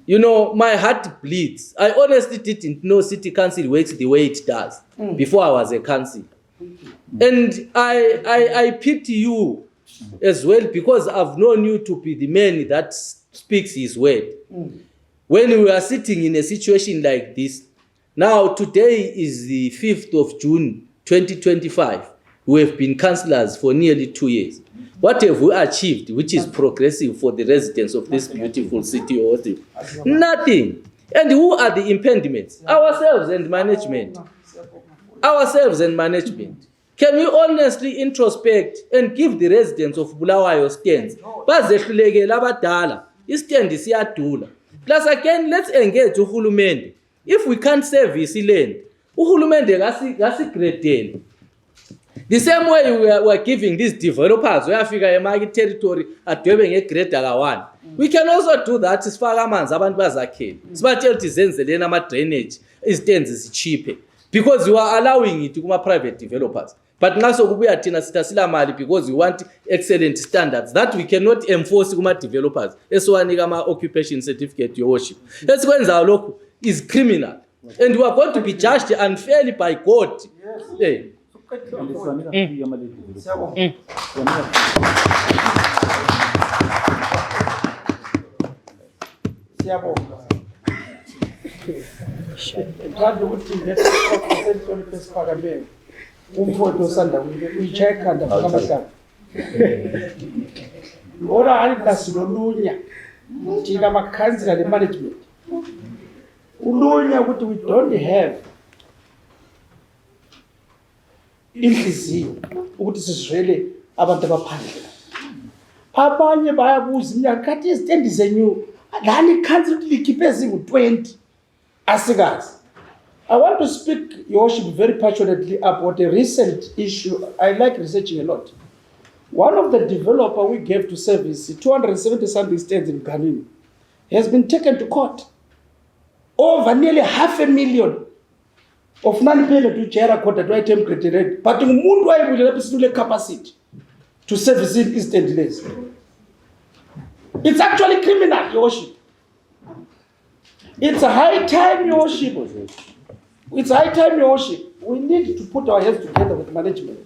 You know, my heart bleeds. I honestly didn't know City Council works the way it does before I was a council. And I pity you as well because I've known you to be the man that speaks his word. When we are sitting in a situation like this, now today is the 5th of June, 2025. We have been councillors for nearly 2 years. What have we achieved, which is progressive for the residents of this beautiful city? Nothing. And who are the impediments? Ourselves and management. Ourselves and management. Can we honestly introspect and give the residents of Bulawayo stands? Plus again, let's engage uhulumende. If we can't service land, uhulumende gasi. The same way we are giving these developers, we have a market territory at doing a greater one. We can also do that. It's farmers, abantu bazakhe. Sibatshela ukuthi zenzeleni ama drainage, stands is cheaper because you are allowing it to come private developers. But naso kubuya thina sitha mali because we want excellent standards that we cannot enforce kuma developers. Esiwanika ama occupation certificate, Your Worship. Esikwenza lokho is criminal. And we are going to be judged unfairly by God. Hey. Umfowethu osanda uyicheka ndabakamahlanga ora hali kasilolunya thina makhansila le management ulunya ukuthi we don't have inhliziyo ukuthi sizwele abantu abaphandle abanye bayabuza iminyaka kathi izitendi zenyu lani ikhansela ukuthi likhiphe ezingu-20 asikazi. I want to speak, Your Worship, very passionately about a recent issue. I like researching a lot. One of the developer we gave to service, 270 something stands in Ganini, has been taken to court. Over nearly 500,000 of non-payment to Chera court at item criteria, but in Mundway will have capacity to service in instant delays. It's actually criminal, Your Worship. It's a high time, Your Worship. It's high time, Your Worship. We need to put our heads together with management.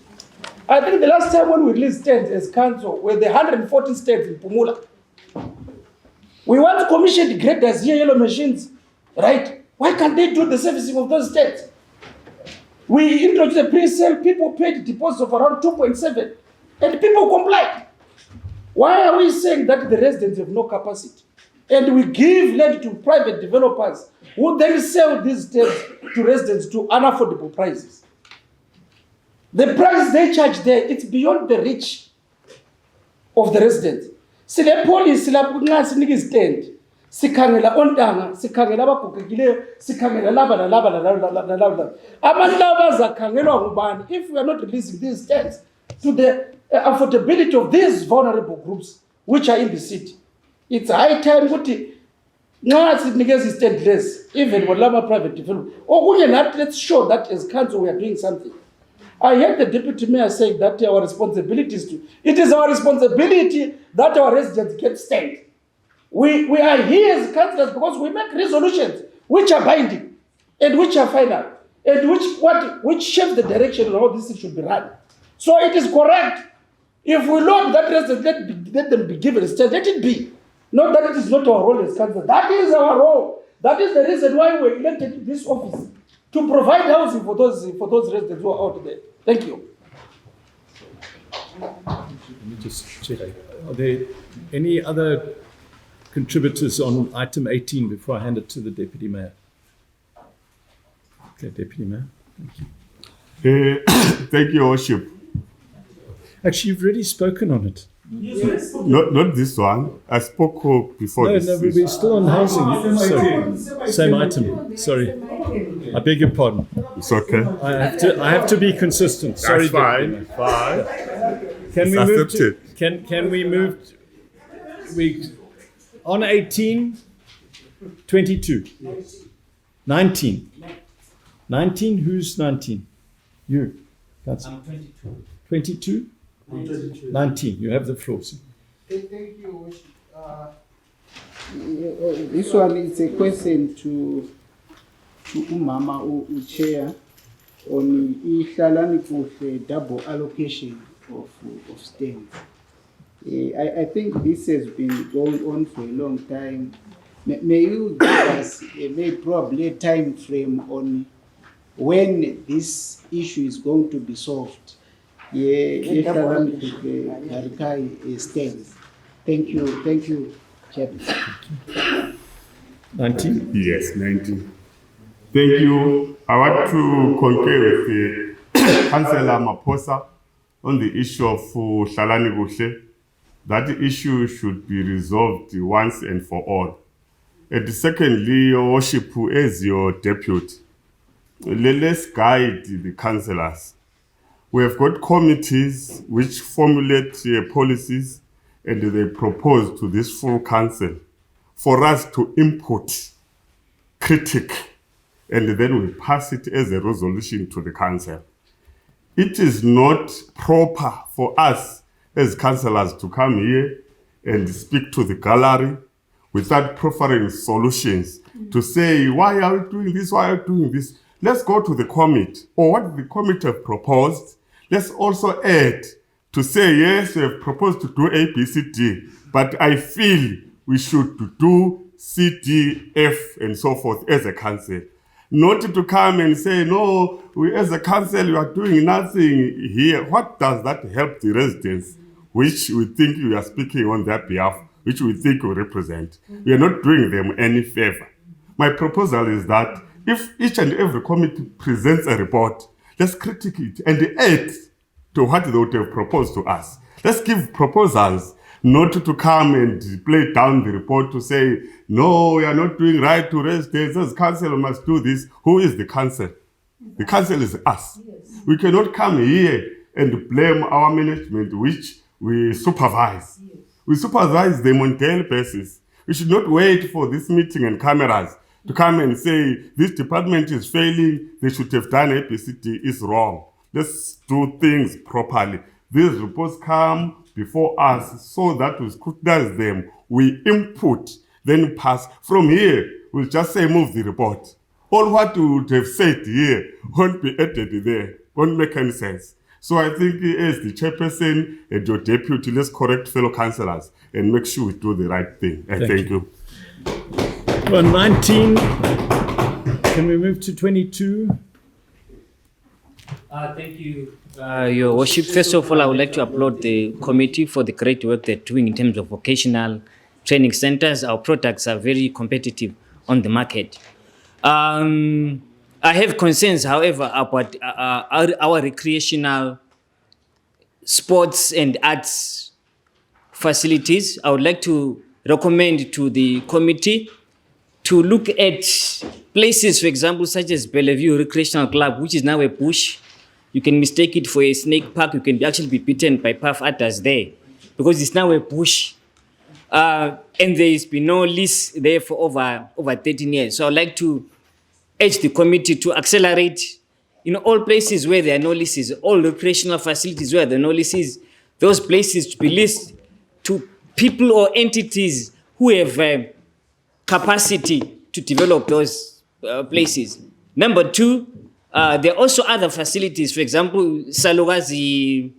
I think the last time when we released stands as council were the 114 stands in Pumula. We once commissioned graders here, yellow machines, right? Why can't they do the servicing of those stands? We introduced a pre-sale, people paid deposits of around 2.7, and people complied. Why are we saying that the residents have no capacity? And we give land to private developers who then sell these stands to residents to unaffordable prices. The price they charge there, it's beyond the reach of the residents. Sile policy lapho nxa sinika istand, sikhangela ontanga, sikhangela abagogekileyo, sikhangela laba nalaba nalaba. Abantu laba bazakhangelwa ngubani if we are not releasing these stands to the affordability of these vulnerable groups which are in the city. It's high time ukuthi nxa sinikeza istand less, even for laba private development. Okunye nathi, let's show that as council we are doing something. I heard the deputy mayor saying that our responsibility is it is our responsibility that our residents get stand. We are here as councillors because we make resolutions which are binding and which are final and which shape the direction of how this thing should be run. So it is correct. If we love that resident, let them be given a stand. Let it be. Not that it is not our role as councillors. That is our role. That is the reason why we elected in this office, to provide housing for those residents who are out there. Thank you. Let me just check. Are there any other contributors on item 18 before I hand it to the Deputy Mayor? Okay, Deputy Mayor. Thank you. Thank you, Your Worship. Actually, you've already spoken on it. Yes. Not this one. I spoke before this. No, we're still on housing. Sorry. Same item. Sorry. I beg your pardon. It's okay. I have to be consistent. Sorry. That's fine. Fine. Can we move? We on 18, 22, 19. 19. Who's 19? You. That's I'm 22. 22. 19. You have the floor. Sir. Thank you, Worship. This one is a question to Umama Chair on Ihlalani Kuhle double allocation of stands. I think this has been going on for a long time. May you give us probably a time frame on when this issue is going to be solved? Stands. Thank you, Chairman. 19? Yes, 19. Thank you. I want to concur with Councillor Maposa on the issue of Hlalani Kuhle. That issue should be resolved once and for all. And secondly, Your Worship, as your deputy, let's guide the councillors. We have got committees which formulate policies and they propose to this full council for us to input, critique, and then we pass it as a resolution to the council. It is not proper for us as councillors to come here and speak to the gallery without proffering solutions to say, why are we doing this, why are we doing this? Let's go to the committee, or what the committee have proposed. Let's also add to say, yes, we have proposed to do A, B, C, D, but I feel we should do C, D, F, and so forth as a council. Not to come and say, no, we as a council, we are doing nothing here. What does that help the residents, which we think we are speaking on their behalf, which we think we represent? We are not doing them any favor. My proposal is that if each and every committee presents a report, let's critique it and add to what they would have proposed to us. Let's give proposals, not to come and play down the report to say, no, we are not doing right to raise days. As council must do this. Who is the council? The council is us. We cannot come here and blame our management, which we supervise. We supervise them on daily basis. We should not wait for this meeting and cameras to come and say, this department is failing, they should have done ABCD, is wrong. Let's do things properly. These reports come before us so that we scrutinize them, we input, then pass. From here, we'll just say move the report. All what we would have said here won't be added there, won't make any sense. So I think as the chairperson and your deputy, let's correct fellow councillors and make sure we do the right thing. Thank you. Well, 19, can we move to 22? Thank you, Your Worship. First of all, I would like to applaud the committee for the great work they're doing in terms of vocational training centers. Our products are very competitive on the market. I have concerns, however, about our recreational sports and arts facilities. I would like to recommend to the committee to look at places, for example, such as Bellevue Recreational Club, which is now a bush. You can mistake it for a snake park. You can actually be bitten by puff adders there because it's now a bush. And there's been no lease there for over 13 years. So I'd like to urge the committee to accelerate in all places where there are no leases, all recreational facilities where there are no leases, those places to be leased to people or entities who have capacity to develop those places. Number two, there are also other facilities. For example, Salugazi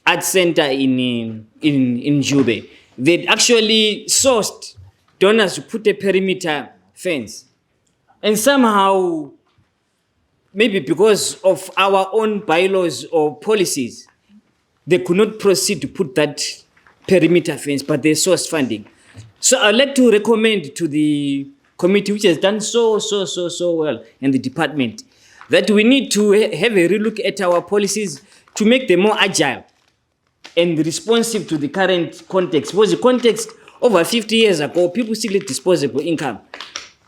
Art Center in Jube. They actually sourced donors to put a perimeter fence. And somehow, maybe because of our own bylaws or policies, they could not proceed to put that perimeter fence, but they sourced funding. So I'd like to recommend to the committee, which has done so well, and the department, that we need to have a relook at our policies to make them more agile and responsive to the current context. Because the context over 50 years ago, people still had disposable income.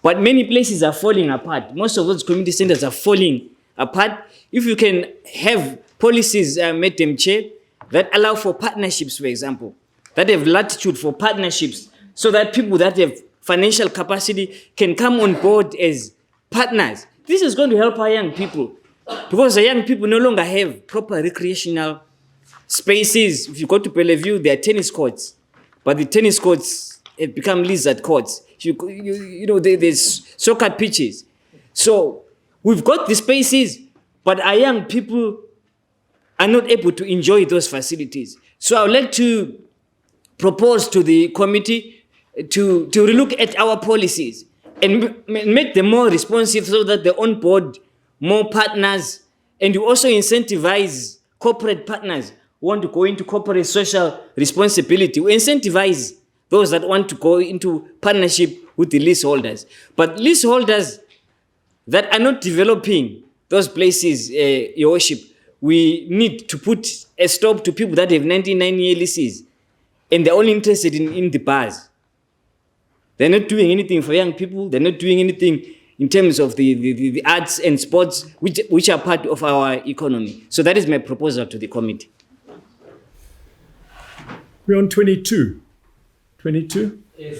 But many places are falling apart. Most of those community centers are falling apart. If you can have policies, Madam Chair, that allow for partnerships, for example, that have latitude for partnerships, so that people that have financial capacity can come on board as partners. This is going to help our young people, because the young people no longer have proper recreational spaces. If you go to Bellevue, there are tennis courts, but the tennis courts have become lizard courts. You know, there's soccer pitches. So we've got the spaces, but our young people are not able to enjoy those facilities. So I would like to propose to the committee to relook at our policies and make them more responsive so that they onboard more partners, and you also incentivize corporate partners who want to go into corporate social responsibility. We incentivize those that want to go into partnership with the leaseholders. But leaseholders that are not developing those places, Your Worship, we need to put a stop to people that have 99-year leases and they're only interested in the bars. They're not doing anything for young people. They're not doing anything in terms of the arts and sports, which are part of our economy. So that is my proposal to the committee. We're on 22. 22? Yes,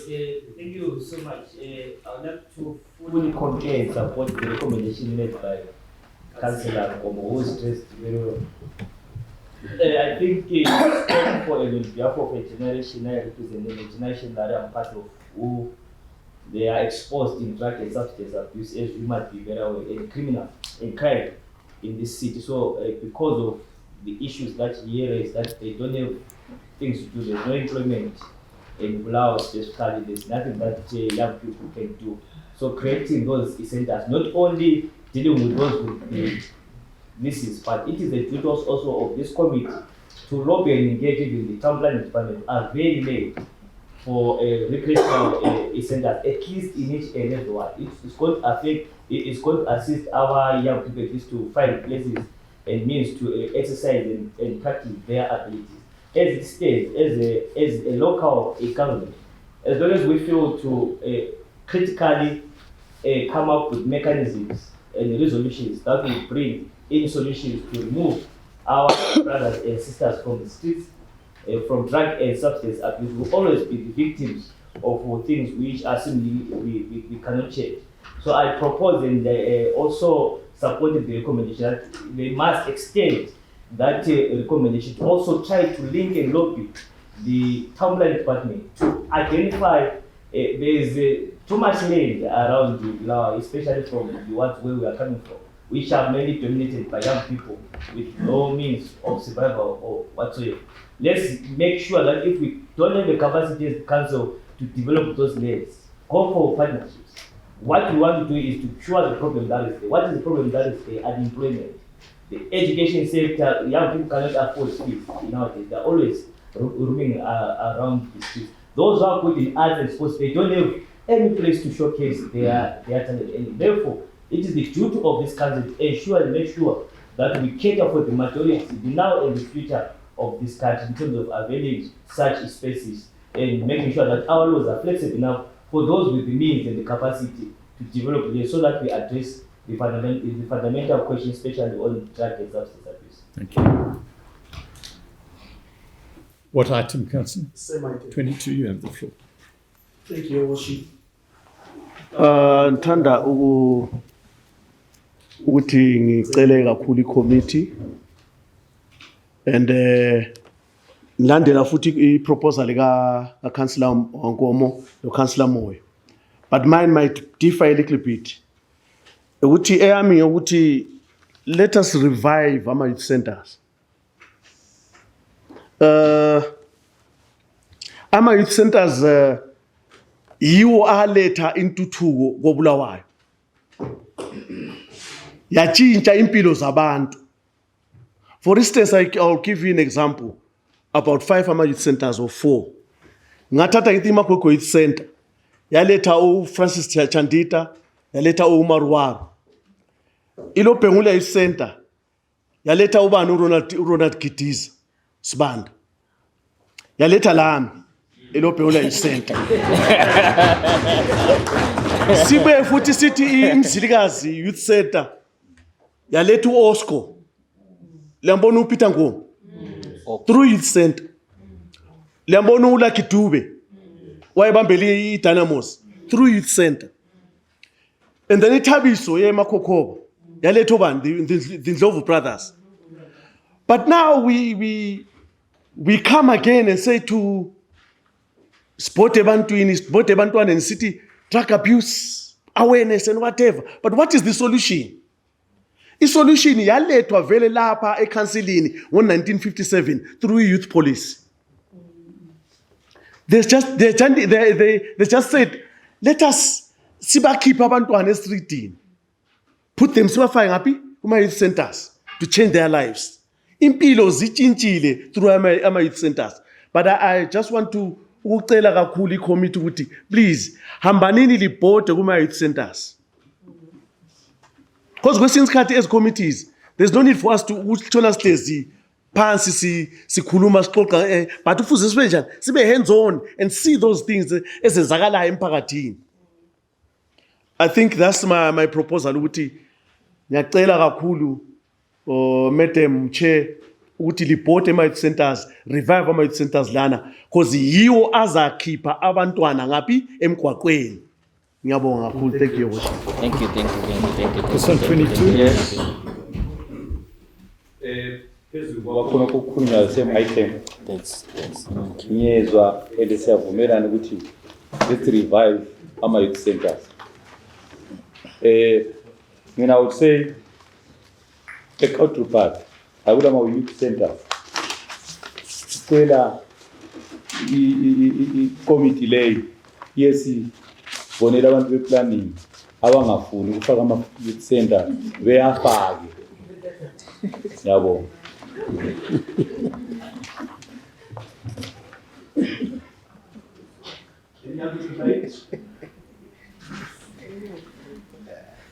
thank you so much. I would like to fully concur and support the recommendation made by Councillor Komo, who stressed very well. I think it's for on behalf of a generation I represent, a generation that I'm part of, who they are exposed in drug and substance abuse, as we might be very aware, and criminal and crime in this city. So because of the issues that he raised, that they don't have things to do, there's no employment in Bulawayo especially, there's nothing that young people can do. So creating those centers, not only dealing with those with the leases, but it is the duty also of this committee to lobby and engage in the town planning department are very late for recreational centers, at least in each area. It's going to affect, it's going to assist our young people to find places and means to exercise and practice their abilities. as it stands, as a local government, as long as we feel to critically come up with mechanisms and resolutions that will bring in solutions to remove our brothers and sisters from the streets, from drug and substance abuse, will always be the victims of things which are seemingly we cannot change. So I propose and also supported the recommendation that they must extend that recommendation to also try to link and lobby the town planning department to identify there is too much land around Bulawayo, especially from the ones where we are coming from, which are mainly dominated by young people with no means of survival or whatsoever. Let's make sure that if we don't have the capacity as the council to develop those lands, go for partnerships. What we want to do is to cure the problem that is there. What is the problem that is there? Unemployment. The education sector, young people cannot afford skills nowadays. They're always roaming around the streets. Those who are good in arts and sports, they don't have any place to showcase their talent. And therefore, it is the duty of this country to ensure and make sure that we cater for the majority, the now and the future of this country in terms of availing such spaces and making sure that our laws are flexible enough for those with the means and the capacity to develop this so that we address the fundamental question, especially on drug and substance abuse. Thank you. What item, Councillor? Same item. 22, you have the floor. Thank you, Your Worship. Ngithanda ukuthi ngicele kakhulu i-committee and ngilandela futhi i-proposal ka Councillor Nkomo no Councillor Moyo, but mine might differ a little bit. Ukuthi eyami ukuthi let us revive our youth centers. Ama youth centers yiwo aletha intuthuko koBulawayo. Yatshintsha impilo zabantu. For instance, I'll give you an example about 5 ama youth centers or 4. Ngathatha ngithi iMakwekwe Youth Center yaletha uFrancis Chandita, yaletha uMaruwaru. IloBhengula Youth Center yaletha ubani uRonald Gidiza Sibanda. Yaletha lami iloBhengula Youth Center. Sibe futhi sithi iMzilikazi Youth Center yaletha uOsco. Liyambona uPeter Ngomo through Youth Center. Liyambona uLucky Dube wayebambele iDynamos through Youth Center. And then iThabiso yeMakhokhoba yaletha ubani the Ndlovu brothers. But now we come again and say to support ebantwini and city drug abuse awareness and whatever. But what is the solution? I-solution yalethwa vele lapha eCouncilini ngo-1957 through youth policy. They just said, let us sibakhipha abantwana esitritini, put them sibafake ngaphi kuma-youth centers to change their lives. Impilo zitshintshile through ama-youth centers. But I just want to ukucela kakhulu i-committee ukuthi please hambanini libhode kuma-youth centers. Because kwesinye isikhathi as committees, there's no need for us to uthola sihlezi phansi sikhuluma sixoxa, but ufuze sibe njani sibe hands on and see those things ezenzakalayo emphakathini. I think that's my proposal ukuthi ngiyacela kakhulu Madam Chair ukuthi libhode ama-youth centers, revive ama-youth centers lana, because yiwo azakhipha abantwana ngaphi emgwaqweni. Ngiyabonga kakhulu. Thank you. Thank you. Question 22. Yes. Wakhona ukukhulunywa the same item. Ngiyezwa elisiyavumelana ukuthi let's revive ama youth centers. I would say take out to part. I would have a youth center. Sicela i-committee lay yes bonela abantu be-planning abangafuni ukufaka ama-youth center beyafake. Yabo.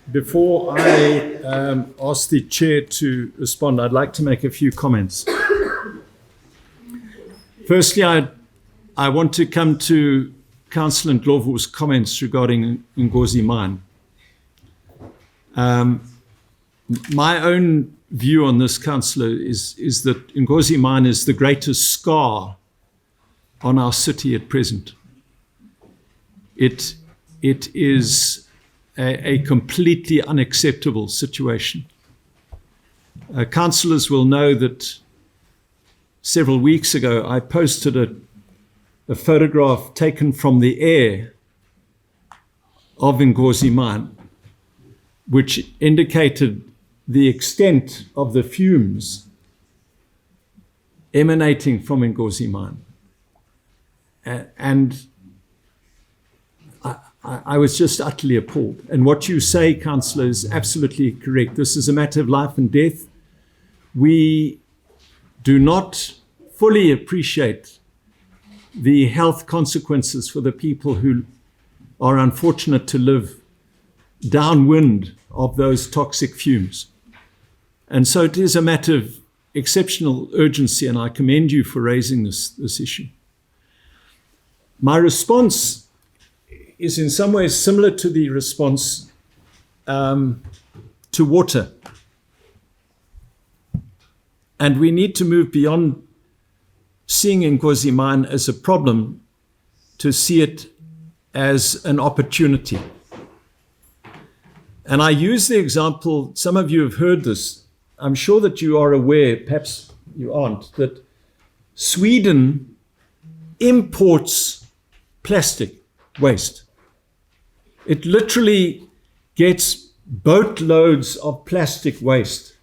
Before I ask the chair to respond, I'd like to make a few comments. Firstly, I want to come to Councillor Ndlovu's comments regarding Ngozi Mine. My own view on this, Councillor, is that Ngozi Mine is the greatest scar on our city at present. It is a completely unacceptable situation. Councillors will know that several weeks ago I posted a photograph taken from the air of Ngozi Mine, which indicated the extent of the fumes emanating from Ngozi Mine. And I was just utterly appalled. And what you say, Councillor, is absolutely correct. This is a matter of life and death. We do not fully appreciate the health consequences for the people who are unfortunate to live downwind of those toxic fumes. And so it is a matter of exceptional urgency, and I commend you for raising this issue. My response is in some ways similar to the response to water. And we need to move beyond seeing Ngozi Mine as a problem to see it as an opportunity. And I use the example, some of you have heard this, I'm sure that you are aware, perhaps you aren't, that Sweden imports plastic waste. It literally gets boatloads of plastic waste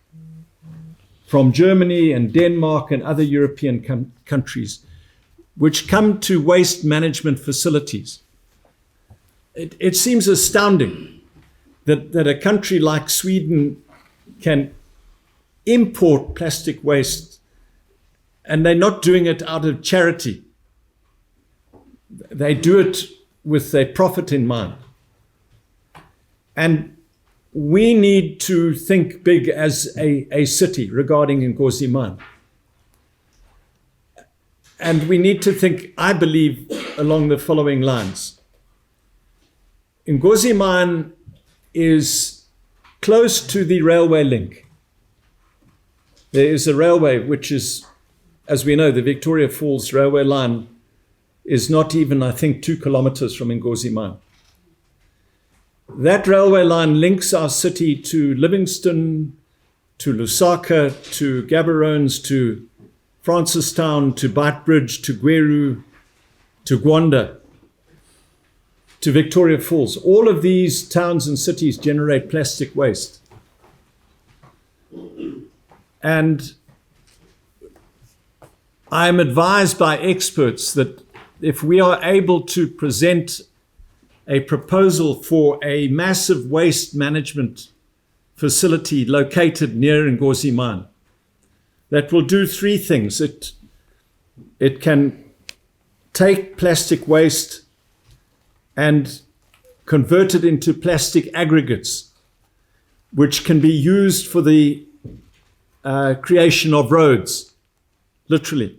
from Germany and Denmark and other European countries, which come to waste management facilities. It seems astounding that a country like Sweden can import plastic waste, and they're not doing it out of charity. They do it with a profit in mind. And we need to think big as a city regarding Ngozi Mine. And we need to think, I believe, along the following lines. Ngozi Mine is close to the railway link. There is a railway which is, as we know, the Victoria Falls railway line is not even, I think, 2 kilometers from Ngozi Mine. That railway line links our city to Livingston, to Lusaka, to Gaborone, to Francistown, to Beitbridge, to Gweru, to Gwanda, to Victoria Falls. All of these towns and cities generate plastic waste. And I am advised by experts that if we are able to present a proposal for a massive waste management facility located near Ngozi Mine, that will do 3 things. It can take plastic waste and convert it into plastic aggregates, which can be used for the creation of roads, literally.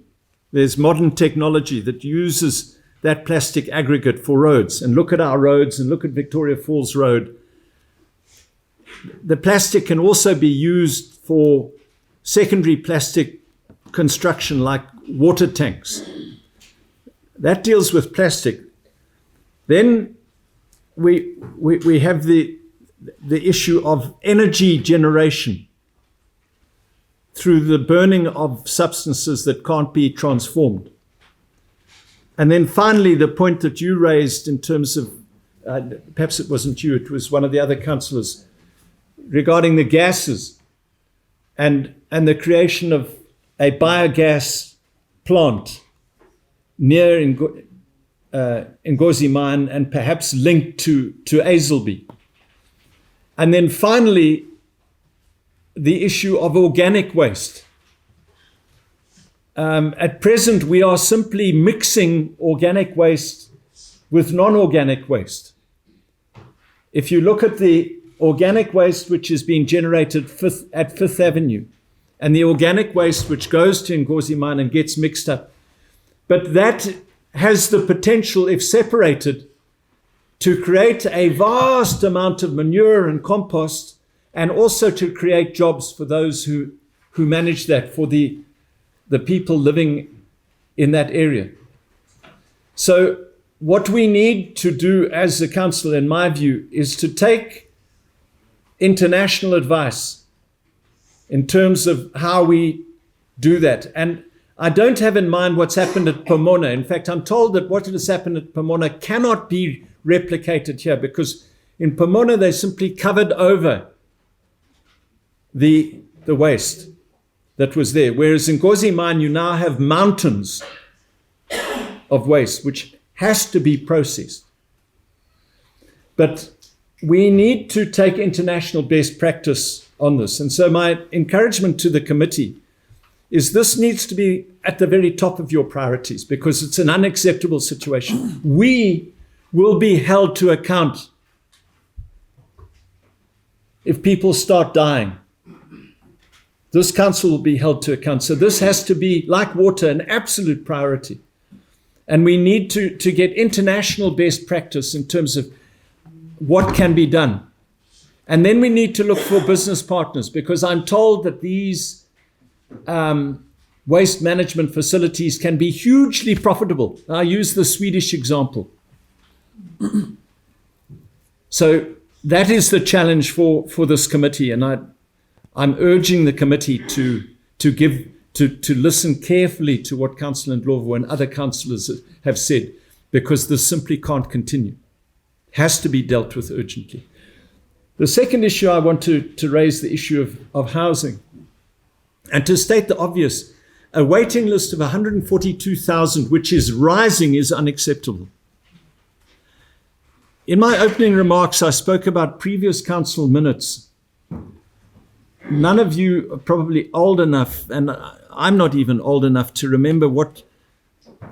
There's modern technology that uses that plastic aggregate for roads. And look at our roads and look at Victoria Falls Road. The plastic can also be used for secondary plastic construction like water tanks. That deals with plastic. Then we have the issue of energy generation through the burning of substances that can't be transformed. And then finally, the point that you raised in terms of, perhaps it wasn't you, it was one of the other councillors, regarding the gases and the creation of a biogas plant near Ngozi Mine and perhaps linked to Hazelby. And then finally, the issue of organic waste. At present, we are simply mixing organic waste with non-organic waste. If you look at the organic waste which is being generated at 5th Avenue and the organic waste which goes to Ngozi Mine and gets mixed up, But that has the potential, if separated, to create a vast amount of manure and compost, and also to create jobs for those who manage that, for the people living in that area. So what we need to do as a council, in my view, is to take international advice in terms of how we do that. And I don't have in mind what's happened at Pomona. In fact, I'm told that what has happened at Pomona cannot be replicated here, because in Pomona they simply covered over the waste that was there. Whereas in Gozi Mine, you now have mountains of waste, which has to be processed. But we need to take international best practice on this. And so my encouragement to the committee is this needs to be at the very top of your priorities, because it's an unacceptable situation. We will be held to account if people start dying. This council will be held to account. So this has to be, like water, an absolute priority. And we need to get international best practice in terms of what can be done. And then we need to look for business partners, because I'm told that these waste management facilities can be hugely profitable. I use the Swedish example. So that is the challenge for this committee, and I'm urging the committee to listen carefully to what Councillor Ndlovu and other councillors have said, because this simply can't continue. It has to be dealt with urgently. The second issue I want to raise, the issue of housing. And to state the obvious, a waiting list of 142,000, which is rising, is unacceptable. In my opening remarks, I spoke about previous council minutes. None of you are probably old enough, and I'm not even old enough to remember what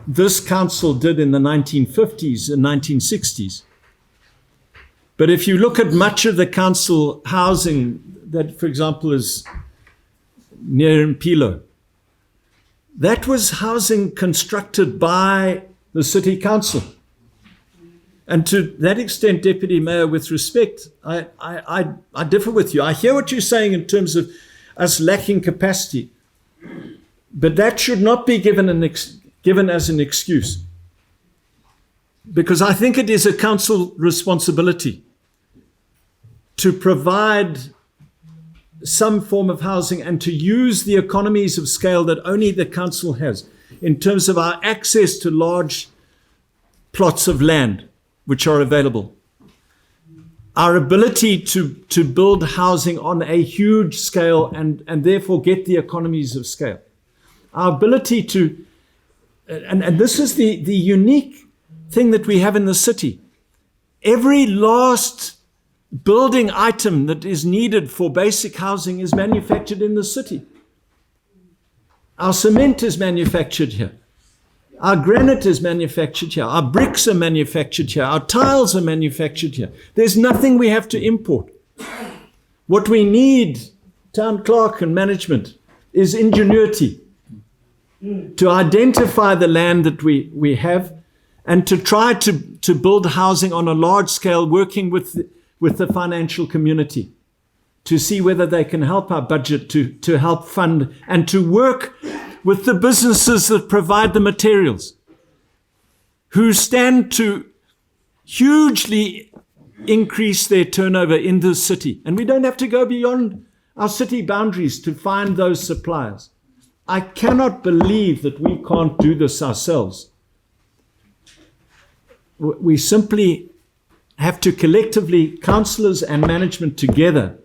this council did in the 1950s and 1960s. But if you look at much of the council housing that, for example, is near Mpilo, that was housing constructed by the city council. And to that extent, Deputy Mayor, with respect, I differ with you. I hear what you're saying in terms of us lacking capacity, but that should not be given as an excuse, because I think it is a council responsibility to provide some form of housing and to use the economies of scale that only the council has in terms of our access to large plots of land which are available. Our ability to build housing on a huge scale and therefore get the economies of scale. Our ability to, and this is the unique thing that we have in the city. Every last building item that is needed for basic housing is manufactured in the city. Our cement is manufactured here. Our granite is manufactured here. Our bricks are manufactured here. Our tiles are manufactured here. There's nothing we have to import. What we need, town clerk and management, is ingenuity to identify the land that we have and to try to build housing on a large scale, working with the financial community to see whether they can help our budget to help fund and to work with the businesses that provide the materials, who stand to hugely increase their turnover in this city. And we don't have to go beyond our city boundaries to find those suppliers. I cannot believe that we can't do this ourselves. We simply have to collectively, councillors and management together,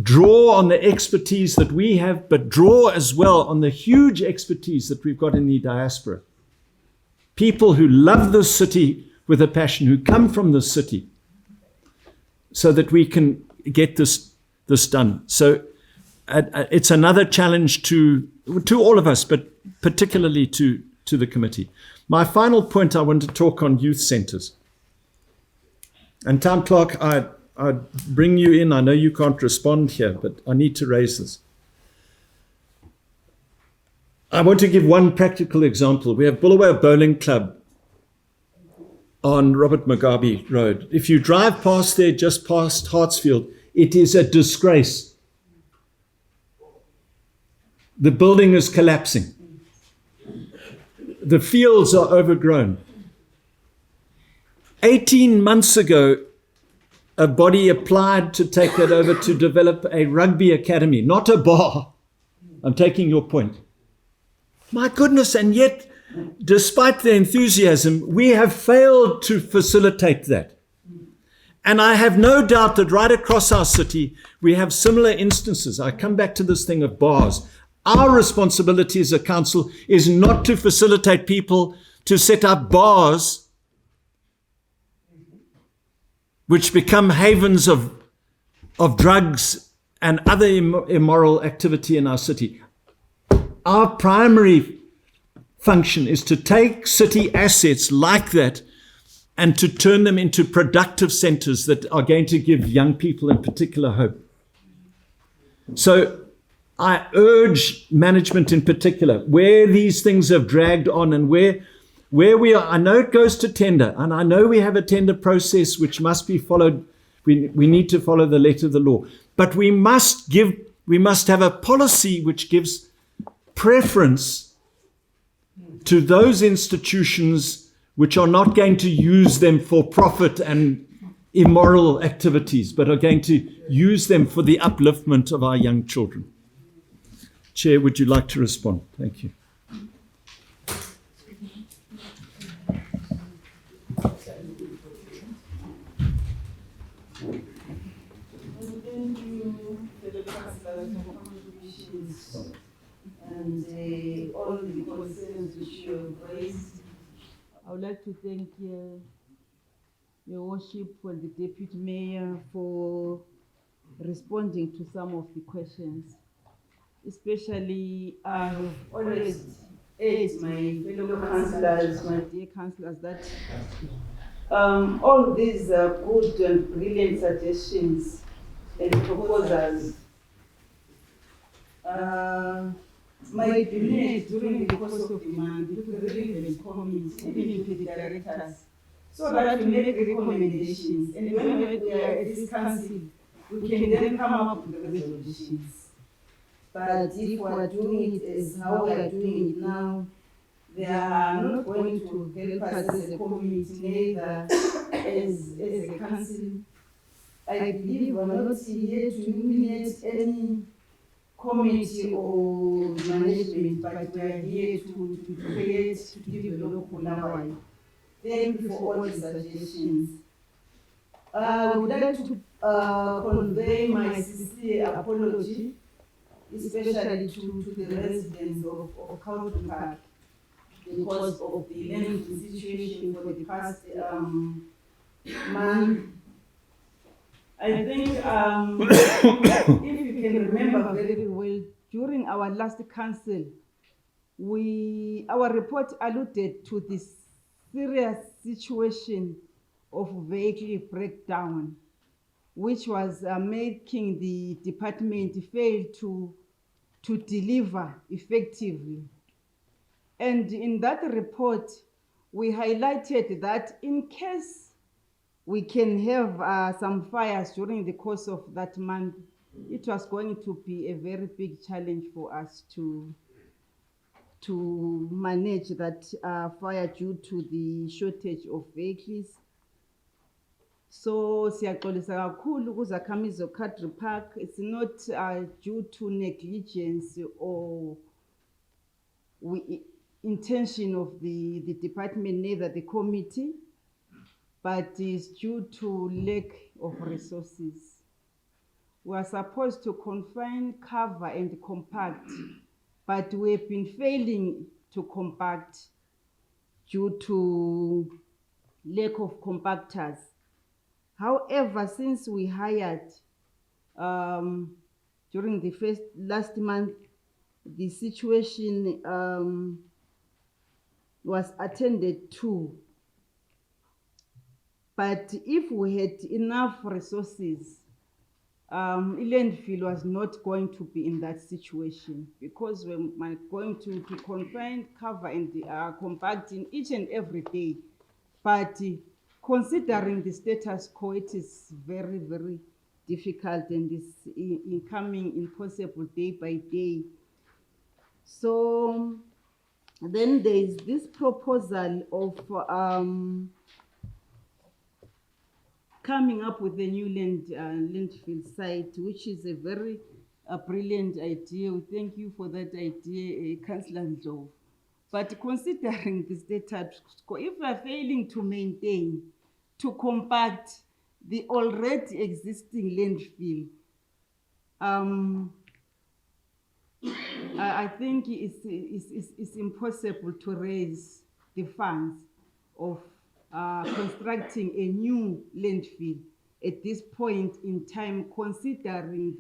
draw on the expertise that we have, but draw as well on the huge expertise that we've got in the diaspora. People who love this city with a passion, who come from this city, so that we can get this done. So it's another challenge to all of us, but particularly to the committee. My final point, I want to talk on youth centres. And Town Clerk, I'd bring you in. I know you can't respond here, but I need to raise this. I want to give one practical example. We have Bulawayo Bowling Club on Robert Mugabe Road. If you drive past there, just past Hartsfield, it is a disgrace. The building is collapsing. The fields are overgrown. 18 months ago, a body applied to take that over to develop a rugby academy, not a bar. I'm taking your point. My goodness, and yet, despite the enthusiasm, we have failed to facilitate that. And I have no doubt that right across our city, we have similar instances. I come back to this thing of bars. Our responsibility as a council is not to facilitate people to set up bars which become havens of drugs and other immoral activity in our city. Our primary function is to take city assets like that and to turn them into productive centers that are going to give young people in particular hope. So I urge management in particular, where these things have dragged on and where we are, I know it goes to tender, and I know we have a tender process which must be followed. We need to follow the letter of the law, but we must have a policy which gives preference to those institutions which are not going to use them for profit and immoral activities, but are going to use them for the upliftment of our young children. Chair, would you like to respond? Thank you. And all the concerns which you have raised. I would like to thank Your Worship and the Deputy Mayor for responding to some of the questions. Especially, I've always urged my fellow councillors, my dear councillors, that all these good and brilliant suggestions and proposals might be made during the course of the month with the relevant committees, even with the directors, so that we make recommendations. And when we are at this council, we can then come up with resolutions. But if we are doing it as how we are doing it now, they are not going to help us as a community, neither as a council. I believe we are not here to humiliate any committee or management, but we are here to create, to develop Bulawayo. Thank you for all the suggestions. I would like to convey my sincere apology, especially to the residents of Council Park, because of the lengthy situation for the past month. I think if you can remember very well, during our last council, our report alluded to this serious situation of vehicle breakdown, which was making the department fail to deliver effectively. And in that report, we highlighted that in case we can have some fires during the course of that month, it was going to be a very big challenge for us to manage that fire due to the shortage of vehicles. So siyaxolisa kakhulu kuzakhamizi of Country Park. It's not due to negligence or intention of the department, neither the committee, but is due to lack of resources. We are supposed to confine, cover, and compact, but we have been failing to compact due to lack of compactors. However, since we hired during the last month, the situation was attended to. But if we had enough resources, landfill was not going to be in that situation because we're going to confine, cover, and compacting each and every day. But considering the status quo, it is very, very difficult and is becoming impossible day by day. So then there is this proposal of coming up with a new landfill site, which is a very brilliant idea. We thank you for that idea, Councillor Ndlovu. But considering the status quo, if we are failing to maintain, to compact the already existing landfill, I think it's impossible to raise the funds of constructing a new landfill at this point in time, considering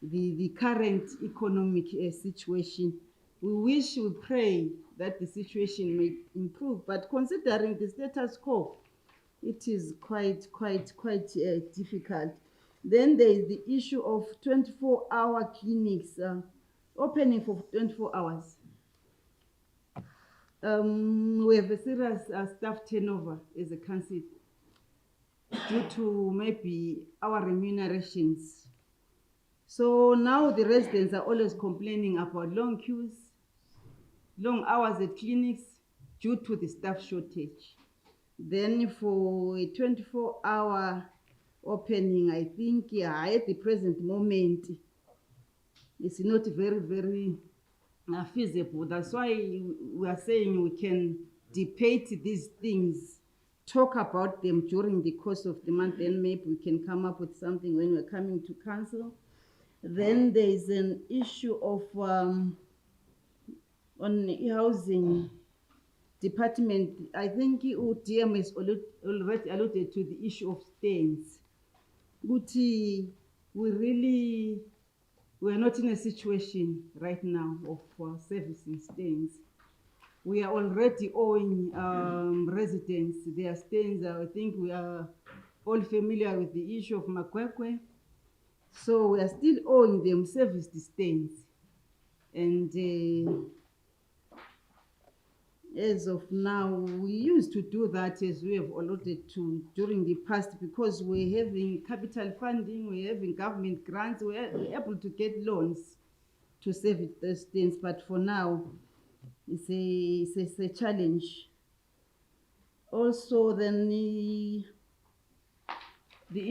the current economic situation. We wish, we pray that the situation may improve, but considering the status quo, it is quite difficult. Then there is the issue of 24-hour clinics, opening for 24 hours. We have a serious staff turnover as a council due to maybe our remunerations. So now the residents are always complaining about long queues, long hours at clinics due to the staff shortage. Then for a 24-hour opening, I think at the present moment, it's not very feasible. That's why we are saying we can debate these things, talk about them during the course of the month, then maybe we can come up with something when we're coming to council. Then there is an issue of on the housing department. I think DM has already alluded to the issue of stains. Guti, we are not in a situation right now of servicing stains. We are already owing residents their stains. I think we are all familiar with the issue of Makwekwe. So we are still owing them service stains. And as of now, we used to do that, as we have alluded to during the past, because we're having capital funding, we're having government grants, we're able to get loans to service those things. But for now, it's a challenge. Also, then the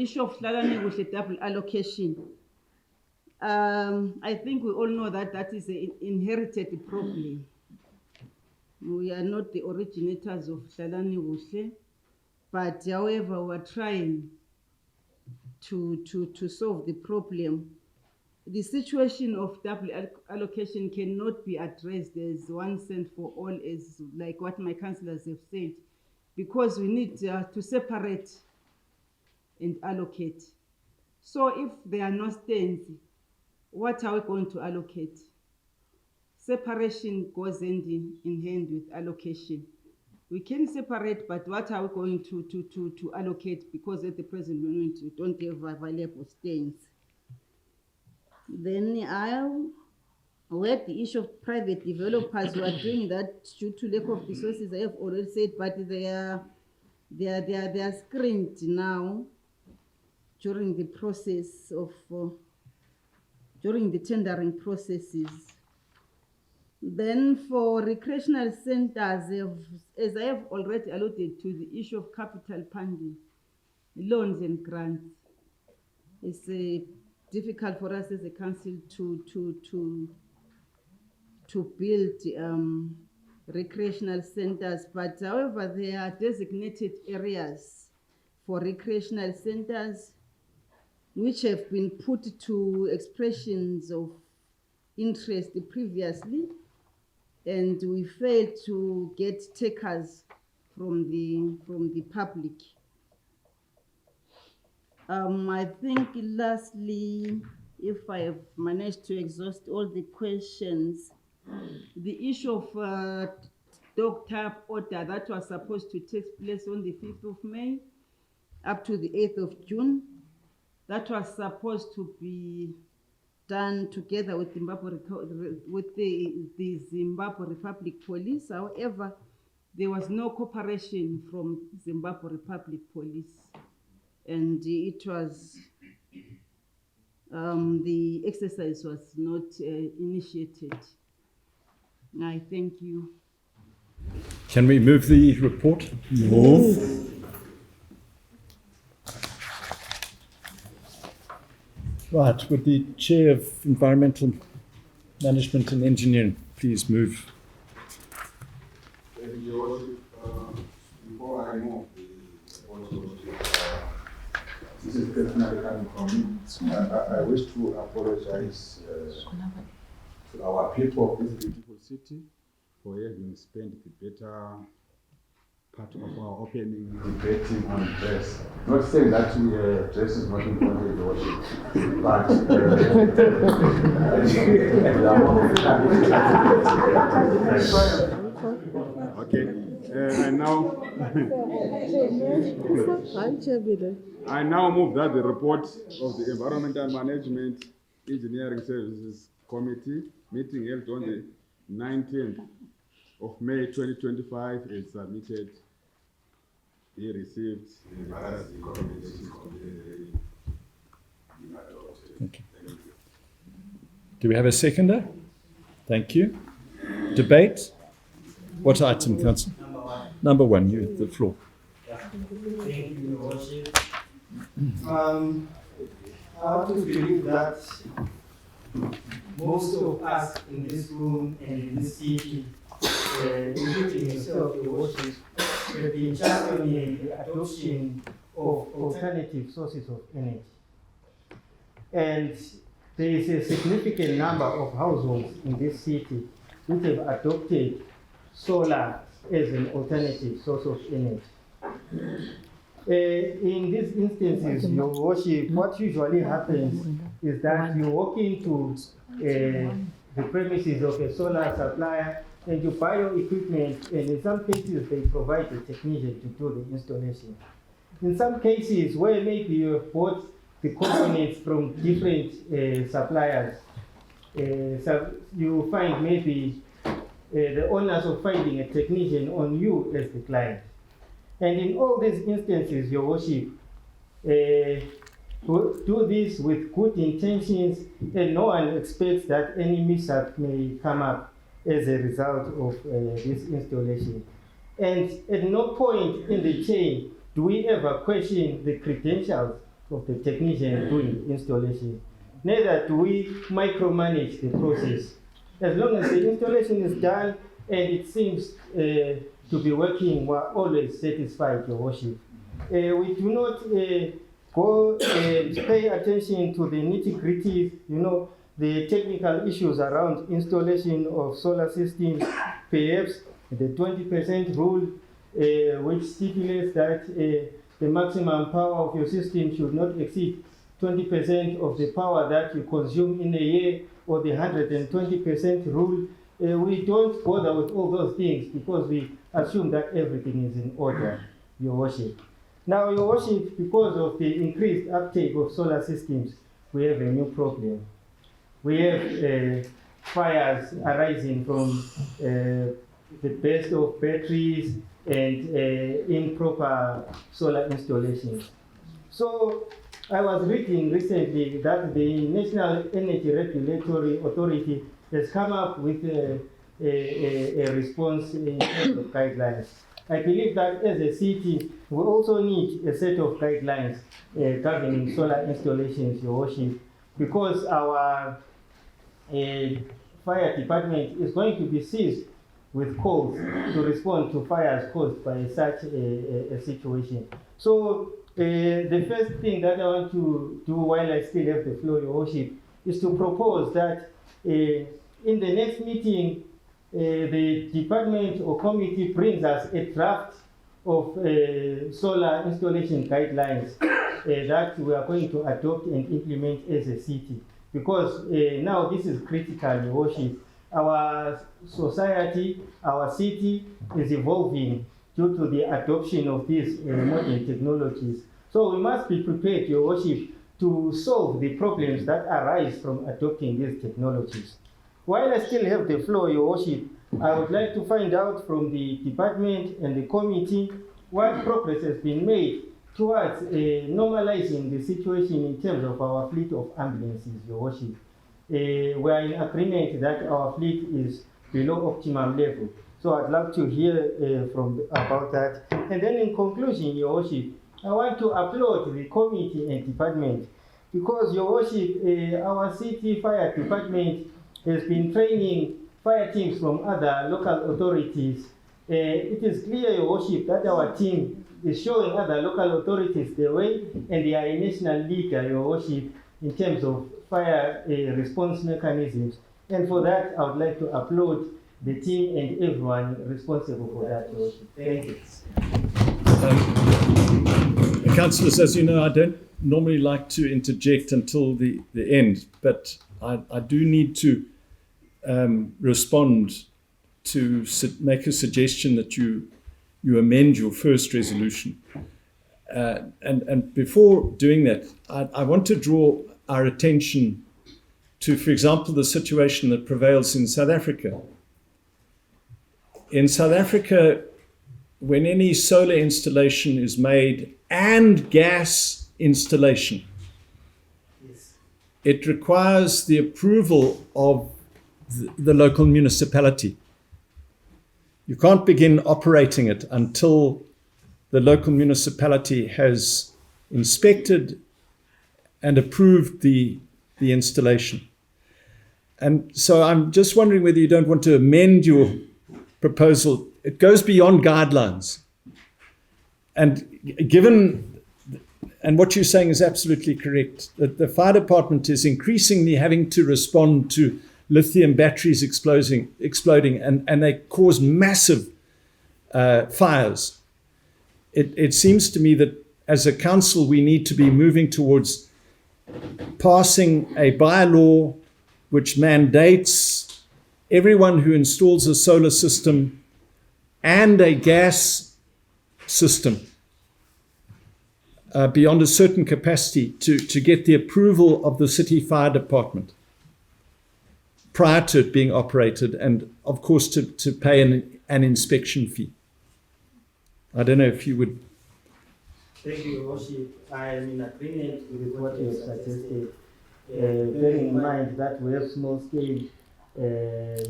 issue of Hlalane with the double allocation. I think we all know that that is an inherited problem. We are not the originators of Hlalane Wuhle, but however, we are trying to solve the problem. The situation of double allocation cannot be addressed as one cent for all, as like what my councillors have said, because we need to separate and allocate. So if there are no stands, what are we going to allocate? Separation goes hand in hand with allocation. We can separate, but what are we going to allocate? Because at the present moment, we don't have available stands. Then we had the issue of private developers who are doing that due to lack of resources, I have already said, but they are screened now during the process of, during the tendering processes. Then for recreational centers, as I have already alluded to, the issue of capital funding, loans and grants, it's difficult for us as a council to build recreational centers. But however, there are designated areas for recreational centers which have been put to expressions of interest previously, and we failed to get takers from the public. I think lastly, if I have managed to exhaust all the questions, the issue of dog tap order that was supposed to take place on the 5th of May up to the 8th of June. that was supposed to be done together with the Zimbabwe Republic Police. However, there was no cooperation from Zimbabwe Republic Police, and it was the exercise was not initiated. I thank you. Can we move the report? Move. Right, would the Chair of Environmental Management and Engineering please move? Your Worship, before I move this is personally coming from me. I wish to apologize to our people of this beautiful city for having spent the better part of our opening debating on dress. Not saying that dress is not important, Your Worship, but okay. I now move that the report of the Environmental Management Engineering Services Committee meeting held on the 19th of May 2025 is submitted. He received the various recommendations completed. Thank you. Do we have a seconder? Thank you. Debate? What item, Councillor? Number one, you have the floor. Thank you, Your Worship. I want to believe that most of us in this room and in this city, including yourself, Your Worship, have been championing the adoption of alternative sources of energy. And there is a significant number of households in this city which have adopted solar as an alternative source of energy. In these instances, Your Worship, what usually happens is that you walk into the premises of a solar supplier and you buy your equipment, and in some cases they provide a technician to do the installation. In some cases where maybe you have bought the components from different suppliers, so you find maybe the onus of finding a technician on you as the client. And in all these instances, Your Worship, do this with good intentions, and no one expects that any mishap may come up as a result of this installation. And at no point in the chain do we ever question the credentials of the technician doing the installation. Neither do we micromanage the process. As long as the installation is done and it seems to be working, we're always satisfied, Your Worship. We do not go and pay attention to the nitty-gritties, the technical issues around installation of solar systems, perhaps the 20% rule, which stipulates that the maximum power of your system should not exceed 20% of the power that you consume in a year, or the 120% rule. We don't bother with all those things because we assume that everything is in order, Your Worship. Now, Your Worship, because of the increased uptake of solar systems, we have a new problem. We have fires arising from the best of batteries and improper solar installations. So I was reading recently that the National Energy Regulatory Authority has come up with a response in terms of guidelines. I believe that as a city, we also need a set of guidelines governing solar installations, Your Worship, because our fire department is going to be seized with calls to respond to fires caused by such a situation. So the first thing that I want to do while I still have the floor, Your Worship, is to propose that in the next meeting, the department or committee brings us a draft of solar installation guidelines that we are going to adopt and implement as a city. Because now this is critical, Your Worship. Our society, our city is evolving due to the adoption of these modern technologies. So we must be prepared, Your Worship, to solve the problems that arise from adopting these technologies. While I still have the floor, Your Worship, I would like to find out from the department and the committee what progress has been made towards normalizing the situation in terms of our fleet of ambulances, Your Worship. We are in agreement that our fleet is below optimum level. So I'd love to hear about that. And then in conclusion, Your Worship, I want to applaud the committee and department because, Your Worship, our city fire department has been training fire teams from other local authorities. It is clear, Your Worship, that our team is showing other local authorities the way, and they are a national leader, Your Worship, in terms of fire response mechanisms. And for that, I would like to applaud the team and everyone responsible for that, Your Worship. Thank you. Councillors, as you know, I don't normally like to interject until the end, but I do need to respond to make a suggestion that you amend your first resolution. And before doing that, I want to draw our attention to, for example, the situation that prevails in South Africa. In South Africa, when any solar installation is made and gas installation, it requires the approval of the local municipality. You can't begin operating it until the local municipality has inspected and approved the installation. And so I'm just wondering whether you don't want to amend your proposal. It goes beyond guidelines. And and what you're saying is absolutely correct, that the fire department is increasingly having to respond to lithium batteries exploding and they cause massive fires. It seems to me that as a council, we need to be moving towards passing a bylaw which mandates everyone who installs a solar system and a gas system beyond a certain capacity to get the approval of the city fire department prior to it being operated, and of course to pay an inspection fee. I don't know if you would. Thank you, Your Worship. I am in agreement with what you have suggested, bearing in mind that we have small-scale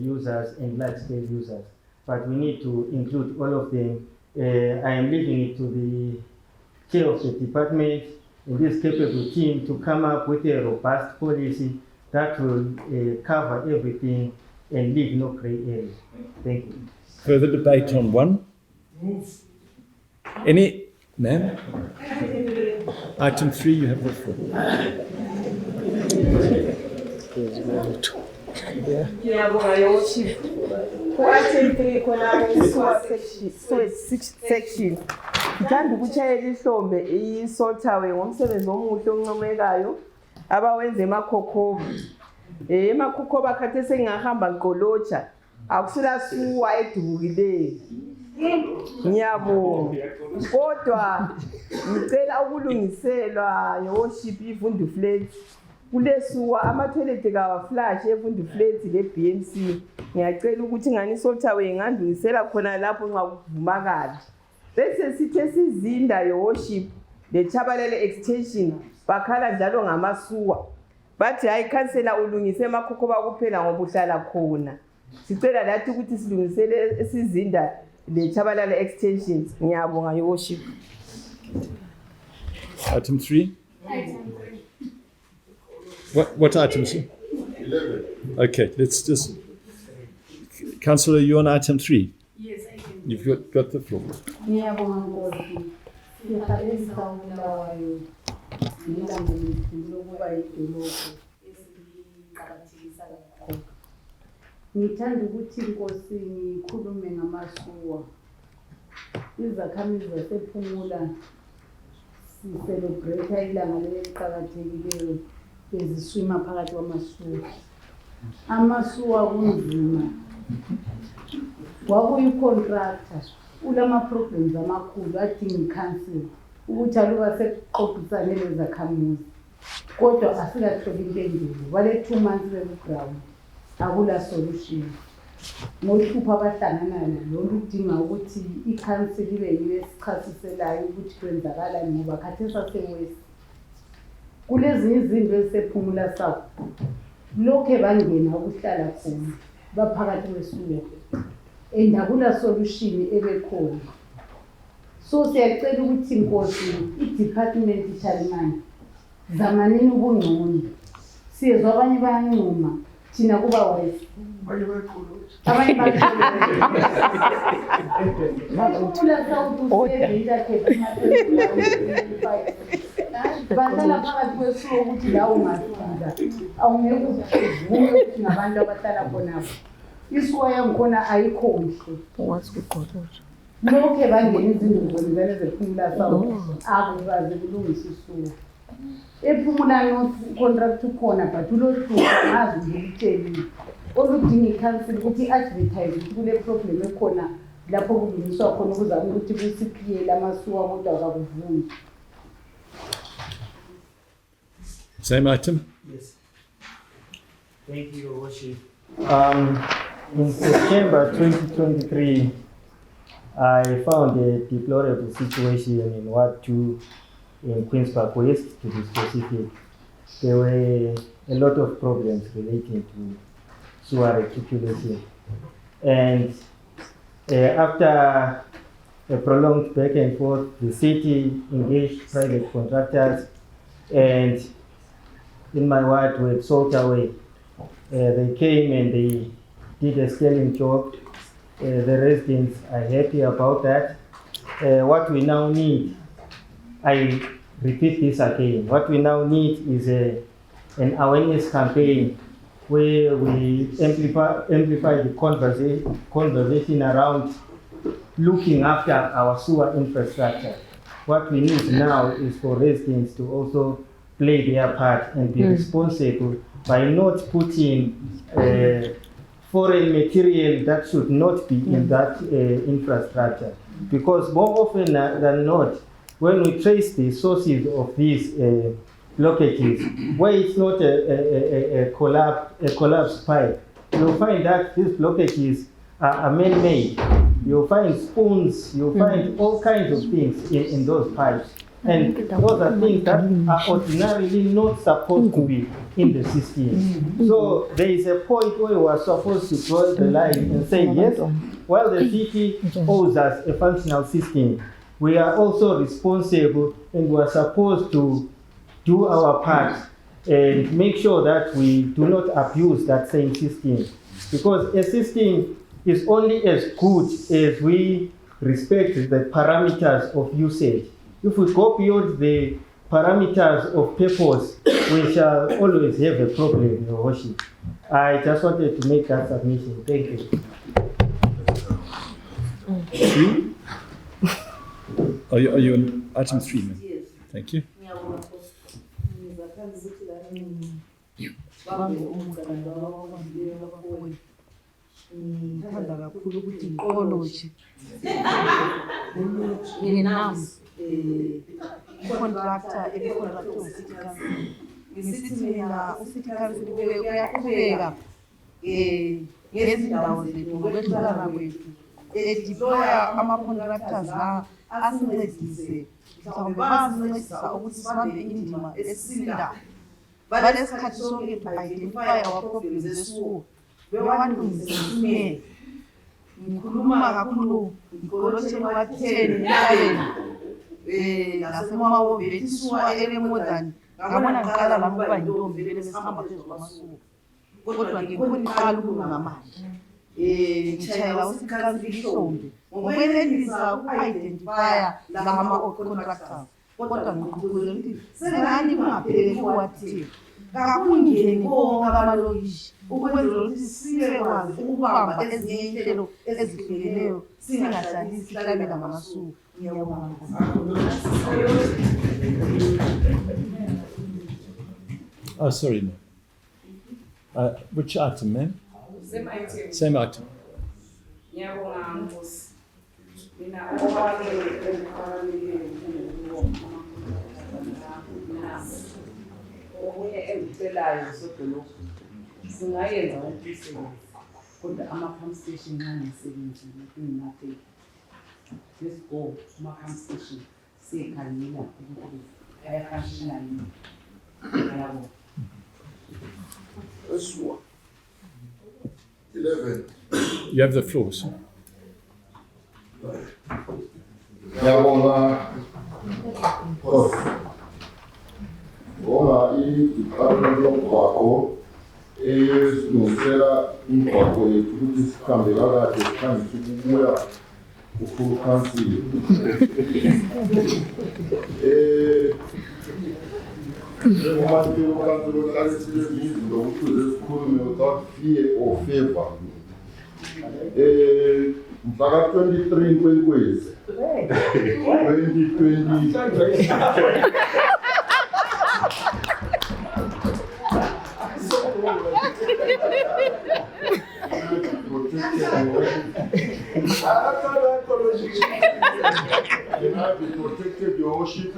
users and large-scale users, but we need to include all of them. I am leaving it to the chair of the department and this capable team to come up with a robust policy that will cover everything and leave no grey area. Thank you. Further debate on one? Any? Ma'am? Item 3, you have the floor. Ngiyabonga Your Worship. Ku-item 3 khona section. Ngithanda ukushayela ihlombe iSoltaway ngomsebenzi omuhle oncomekayo abawenza eMakhokhoba. eMakhokhoba khathesi engahamba ngqolotsha akusula suwa edubukileyo. Ngiyabonga. Kodwa ngicela ukulungiselwa Your Worship iVundu Flats. Kulesuwa ama-toilet kawaflash eVundu Flats le-BNC. Ngiyacela ukuthi ngani iSoltaway ngandungisela khona lapho nxa kuvumakala. Bese sithe sizinda Your Worship leChabalele extension bakhala njalo ngamasuwa. Bathi hayi khansela ulungise eMakhokhoba kuphela ngoba uhlala khona. Sicela lathi ukuthi silungisele sizinda leChabalele extensions. Ngiyabonga Your Worship. Item 3? Item 3. What item, sir? 11. Okay, let's just. Councillor, you on item 3? Yes, I can. You've got the floor. Ngiyabonga Nkosi. Siyahabisa Bulawayo. Lokuba idolobho esiqakathekisa kakhulu. Ngithanda ukuthi Nkosi ngikhulume ngamasuwa. Izakhamizi zasePhumula si-celebrate ilanga eliqakathekileyo eziswima phakathi kwamasuwa. Amasuwa kunzima. Kwakuyi-contractor ulama-problems amakhulu adinga i-council ukuthi aluba sekuxoxisane lezakhamuzi. kodwa asikatholi impendulo wale 2 months ground akula solution ngohlupho abahlangana nalo oludinga ukuthi i-council ibe yiyo esichasiselayo ukuthi kwenzakalani ngoba khathesi sasewest kulezinye izinto ezisephumula sakho lokhe bangena ukuhlala khona baphakathi kwesuya endakula solution ebekhona so siyacela ukuthi inkosi i-department ichairman zamanini ubungcono siyezwa abanye bayancuma thina kuba wise abanye bahlala phakathi kwesuku ukuthi la ungafika awungeke uvume ukuthi ngabantu abahlala khonapho isuka yangikhona ayikho nhle lokhe bangena izinto zonizane zephumula sawo akuzaze kulungisa isuka ephumula no-contract ukhona but ulohlupha ngazi ngilitshelile oludinga i-council ukuthi i-advertise ukuthi kule problem ekhona lapho kulungiswa khona ukuzama ukuthi kusiphiyele amasuka kodwa akakuvumi. Same item? Yes. Thank you, Your Worship. In September 2023, I found a deplorable situation in Ward 2 in Queen's Park West, to be specific. There were a lot of problems relating to sewer reticulation. And after a prolonged back and forth, the city engaged private contractors, and in my ward with Saltaway, they came and they did a sterling job. The residents are happy about that. What we now need, I repeat this again, what we now need is an awareness campaign where we amplify the conversation around looking after our sewer infrastructure. What we need now is for residents to also play their part and be responsible by not putting foreign material that should not be in that infrastructure. Because more often than not, when we trace the sources of these blockages, where it's not a collapsed pipe, you'll find that these blockages are man-made. You'll find spoons, you'll find all kinds of things in those pipes. And those are things that are ordinarily not supposed to be in the system. So there is a point where we are supposed to draw the line and say, yes, while the city owes us a functional system, we are also responsible and we are supposed to do our part and make sure that we do not abuse that same system. Because a system is only as good as we respect the parameters of usage. If we go beyond the parameters of purpose, we shall always have a problem, Your Worship. I just wanted to make that submission. Thank you. Three? Are you on item 3, ma'am? Yes. Thank you. Ngithanda kakhulu ukuthi ngiqoloje nginams contractor ebicontractor city council ngisithi mina ucity council uyaqhubeka ngezindawo zethu ngokwehlukana kwethu edeploya ama-contractors la asincedise mhlawumbe bayasincedisa ukuthi sibambe indima esisindayo balesikhathi sonke to-identify our problems esuku bewalungisile ngikhuluma kakhulu ngigolotsheni wa-10 entabeni nasemawobeni bethi isuka more than ngabona ngiqala lami ukuba yintombi vele besihamba phezu kwamasuku kodwa ngikhona iqala ukungamandla ngitshayela usikansi ihlombe ngokwenelisa uku-identifya lama-contractors kodwa ngigqugquzela ukuthi sengani kungapheleli kwathini kakungeni konke amalokishi ukwenzela ukuthi sibekwazi ukubamba ezinye inhlelo ezihlukeneyo singahlali sihlabela ngamasuku. Ngiyabonga. Oh, sorry, ma'am. Which item, ma'am? Same item. Same item. Ngiyabonga Nkosi. Mina okunye engicelayo sodolophu singayenza umsebenzi kodwa ama-pump station ngangisebenzi doing nothing. Let's go kuma-pump station sikhangela ukuthi ayafunctiona yini. Yabo. 11. You have the floor, sir. Ngiyabonga ngoba i-department yomgwaqo esilungisela imigwaqo yethu ukuthi sihambe kakade sikhangise ukubuya ku-full council. Njengoba sibekukhansela ohlale silezizinto ukuze sikhulume without fear or favor. Mhlaka 23 Nkwenkwezi 2020. Can I be protected, your worship?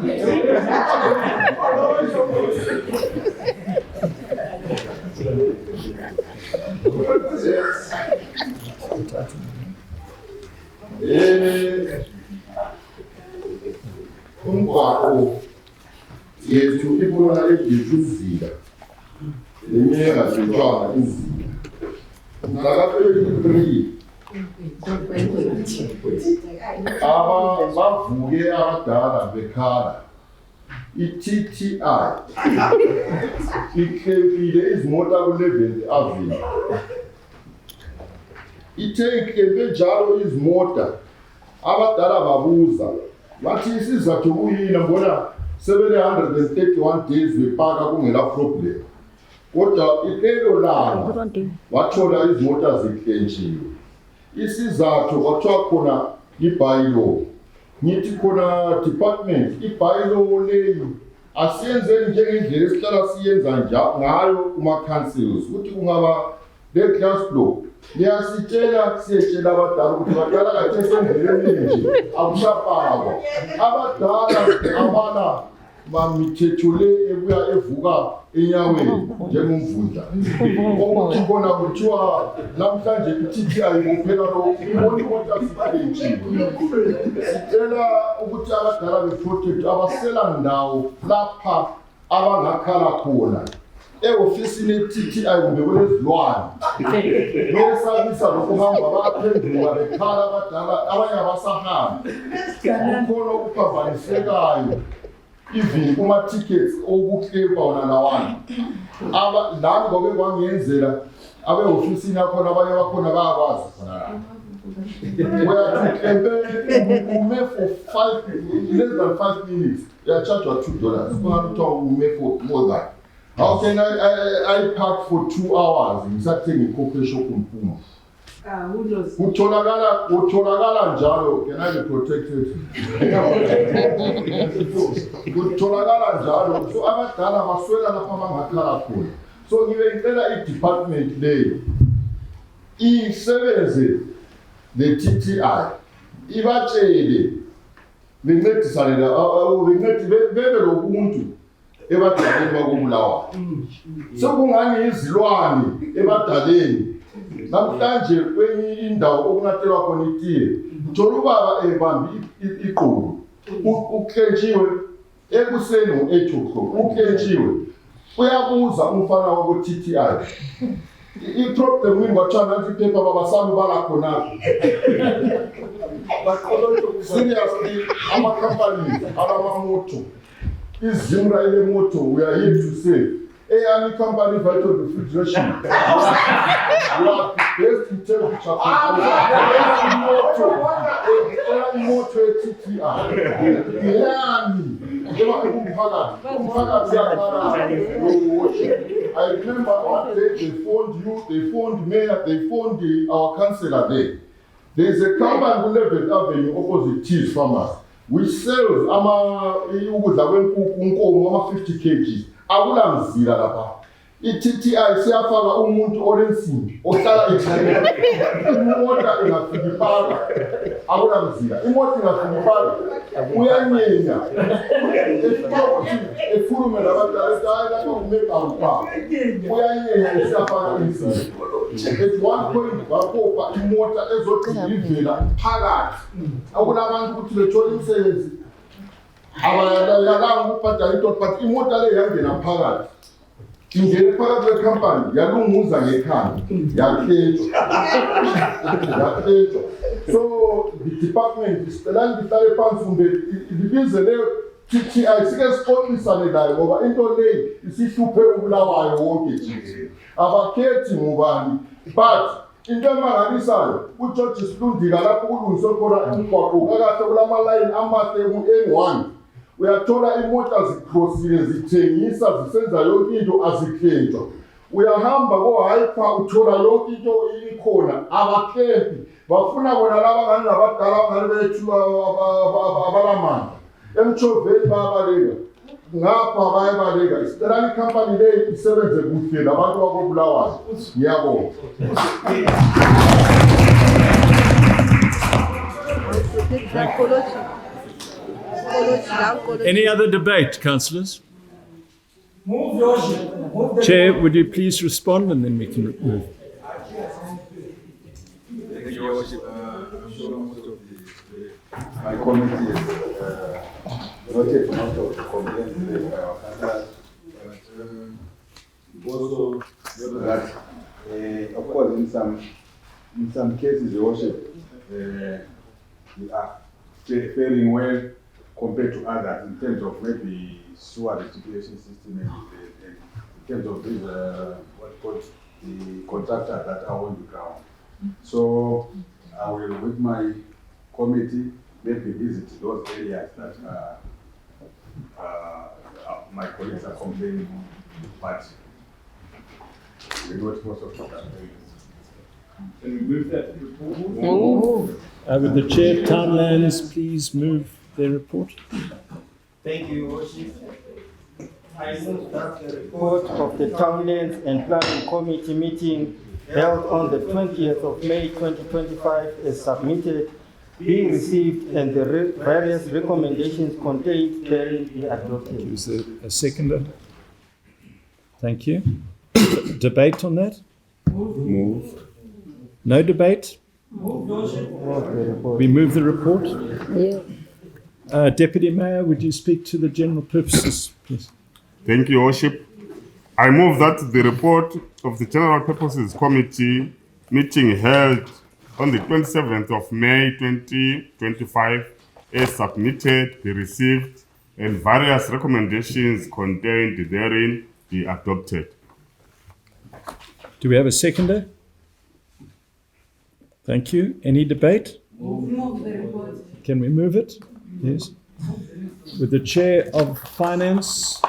Umgwaqo yethu ibona edizuzila lenyeka zitshwana izila mhlaka 23 bavuke abadala bekhala i-TTI iklempile izimota ku-11th Avenue. Ithe iklempe njalo izimota abadala babuza bathi isizathu kuyini mbona sebele 131 days bepaka kungela problem. Kodwa ilelo langa wathola izimota ziklentshiwe. Isizathu kwathiwa khona ibhayilo. Ngithi khona department ibhayilo leyi asiyenzeni njengendlela esihlala siyenza ngayo kuma-councils ukuthi kungaba le-glass block. Niyasitshela siyetshela abadala ukuthi badala kathi esendleleni nje akushapakwa. Abadala abana bamithetho le ebuya evuka enyaweni njengomvundla. Okuthi khona kuthiwa namhlanje i-TTI kuphela lokhu ibona imoto siphentshiwe. Sitshela ukuthi abadala be-protect abasela ndawo lapha abangakhala khona. E-ofisini ye-TTI kumbe kulezilwane. Besabisa lokuhamba bayaphenduka bekhala abadala abanye abasahambi. Kukhona okuphambanisekayo. Even kuma-tickets okukleba wona lawana. Lami ngoke kwangenzela abe-ofisini yakhona abanye bakhona bayakwazi khona la. Where to ume for less than 5 minutes, they are charged $2. Ume for more than. How can I park for 2 hours in certain coffee shop in Puma? Utholakala njalo, can I be protected? Utholakala njalo, so abadala baswela lapha bangakhala khona. So ngiyicela i-department leyo isebenze le-TTI ibatshele bencedisane bebe lobuntu ebadaleni bakobulawayo. Sekungani izilwane ebadaleni namhlanje kwenye indawo okungatshelwa khona itiye uthola ubaba ebambe iqolo uklentshiwe ekuseni ngo-8 o'clock uklentshiwe uyabuza umfana wako-TTI i-problem kwathiwa nathi iphepha babasami bala khonapho. Seriously, ama-companies alamamoto izimra ile moto we are here to say any company vital refrigeration we are best in temperature control moto TTI yani eba umphakathi yakhala. I remember one day they phoned you, they phoned mayor, they phoned our councillor there. There is a company on 11th Avenue opposite Cheese Farmers. We sell ukudla kwenkukhu unkomo 50 kg. Akulamzila lapha. i-TTI siyafaka umuntu olensimbi ohlala ekhaya imota ingafiki paka akunamzila imota ingafiki paka uyanyenya ekhulume nabadala ethi hayi lapha kumekawupaka uyanyenya siyafaka insimbi at one point bakopa imota ezothi ivela phakathi akunabantu ukuthi bethole umsebenzi abayalanga ukubhadala into but imota le yangena phakathi ingene phakathi kwekhampani yalunguza ngekhanda yakhetshwa so the department isicelani lihlale phansi kumbe libize leyo TTI sike sixoxisane layo ngoba into leyi isihluphe uBulawayo wonke jikelele abakhethi ngubani but into emangalisayo uGeorge Silundika lapho kulungiswe khona umgwaqo kakahle kulamalayini amahle ku-N1 uyathola imota zikrosile zithengisa zisenza yonke into azikhetshwa uyahamba ko-hyper uthola yonke into ikhona abakhethi bafuna bona laba ngani nabadala abangani bethu abalamandla emtshoveni bayabaleka ngapha bayabaleka isicelani ikhampani leyi isebenze kuhle labantu bakobulawayo ngiyabonga. Any other debate, councillors? Move, Your Worship. Move the Chair, would you please respond and then we can move. Thank you, Your Worship. I'm sure most of my committee has noted most of the complaints raised by our councillors, but also that, of course, in some cases, Your Worship, we are faring well compared to others in terms of maybe sewer recirculation system and in terms of this, what called the contractor that are on the ground. So I will, with my committee, maybe visit those areas that my colleagues are complaining, but we not most of the time. Can we move that report? Move. Would the Chair of Townlands please move their report? Thank you, Your Worship. I move that the report of the Townlands and Planning Committee meeting held on the 20th of May 2025 as submitted be received and the various recommendations contained therein be adopted. Is there a seconder? Thank you. Debate on that? Move. No debate? Move, Your Worship. We move the report? Yeah. Deputy Mayor, would you speak to the general purposes, please? Thank you, Your Worship. I move that the report of the General Purposes Committee meeting held on the 27th of May 2025 as submitted be received and various recommendations contained therein be adopted. Do we have a seconder? Thank you. Any debate? Move the report. Can we move it? Yes. With the Chair of Finance.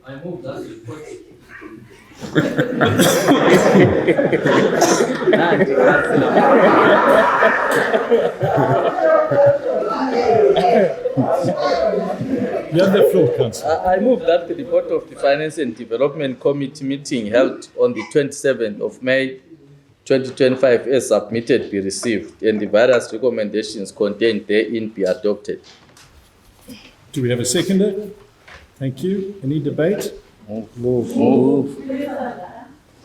I move that report. You have the floor, Councillor. I move that the report of the Finance and Development Committee meeting held on the 27th of May 2025 as submitted be received and the various recommendations contained therein be adopted. Do we have a seconder? Thank you. Any debate? Move.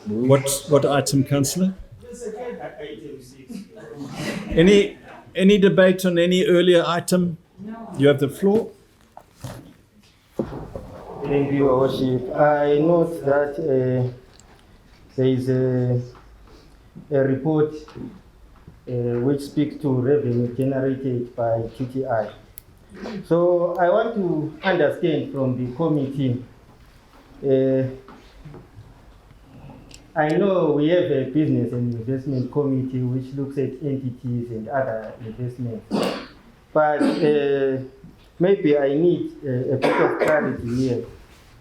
What item, Councillor? Any debate on any earlier item? You have the floor. Thank you, Your Worship. I note that there is a report which speaks to revenue generated by TTI. So I want to understand from the committee. I know we have a business and investment committee which looks at entities and other investments, but maybe I need a bit of clarity here.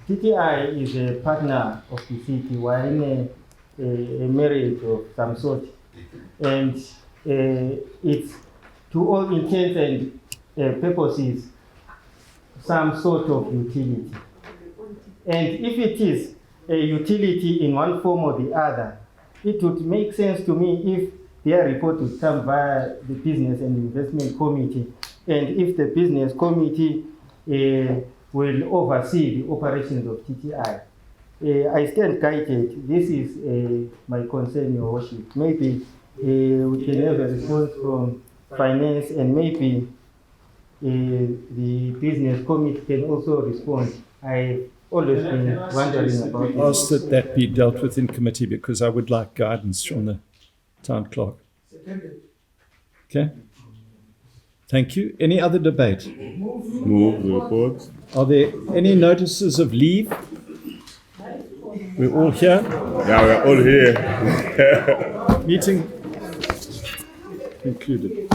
TTI is a partner of the city. We are in a marriage of some sort, and it's to all intents and purposes some sort of utility. And if it is a utility in one form or the other, it would make sense to me if their report would come via the Business and Investment Committee, and if the Business Committee will oversee the operations of TTI. I stand guided. This is my concern, Your Worship. Maybe we can have a response from Finance, and maybe the Business Committee can also respond. I've always been wondering about it. Ask that that be dealt with in committee, because I would like guidance from the town clerk. Okay. Thank you. Any other debate? Move the report. Are there any notices of leave? We're all here? Yeah, we're all here. Meeting concluded.